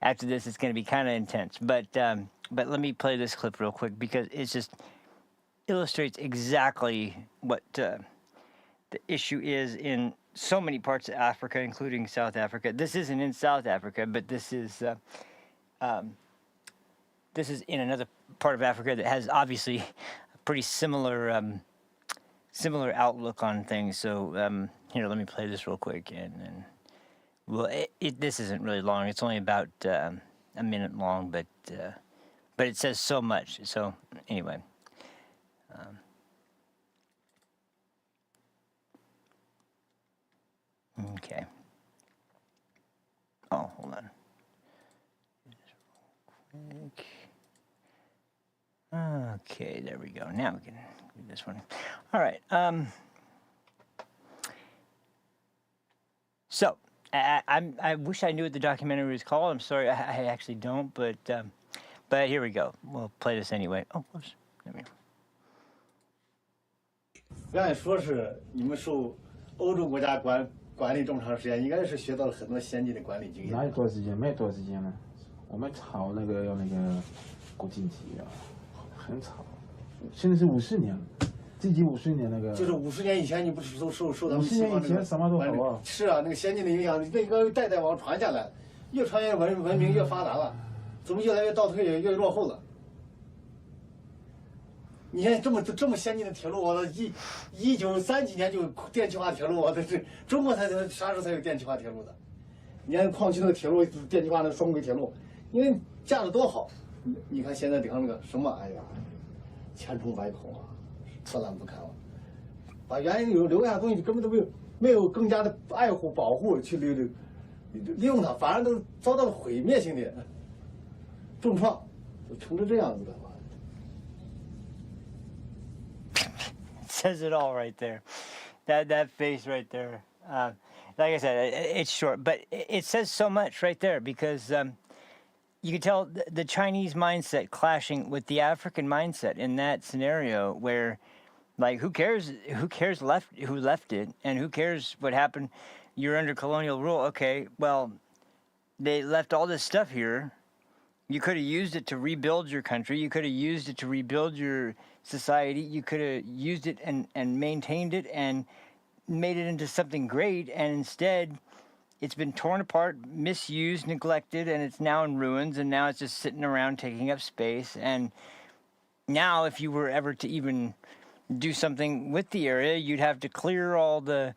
after this it's going to be kind of intense. But let me play this clip real quick, because it just illustrates exactly what the issue is in so many parts of Africa, including South Africa. This isn't in South Africa, but this is in another part of Africa that has obviously a pretty similar outlook on things. So here, let me play this real quick, and well, this isn't really long. It's only about a minute long, but it says so much. So anyway. Okay. Oh, hold on. Okay, there we go. Now we can do this one. All right. So I wish I knew what the documentary was called. I'm sorry, I actually don't. But here we go. We'll play this anyway. Oh, whoops. There we go. 按说是你们受欧洲国家管理这么长时间，应该是学到了很多先进的管理经验。哪有多少时间？没多少时间了。我们炒那个要那个国经济啊，很炒。现在是50年了，自己50年那个。就是50年以前，你不是都受他们50年以前什么都好啊。是啊，那个先进的影响，那个代代往传下来，越传越文明越发达了，怎么越来越倒退，越落后了？ 你看这么先进的铁路，我1930几年就电气化铁路，我这是中国啥时候才有电气化铁路的？你看矿区那个铁路，电气化那双轨铁路，因为架得多好。你看现在顶上那个什么，哎呀，千疮百孔啊，破烂不堪了。把原来留下的东西根本都没有更加的爱护保护去利用它，反而都遭到了毁灭性的重创，就成了这样子的。 Says it all right there. That face right there. Like I said, it's short, but it says so much right there, because you can tell the Chinese mindset clashing with the African mindset in that scenario, where, like, who cares who left it, and who cares what happened? You're under colonial rule. Okay, well, they left all this stuff here. You could have used it to rebuild your country. You could have used it to rebuild your society. You could have used it and maintained it and made it into something great. And instead, it's been torn apart, misused, neglected, and it's now in ruins. And now it's just sitting around taking up space. And now, if you were ever to even do something with the area, you'd have to clear all the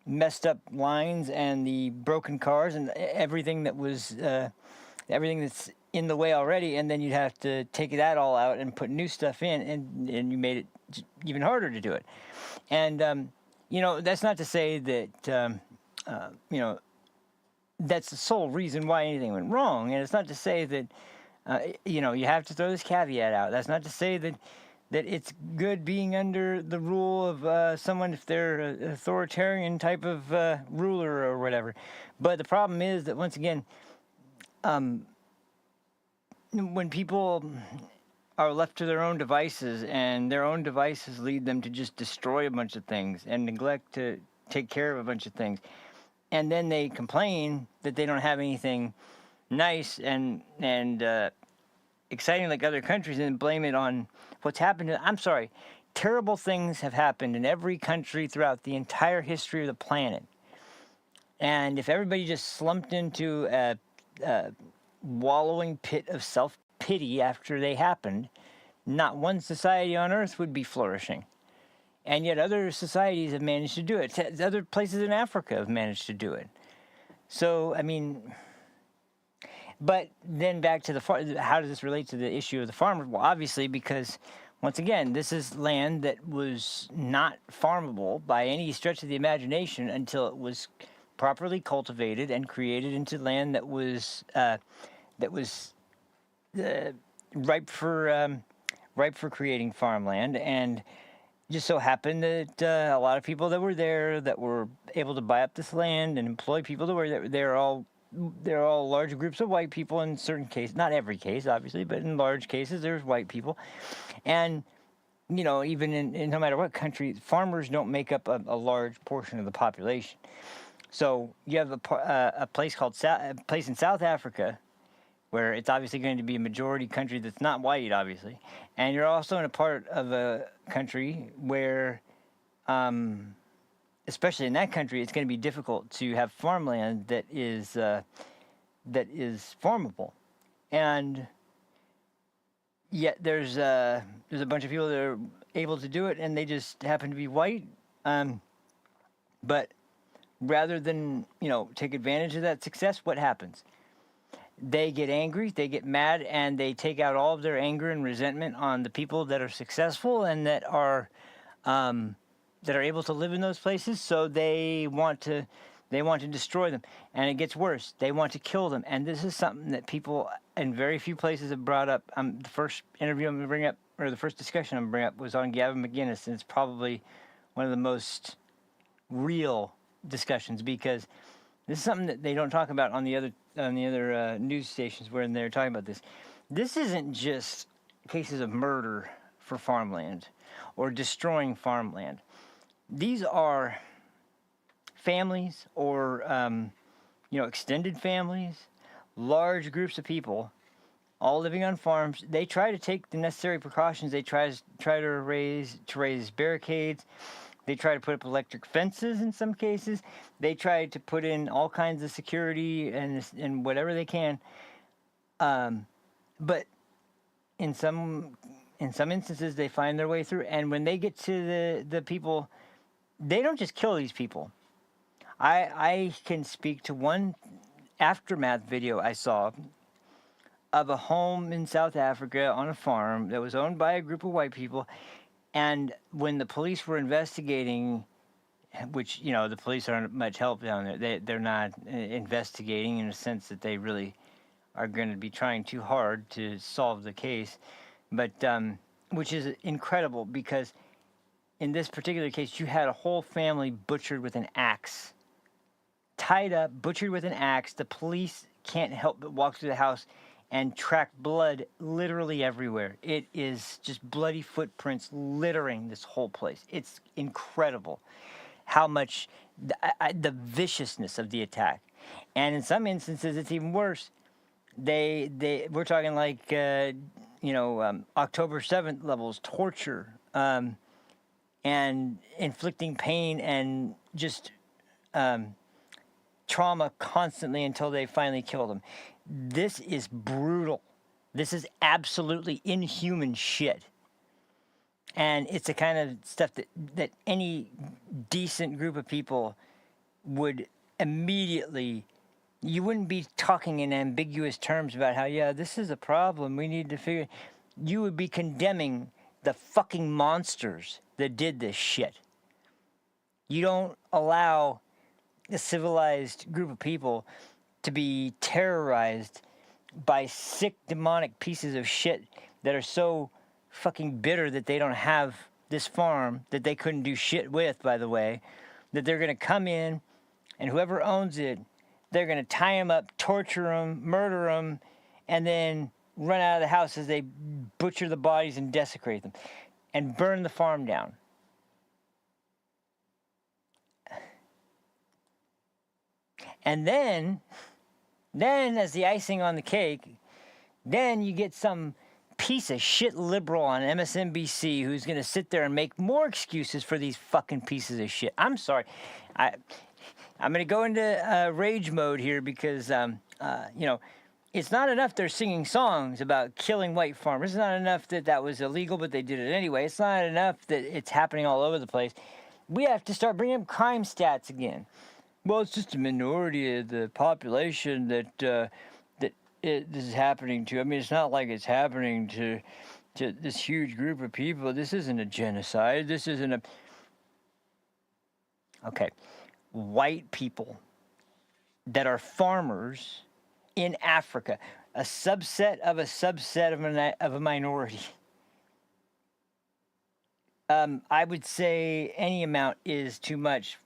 messed up lines and the broken cars and everything that was everything that's in the way already, and then you'd have to take that all out and put new stuff in, and you made it even harder to do it. And you know, that's not to say that you know, that's the sole reason why anything went wrong, and it's not to say that you know, you have to throw this caveat out. That's not to say that it's good being under the rule of someone if they're an authoritarian type of ruler or whatever. But the problem is that, once again, when people are left to their own devices, and their own devices lead them to just destroy a bunch of things and neglect to take care of a bunch of things. And then they complain that they don't have anything nice and exciting like other countries, and blame it on what's happened. I'm sorry, terrible things have happened in every country throughout the entire history of the planet. And if everybody just slumped into a wallowing pit of self-pity after they happened, not one society on earth would be flourishing. And yet other societies have managed to do it. Other places in Africa have managed to do it. So, I mean, but then back to how does this relate to the issue of the farmers? Well, obviously, because once again, this is land that was not farmable by any stretch of the imagination until it was properly cultivated and created into land that was ripe for creating farmland. And just so happened that a lot of people that were there that were able to buy up this land and employ people that were there, they're all large groups of white people in certain cases, not every case, obviously, but in large cases, there's white people. And, you know, even in no matter what country, farmers don't make up a large portion of the population. So you have a place in South Africa where it's obviously going to be a majority country that's not white, obviously. And you're also in a part of a country where, especially in that country, it's going to be difficult to have farmland that is farmable. And yet there's a bunch of people that are able to do it, and they just happen to be white. But rather than, you know, take advantage of that success, what happens? They get angry, they get mad, and they take out all of their anger and resentment on the people that are successful and that are able to live in those places. So they want to destroy them, and it ggets worse. They want to kill them, and this is something that people in very few places have brought up. The first interview I'm going to bring up, or the first discussion I'm going to bring up, was on Gavin McInnes, and it's probably one of the most real discussions, because this is something that they don't talk about on the other news stations where they're talking about this. This isn't just cases of murder for farmland or destroying farmland. These are families or extended families, large groups of people, all living on farms. They try to take the necessary precautions. They try to raise barricades. They try to put up electric fences in some cases. They try to put in all kinds of security and whatever they can. But in some instances, they find their way through. And when they get to the people, they don't just kill these people. I can speak to one aftermath video I saw of a home in South Africa on a farm that was owned by a group of white people. And when the police were investigating, which, you know, the police aren't much help down there. They're not investigating in a sense that they really are going to be trying too hard to solve the case. But, which is incredible, because in this particular case, you had a whole family butchered with an axe. Tied up, butchered with an axe. The police can't help but walk through the house and track blood literally everywhere. It is just bloody footprints littering this whole place. It's incredible how much the viciousness of the attack. And in some instances, it's even worse. We're talking like October 7th levels, torture, and inflicting pain and just trauma constantly until they finally kill them. This is brutal. This is absolutely inhuman shit. And it's the kind of stuff that any decent group of people would immediately, you wouldn't be talking in ambiguous terms about how, yeah, this is a problem, we need to figure. You would be condemning the fucking monsters that did this shit. You don't allow a civilized group of people to be terrorized by sick, demonic pieces of shit that are so fucking bitter that they don't have this farm that they couldn't do shit with, by the way, that they're going to come in, and whoever owns it, they're going to tie them up, torture them, murder them, and then run out of the house as they butcher the bodies and desecrate them, and burn the farm down. And then as the icing on the cake, then you get some piece of shit liberal on MSNBC who's going to sit there and make more excuses for these fucking pieces of shit. I'm sorry. I'm going to go into rage mode here because, you know, it's not enough they're singing songs about killing white farmers. It's not enough that that was illegal, but they did it anyway. It's not enough that it's happening all over the place. We have to start bringing up crime stats again. Well, it's just a minority of the population that this is happening to. I mean, it's not like it's happening to this huge group of people. This isn't a genocide. This isn't a... Okay. White people that are farmers in Africa, a subset of a minority. I would say any amount is too much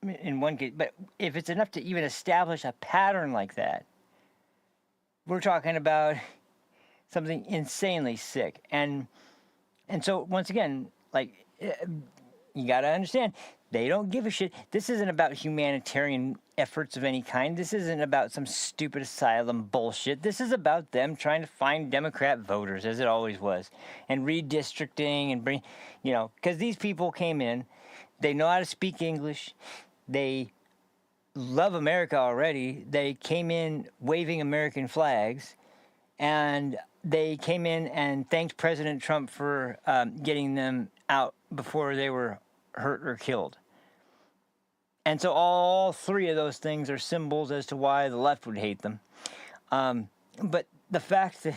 in one case, but if it's enough to even establish a pattern like that, we're talking about something insanely sick. And so once again, like, you got to understand, they don't give a shit. This isn't about humanitarian efforts of any kind. This isn't about some stupid asylum bullshit. This is about them trying to find Democrat voters, as it always was, and redistricting and bring, you know, because these people came in, they know how to speak English, they love America already, they came in waving American flags, and they came in and thanked President Trump for getting them out before they were hurt or killed. And so all three of those things are symbols as to why the left would hate them. But the fact that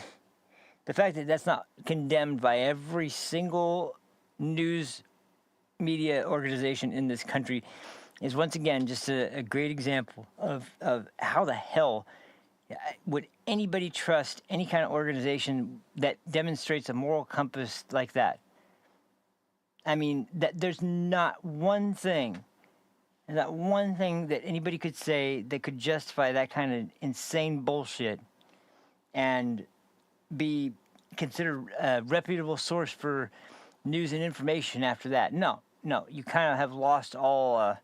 that's not condemned by every single news media organization in this country is once again just a great example of how the hell would anybody trust any kind of organization that demonstrates a moral compass like that. I mean, that there's not one thing that anybody could say that could justify that kind of insane bullshit and be considered a reputable source for news and information after that. No, you kind of have lost all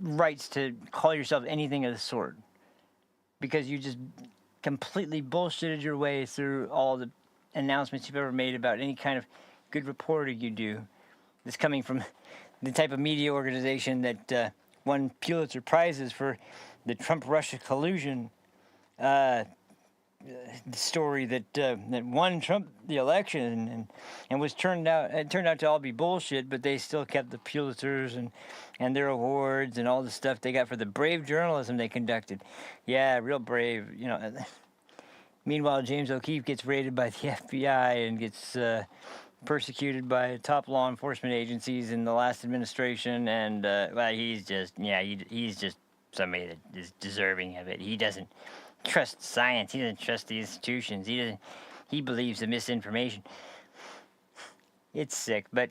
rights to call yourself anything of the sort because you just completely bullshitted your way through all the announcements you've ever made about any kind of good reporting you do. This coming from the type of media organization that won Pulitzer Prizes for the Trump-Russia collusion story that won Trump the election and was turned out to all be bullshit, but they still kept the Pulitzers and their awards and all the stuff they got for the brave journalism they conducted. Yeah, real brave, you know. Meanwhile, James O'Keefe gets raided by the FBI and gets persecuted by top law enforcement agencies in the last administration, and well, he's just somebody that is deserving of it. He doesn't trust science. He doesn't trust the institutions. He believes in misinformation. It's sick. But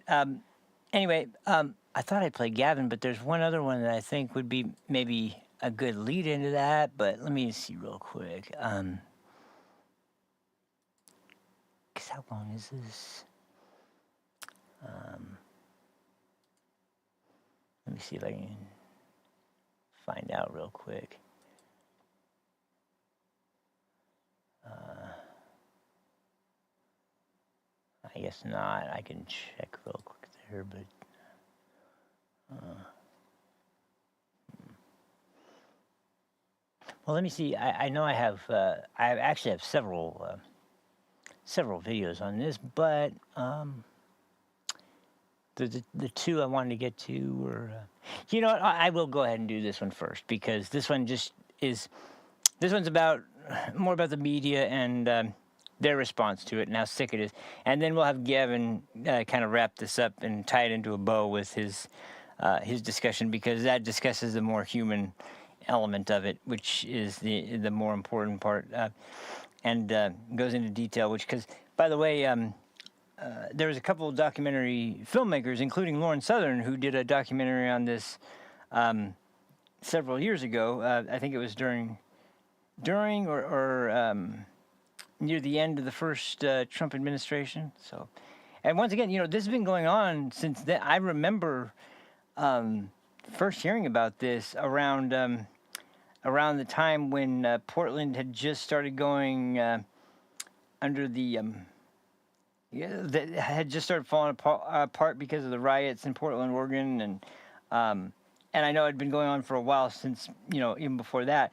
anyway, I thought I'd play Gavin, but there's one other one that I think would be maybe a good lead into that. But let me see real quick. 'Cause how long is this? Let me see if I can find out real quick. I guess not. I can check real quick there, but well, let me see. I know I have. I actually have several videos on this, but the two I wanted to get to were. You know what? I will go ahead and do this one first because this one just is. This one's more about the media and their response to it and how sick it is, and then we'll have Gavin kind of wrap this up and tie it into a bow with his discussion because that discusses the more human element of it, which is the more important part, and goes into detail. Which, because by the way, there was a couple of documentary filmmakers, including Lauren Southern, who did a documentary on this several years ago. I think it was during or near the end of the first Trump administration. So, and once again, this has been going on since then. I remember first hearing about this around the time when Portland had just started going under the that had just started falling apart because of the riots in Portland, Oregon, and I know it had been going on for a while since even before that.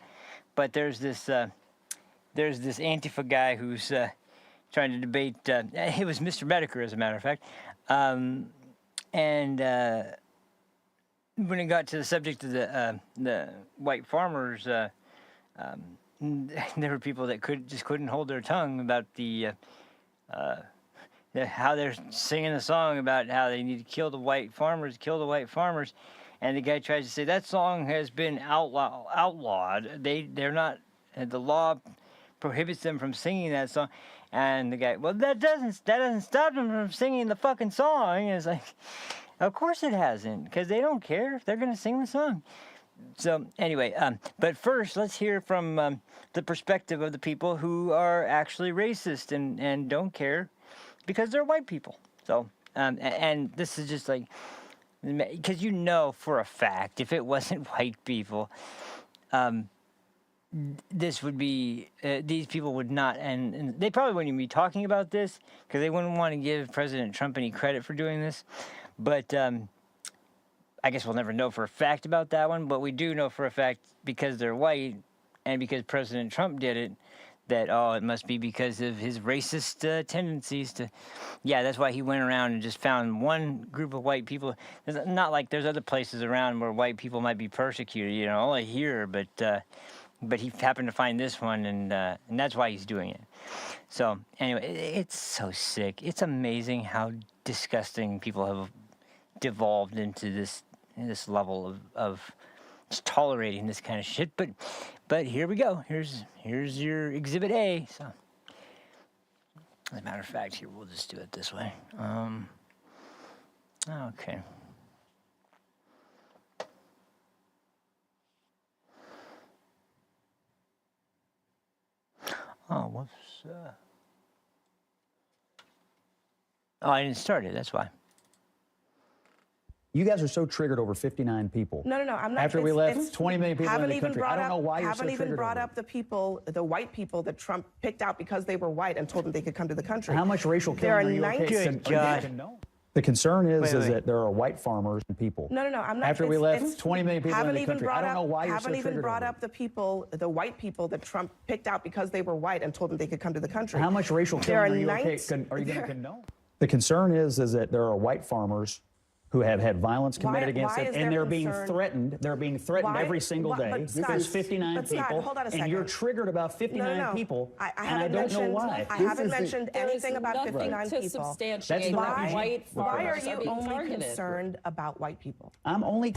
But there's this Antifa guy who's trying to debate. It was Mr. Medicare, as a matter of fact, and when it got to the subject of the white farmers, there were people that couldn't hold their tongue about how they're singing the song about how they need to kill the white farmers, and the guy tries to say that song has been outlawed. They're not. The law prohibits them from singing that song, and the guy, well, that doesn't stop them from singing the fucking song. And it's like, of course it hasn't, because they don't care. They're going to sing the song. So anyway, but first, let's hear from the perspective of the people who are actually racist and don't care because they're white people. So, and this is just like, because for a fact, if it wasn't white people, this would be, these people would not, and they probably wouldn't even be talking about this because they wouldn't want to give President Trump any credit for doing this. But I guess we'll never know for a fact about that one, but we do know for a fact because they're white and because President Trump did it, that, it must be because of his racist tendencies to, that's why he went around and just found one group of white people. It's not like there's other places around where white people might be persecuted, only here, but he happened to find this one, and that's why he's doing it. So anyway, it's so sick. It's amazing how disgusting people have devolved into this level of just tolerating this kind of shit. But here we go. Here's your Exhibit A. So as a matter of fact, here we'll just do it this way. Okay. Whoops. I didn't start it, that's why. You guys are so triggered over 59 people. No, I'm not. After we left, 20 million people in the country. I don't know why you're so triggered. Haven't even brought up the people, the white people that Trump picked out because they were white and told them they could come to the country. How much racial killing are you okay? Good God. The concern is that there are white farmers and people. No, I'm not. After we left, 20 million people in the country. I don't know why you're so triggered. Haven't even brought up the people, the white people that Trump picked out because they were white and told them they could come to the country. How much racial killing are you okay? Are you going to condone? The concern is that there are white farmers who have had violence committed against them, and they're being threatened. They're being threatened every single day. There's 59 people, hold on a second. and you're triggered about 59 people, I and I don't know why. I haven't mentioned anything about 59 people. Substantiate why are you only concerned about white people? I'm only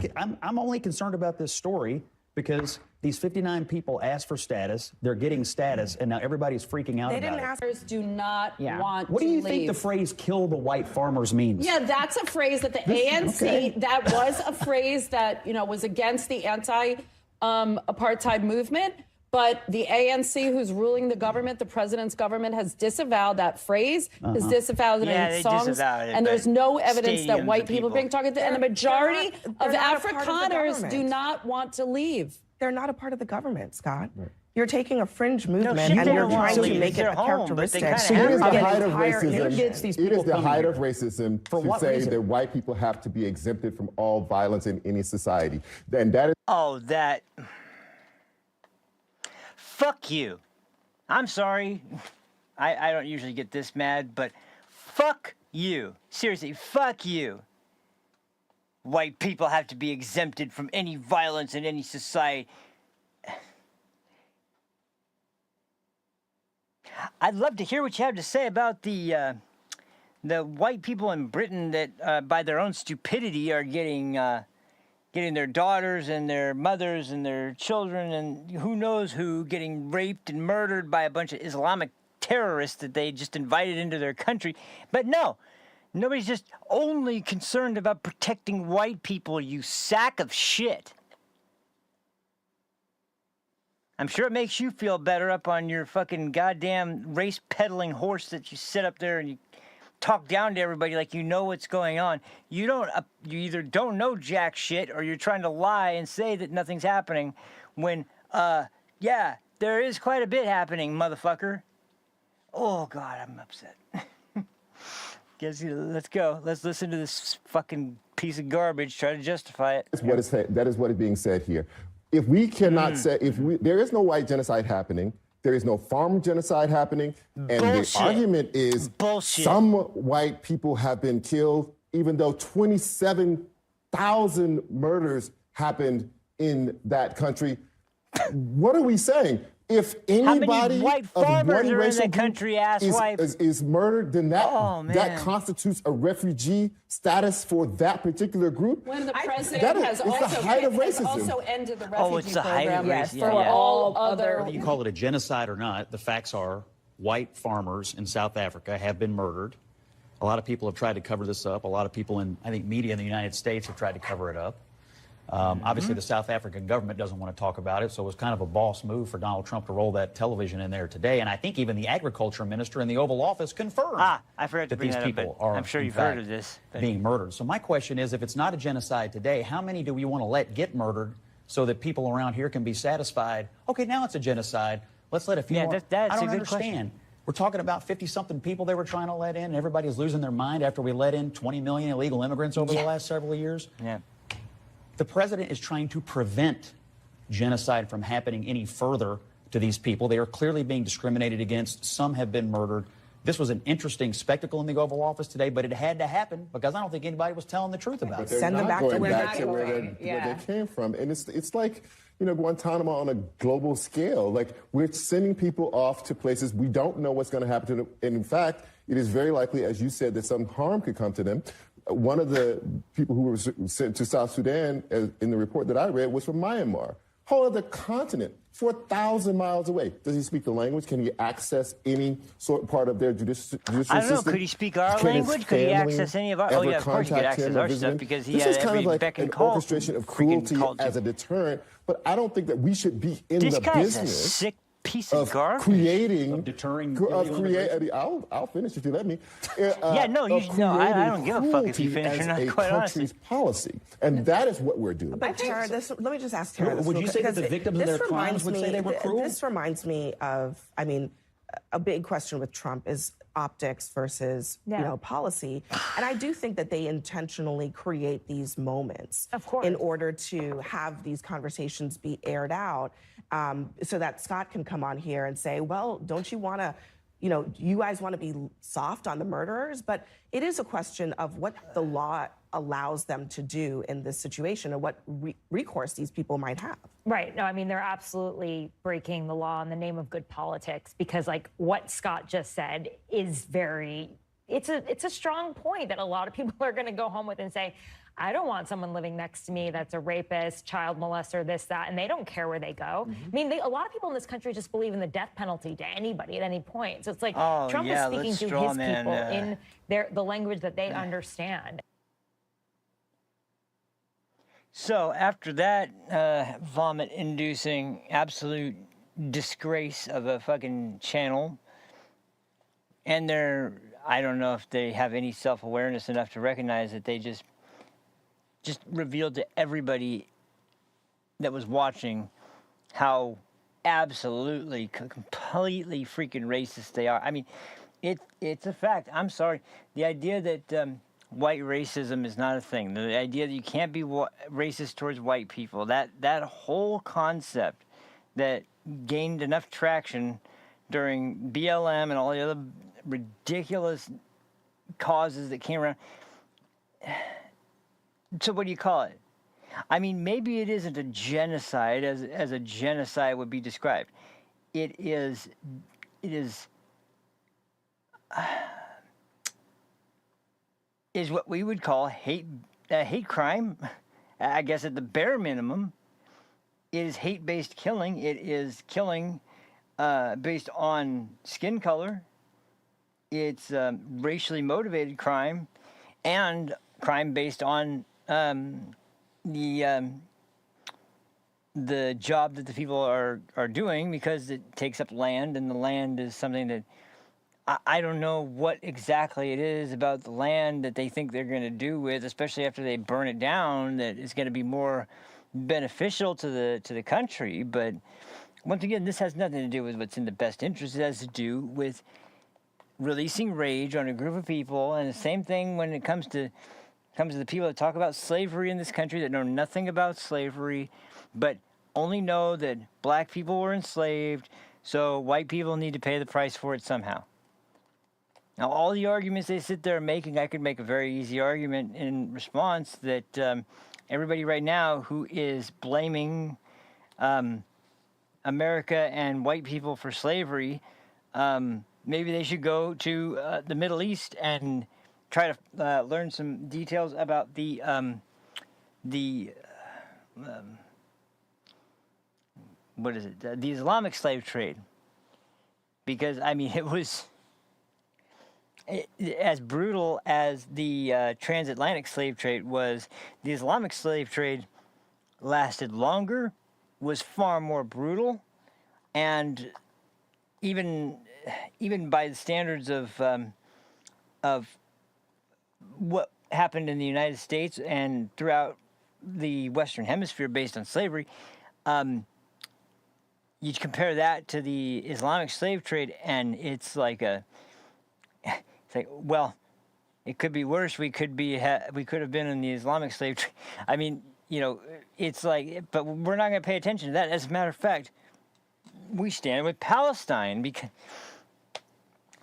concerned about this story because these 59 people asked for status, they're getting status, and now everybody's freaking out about it. Farmers do not want What do you to think leave. the phrase "kill the white farmers" means? Yeah, that's a phrase that the ANC, that was a phrase that, was against the anti-apartheid movement. But the ANC, who's ruling the government, the president's government, has disavowed that phrase, has disavowed it in songs, and there's no evidence that white people are being targeted. And the majority of Afrikaners do not want to leave. They're not a part of the government, Scott. Right. You're taking a fringe movement and you're trying to make it a characteristic. So it is the height of racism. It is the height of racism to say that white people have to be exempted from all violence in any society. And that is. Fuck you. I'm sorry. I don't usually get this mad, but fuck you. Seriously, fuck you. White people have to be exempted from any violence in any society. I'd love to hear what you have to say about the white people in Britain that, by their own stupidity, are getting their daughters and their mothers and their children and who knows who getting raped and murdered by a bunch of Islamic terrorists that they just invited into their country. But no, nobody's just only concerned about protecting white people, you sack of shit. I'm sure it makes you feel better up on your fucking goddamn race peddling horse that you sit up there and you talk down to everybody like you know what's going on. You don't. You either don't know jack shit or you're trying to lie and say that nothing's happening when, yeah, there is quite a bit happening, motherfucker. Oh, God, I'm upset. Guess let's go. Let's listen to this fucking piece of garbage. Try to justify it. That is what is being said here. If we cannot say, there is no white genocide happening, there is no farm genocide happening, and the argument is some white people have been killed, even though 27,000 murders happened in that country. What are we saying? If anybody white of farmers one are in racial the country, group is murdered, then that constitutes a refugee status for that particular group. When the president has also ended the refugee program for all other. Whether you call it a genocide or not, the facts are white farmers in South Africa have been murdered. A lot of people have tried to cover this up. A lot of people in, I think, media in the United States have tried to cover it up. Obviously, the South African government doesn't want to talk about it, so it was kind of a boss move for Donald Trump to roll that television in there today. And I think even the agriculture minister in the Oval Office confirmed I forgot to bring these that people up, are, I'm sure in you've fact, heard of this. being murdered. So my question is, if it's not a genocide today, how many do we want to let get murdered so that people around here can be satisfied? Okay, now it's a genocide. Let's let a few more. That's I don't a good understand. We're talking about 50-something people they were trying to let in, and everybody's losing their mind after we let in 20 million illegal immigrants over the last several years. Yeah. The president is trying to prevent genocide from happening any further to these people. They are clearly being discriminated against. Some have been murdered. This was an interesting spectacle in the Oval Office today, but it had to happen because I don't think anybody was telling the truth about it. Send them back to where they came from. And it's like, you know, Guantanamo on a global scale. Like, we're sending people off to places we don't know what's going to happen to them. And in fact, it is very likely, as you said, that some harm could come to them. One of the people who were sent to South Sudan, in the report that I read, was from Myanmar, whole other continent, 4,000 miles away. Does he speak the language? Can he access any part of their judicial system? I don't know. Could he speak our language? Could he access any of our? Oh yeah, of course he could access our stuff because he had every beck and call. This is kind of like an orchestration of cruelty as a deterrent. But I don't think that we should be in the business. A sick piece of garbage. Creating, of deterring. I'll finish if you let me. Yeah, no, I don't give a fuck if you finish or not. Quite honestly, policy, and that is what we're doing. But Tara, let me just ask Tara. Would you say that the victims of their crimes would say they were cruel? This reminds me of, I mean, a big question with Trump is optics versus you know, policy, and I do think that they intentionally create these moments, of course, in order to have these conversations be aired out, so that Scott can come on here and say, well, don't you want to, you know, you guys want to be soft on the murderers, but it is a question of what the law allows them to do in this situation and what recourse these people might have. Right. No, I mean, they're absolutely breaking the law in the name of good politics because, like, what Scott just said is it's a strong point that a lot of people are going to go home with and say, I don't want someone living next to me that's a rapist, child molester, this, that, and they don't care where they go. I mean, a lot of people in this country just believe in the death penalty to anybody at any point. So it's like Trump is speaking to his people in the language that they understand. So after that vomit-inducing absolute disgrace of a fucking channel, and I don't know if they have any self-awareness enough to recognize that they just revealed to everybody that was watching how absolutely, completely freaking racist they are. I mean, it's a fact. I'm sorry. The idea that white racism is not a thing, the idea that you can't be racist towards white people, that whole concept that gained enough traction during BLM and all the other ridiculous causes that came around. So what do you call it? I mean, maybe it isn't a genocide as a genocide would be described. It is what we would call hate crime. I guess at the bare minimum, it is hate-based killing. It is killing based on skin color. It's racially motivated crime, and crime based on the the job that the people are doing, because it takes up land, and the land is something that I don't know what exactly it is about the land that they think they're going to do with, especially after they burn it down, that is going to be more beneficial to the country. But once again, this has nothing to do with what's in the best interest. It has to do with releasing rage on a group of people, and the same thing when it comes to the people that talk about slavery in this country, that know nothing about slavery, but only know that black people were enslaved, so white people need to pay the price for it somehow. Now, all the arguments they sit there making, I could make a very easy argument in response that everybody right now who is blaming America and white people for slavery, maybe they should go to the Middle East and try to learn some details about the what is it? The Islamic slave trade. Because, I mean, it was as brutal as the transatlantic slave trade was. The Islamic slave trade lasted longer, was far more brutal, and even by the standards of what happened in the United States and throughout the Western Hemisphere based on slavery, you compare that to the Islamic slave trade, and it's like well, it could be worse. We could have been in the Islamic slave trade. I mean, you know, it's like, but we're not going to pay attention to that. As a matter of fact, we stand with Palestine because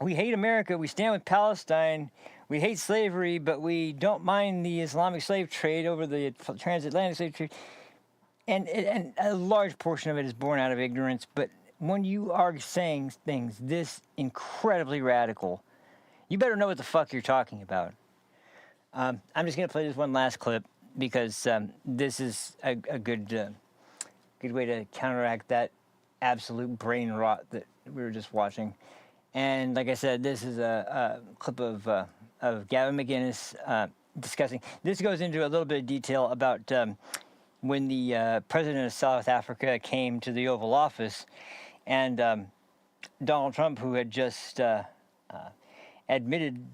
we hate America. We stand with Palestine. We hate slavery, but we don't mind the Islamic slave trade over the transatlantic slave trade. And a large portion of it is born out of ignorance. But when you are saying things this incredibly radical, you better know what the fuck you're talking about. I'm just going to play this one last clip because this is a good way to counteract that absolute brain rot that we were just watching. And like I said, this is a clip of Gavin McInnes discussing. This goes into a little bit of detail about when the president of South Africa came to the Oval Office, and Donald Trump, who had just admitted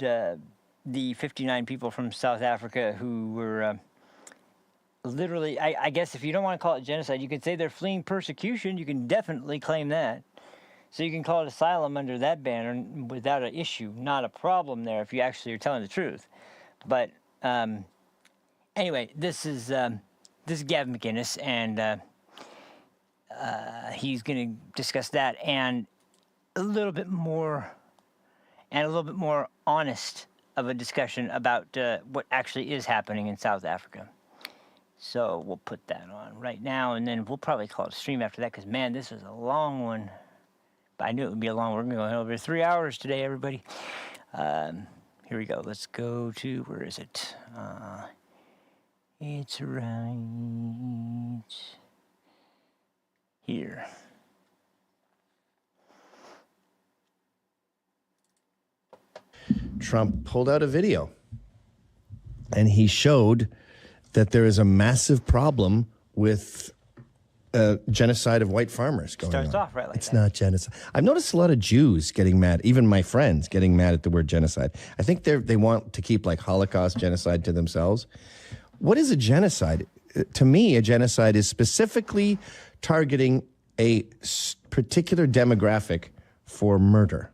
the 59 people from South Africa who were literally, I guess if you don't want to call it genocide, you can say they're fleeing persecution. You can definitely claim that. So you can call it asylum under that banner without an issue, not a problem there if you actually are telling the truth. But anyway, this is Gavin McInnes, and he's going to discuss that and a little bit more honest of a discussion about what actually is happening in South Africa. So we'll put that on right now, and then we'll probably call it a stream after that because, man, this was a long one. But I knew it would be a long one. We're going over 3 hours today, everybody. Here we go. Let's go to, where is it? It's right here. Trump pulled out a video, and he showed that there is a massive problem with genocide of white farmers going on. Starts off right like it's not genocide. I've noticed a lot of Jews getting mad, even my friends getting mad at the word genocide. I think they want to keep like Holocaust genocide to themselves. What is a genocide? To me, a genocide is specifically targeting a particular demographic for murder.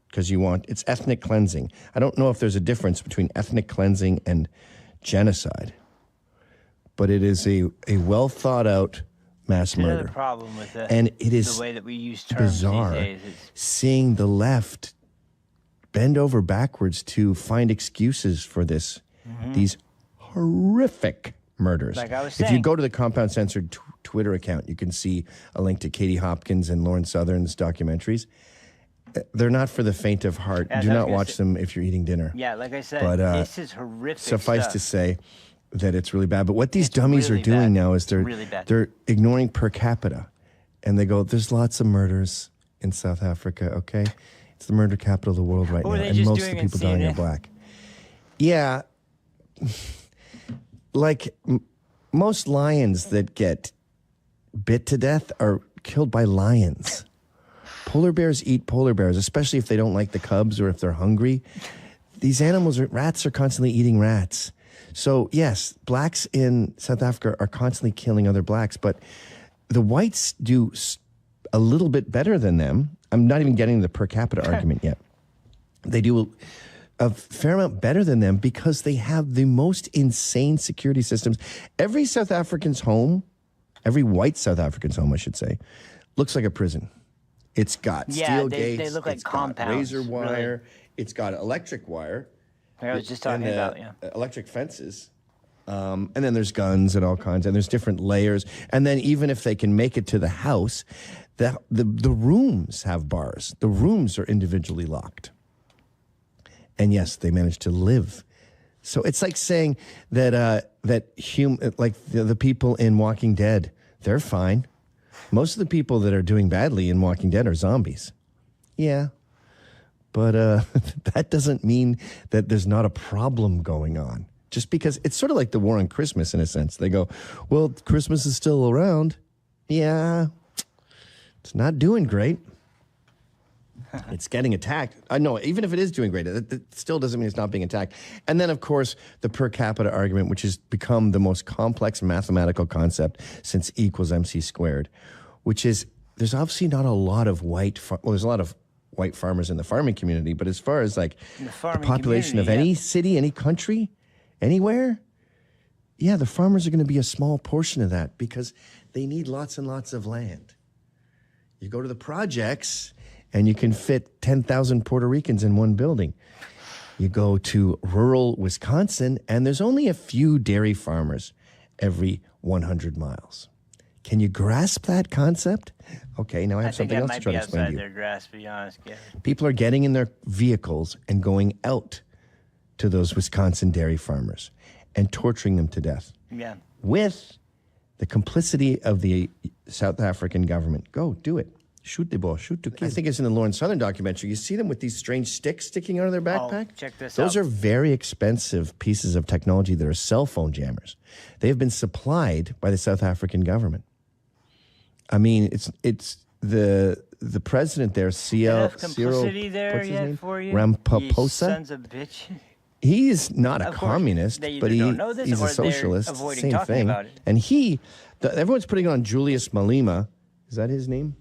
Because it's ethnic cleansing. I don't know if there's a difference between ethnic cleansing and genocide, but it is a well thought out mass murder. Another problem with and it is the way that we use terms bizarre these days seeing the left bend over backwards to find excuses for this. These horrific murders. Like I was if saying, you go to the Compound Censored Twitter account, you can see a link to Katie Hopkins and Lauren Southern's documentaries. They're not for the faint of heart. Do not watch them if you're eating dinner. Yeah, like I said, but, this is horrific Suffice stuff. to say that it's really bad. But what these dummies are doing now is they're ignoring per capita. And they go, there's lots of murders in South Africa, okay? It's the murder capital of the world right now. And most of the people dying are black. Yeah. Like most lions that get bit to death are killed by lions. Polar bears eat polar bears, especially if they don't like the cubs or if they're hungry. These animals, rats are constantly eating rats. So yes, blacks in South Africa are constantly killing other blacks, but the whites do a little bit better than them. I'm not even getting the per capita argument yet. They do a fair amount better than them because they have the most insane security systems. Every South African's home, every white South African's home, I should say, looks like a prison. It's got steel gates. They look like compounds. Razor wire. Really. It's got electric wire. I was just talking about, electric fences. And then there's guns and all kinds, and there's different layers. And then even if they can make it to the house, the rooms have bars. The rooms are individually locked. And yes, they manage to live. So it's like saying that the people in Walking Dead, they're fine. Most of the people that are doing badly in Walking Dead are zombies. Yeah. But that doesn't mean that there's not a problem going on. Just because it's sort of like the war on Christmas in a sense. They go, well, Christmas is still around. Yeah, it's not doing great. It's getting attacked. I know, even if it is doing great, it still doesn't mean it's not being attacked. And then, of course, the per capita argument, which has become the most complex mathematical concept since E equals MC squared, which is there's obviously not a lot of there's a lot of white farmers in the farming community, but as far as like the population of any city, any country, anywhere, yeah, the farmers are going to be a small portion of that because they need lots and lots of land. You go to the projects and you can fit 10,000 Puerto Ricans in one building. You go to rural Wisconsin and there's only a few dairy farmers every 100 miles. Can you grasp that concept? Okay, now I have something else to try to explain to you. Their grasp, to be honest, Gary. People are getting in their vehicles and going out to those Wisconsin dairy farmers and torturing them to death. Yeah. With the complicity of the South African government. Go, do it. Shoot the ball, shoot the kid. I think it's in the Lawrence Southern documentary. You see them with these strange sticks sticking out of their backpack? Oh, check this out. Those are very expensive pieces of technology that are cell phone jammers. They have been supplied by the South African government. I mean, it's the president there, Cyril Ramaphosa. Sons of bitch. He's not a communist, but he's a socialist. Same thing. And everyone's putting on Julius Malema. Is that his name?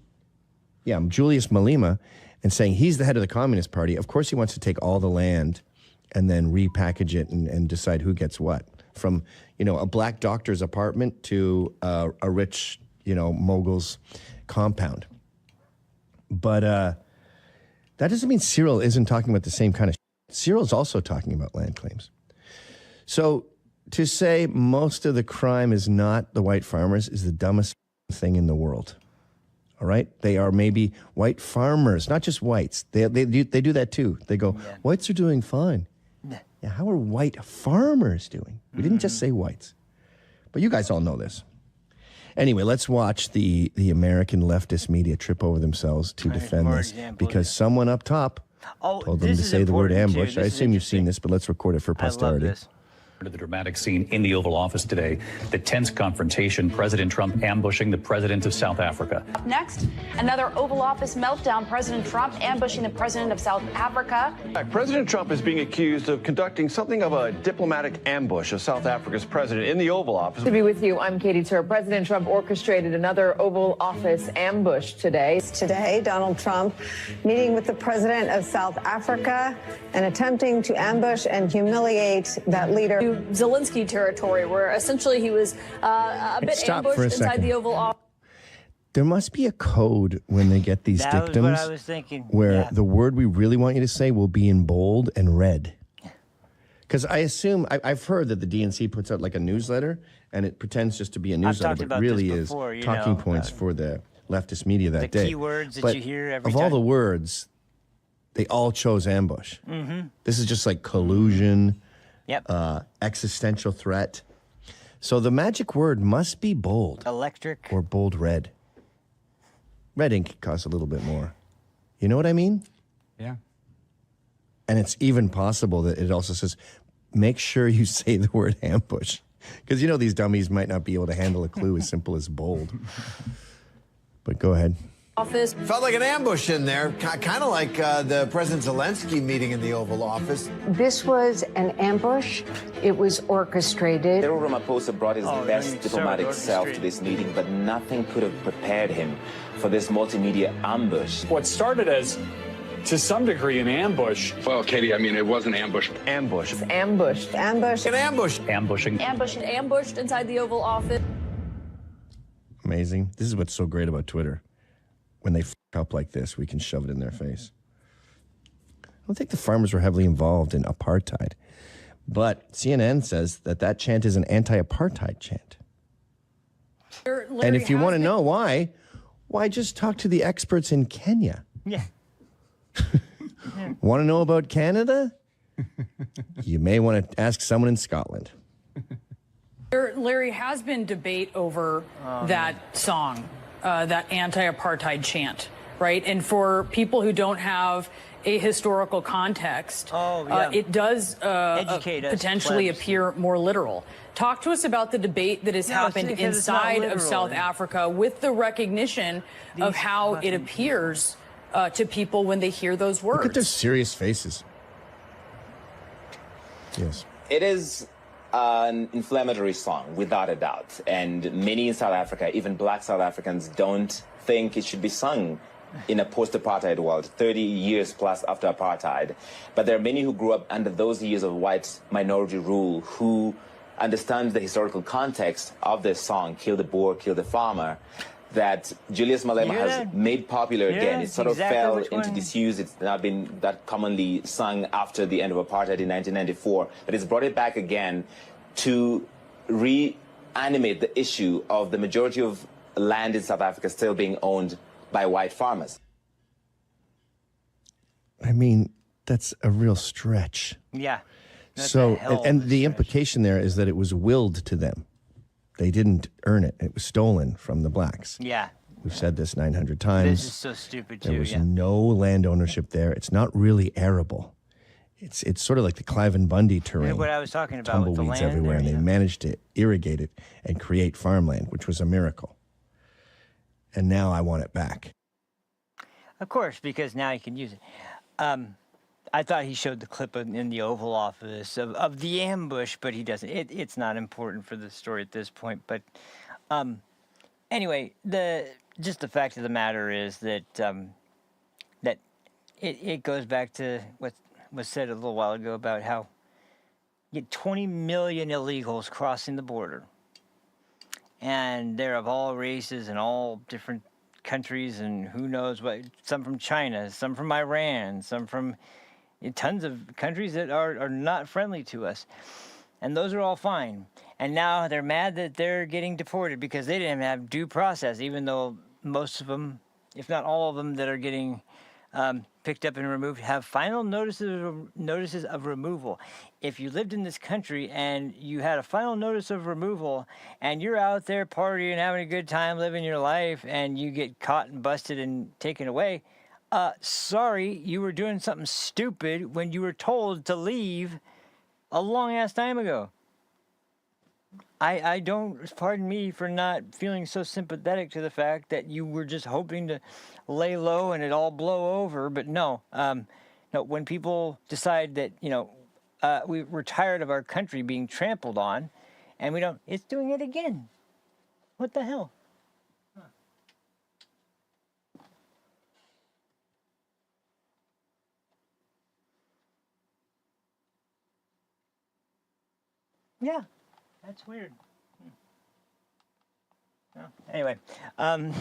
Yeah, Julius Malema, and saying he's the head of the Communist Party. Of course, he wants to take all the land and then repackage it and decide who gets what. From a black doctor's apartment to a rich mogul's compound. But that doesn't mean Cyril isn't talking about the same kind of shit. Cyril's also talking about land claims. So to say most of the crime is not the white farmers is the dumbest thing in the world. All right? They are maybe white farmers, not just whites. They do that too. They go, whites are doing fine. Yeah, how are white farmers doing? We didn't just say whites. But you guys all know this. Anyway, let's watch the American leftist media trip over themselves to defend this because someone up top told them to say the word ambush. I assume you've seen this, but let's record it for posterity. To the dramatic scene in the Oval Office today, the tense confrontation, President Trump ambushing the president of South Africa. Next, another Oval Office meltdown, President Trump ambushing the president of South Africa. President Trump is being accused of conducting something of a diplomatic ambush of South Africa's president in the Oval Office. To be with you, I'm Katie Tur. President Trump orchestrated another Oval Office ambush today. Today, Donald Trump meeting with the president of South Africa and attempting to ambush and humiliate that leader. Zelensky territory, where essentially he was a bit ambushed inside the Oval Office. There must be a code when they get these dictums. That was what I was thinking. Where the word we really want you to say will be in bold and red. Because I assume, I've heard that the DNC puts out like a newsletter, and it pretends just to be a newsletter, but really is talking points for the leftist media that day. The keywords that you hear every time. Of all the words, they all chose ambush. Mm-hmm. This is just like collusion. Yep. Existential threat. So the magic word must be bold. Electric. Or bold red. Red ink costs a little bit more. You know what I mean? Yeah. And it's even possible that it also says, make sure you say the word ambush. Because you know these dummies might not be able to handle a clue as simple as bold. But go ahead. Office. Felt like an ambush in there, kind of like the President Zelensky meeting in the Oval Office. This was an ambush. It was orchestrated. Cyril Ramaphosa brought his best diplomatic self to this meeting, but nothing could have prepared him for this multimedia ambush. What started as, to some degree, an ambush. Well, Katie, I mean, it was an ambush. Ambush. Ambushed. Ambush. An ambush. Ambushing. Ambushed inside the Oval Office. Amazing. This is what's so great about Twitter. When they f up like this, we can shove it in their face. I don't think the farmers were heavily involved in apartheid, but CNN says that that chant is an anti-apartheid chant. And if you want to know why just talk to the experts in Kenya? Yeah. Want to know about Canada? You may want to ask someone in Scotland. Larry, has been debate over that song, that anti-apartheid chant, right? And for people who don't have a historical context, it does potentially appear more literal. Talk to us about the debate that has happened inside of South Africa with the recognition of how it appears to people when they hear those words. Look at their serious faces. Yes. It is an inflammatory song, without a doubt. And many in South Africa, even black South Africans, don't think it should be sung in a post-apartheid world, 30 years plus after apartheid. But there are many who grew up under those years of white minority rule who understand the historical context of this song, Kill the Boer, Kill the Farmer, that Julius Malema has made popular again. It sort of fell into disuse. It's not been that commonly sung after the end of apartheid in 1994, but it's brought it back again to reanimate the issue of the majority of land in South Africa still being owned by white farmers. I mean, that's a real stretch. Yeah. So, and the implication there is that it was willed to them. They didn't earn it. It was stolen from the blacks. Yeah. We've said this 900 times. This is so stupid, too. There was no land ownership there. It's not really arable. It's sort of like the Clive Bundy terrain. Yeah, what I was talking about with the tumbleweeds land everywhere, there, and they managed to irrigate it and create farmland, which was a miracle. And now I want it back. Of course, because now you can use it. I thought he showed the clip in the Oval Office of the ambush, but he doesn't. It's not important for the story at this point. But anyway, just the fact of the matter is that that it goes back to what was said a little while ago about how you get 20 million illegals crossing the border, and they're of all races and all different countries, and who knows what. Some from China, some from Iran, some from tons of countries that are not friendly to us. And those are all fine. And now they're mad that they're getting deported because they didn't have due process, even though most of them, if not all of them that are getting picked up and removed, have final notices of removal. If you lived in this country and you had a final notice of removal and you're out there partying, having a good time, living your life, and you get caught and busted and taken away, sorry, you were doing something stupid when you were told to leave a long-ass time ago. I don't, pardon me for not feeling so sympathetic to the fact that you were just hoping to lay low and it all blow over, but no. No, when people decide that, we're tired of our country being trampled on, and we don't, it's doing it again. What the hell? Yeah, that's weird. Well, anyway, I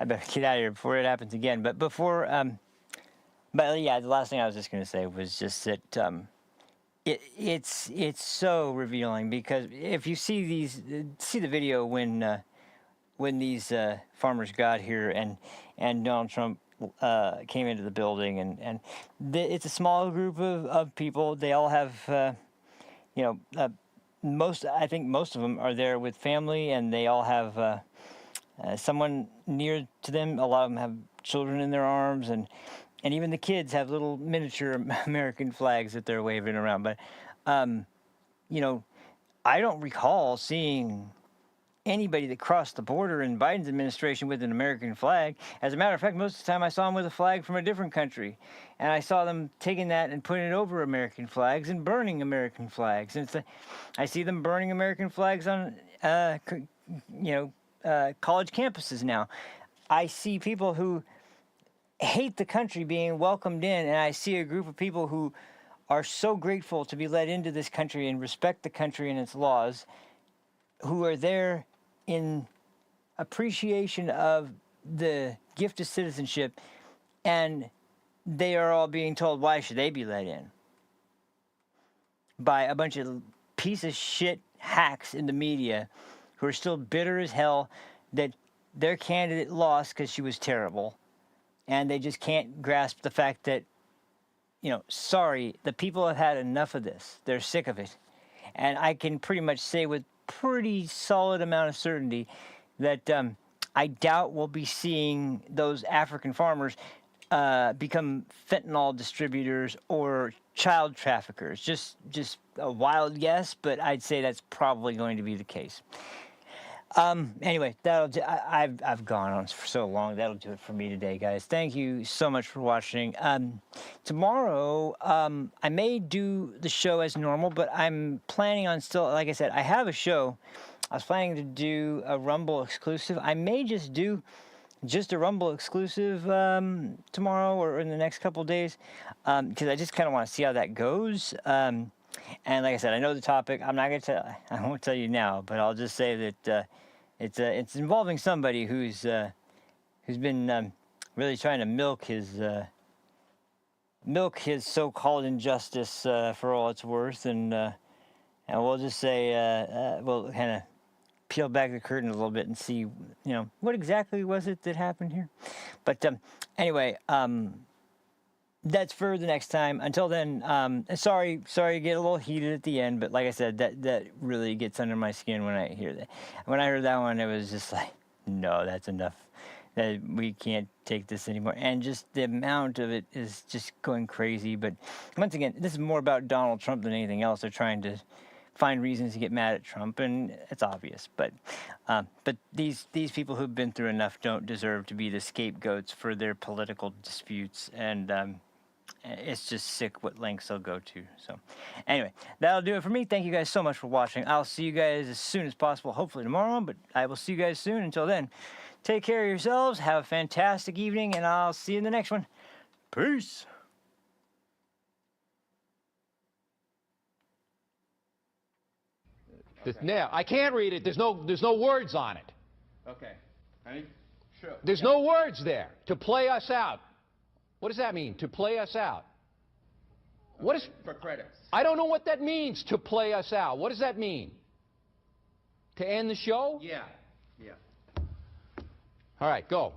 better get out of here before it happens again. But before, but yeah, the last thing I was just going to say was just that it's so revealing, because if you see the video when these farmers got here and Donald Trump came into the building, and it's a small group of people. They all have. I think most of them are there with family, and they all have someone near to them. A lot of them have children in their arms, and even the kids have little miniature American flags that they're waving around. But, I don't recall seeing anybody that crossed the border in Biden's administration with an American flag. As a matter of fact, most of the time I saw them with a flag from a different country. And I saw them taking that and putting it over American flags and burning American flags. And I see them burning American flags on, college campuses now. I see people who hate the country being welcomed in, and I see a group of people who are so grateful to be let into this country and respect the country and its laws, who are there in appreciation of the gift of citizenship, and they are all being told why should they be let in by a bunch of piece of shit hacks in the media who are still bitter as hell that their candidate lost because she was terrible, and they just can't grasp the fact that, sorry, the people have had enough of this. They're sick of it. And I can pretty much say with pretty solid amount of certainty that I doubt we'll be seeing those African farmers become fentanyl distributors or child traffickers. Just a wild guess, but I'd say that's probably going to be the case. Anyway, I've gone on for so long. That'll do it for me today, guys. Thank you so much for watching. Tomorrow, I may do the show as normal, but I'm planning on still, like I said, I have a show. I was planning to do a Rumble exclusive. I may just do a Rumble exclusive tomorrow or in the next couple of days, because I just kind of want to see how that goes. And like I said, I know the topic. I'm not going to tell. I won't tell you now, but I'll just say that it's involving somebody who's been really trying to milk his so-called injustice for all it's worth, and we'll just say we'll kind of peel back the curtain a little bit and see what exactly was it that happened here. But anyway. That's for the next time. Until then, sorry to get a little heated at the end, but like I said, that really gets under my skin when I hear that. When I heard that one, it was just like, no, that's enough. That we can't take this anymore. And just the amount of it is just going crazy. But once again, this is more about Donald Trump than anything else. They're trying to find reasons to get mad at Trump, and it's obvious. But these people who've been through enough don't deserve to be the scapegoats for their political disputes. And it's just sick what lengths they'll go to. So anyway, that'll do it for me. Thank you guys so much for watching. I'll see you guys as soon as possible, hopefully tomorrow, but I will see you guys soon. Until then, take care of yourselves. Have a fantastic evening, and I'll see you in the next one. Peace. Now, I can't read it. There's no words on it. Okay. Sure. There's no words there. To play us out. What does that mean, to play us out? What is... For credits. I don't know what that means, to play us out. What does that mean? To end the show? Yeah. All right, go.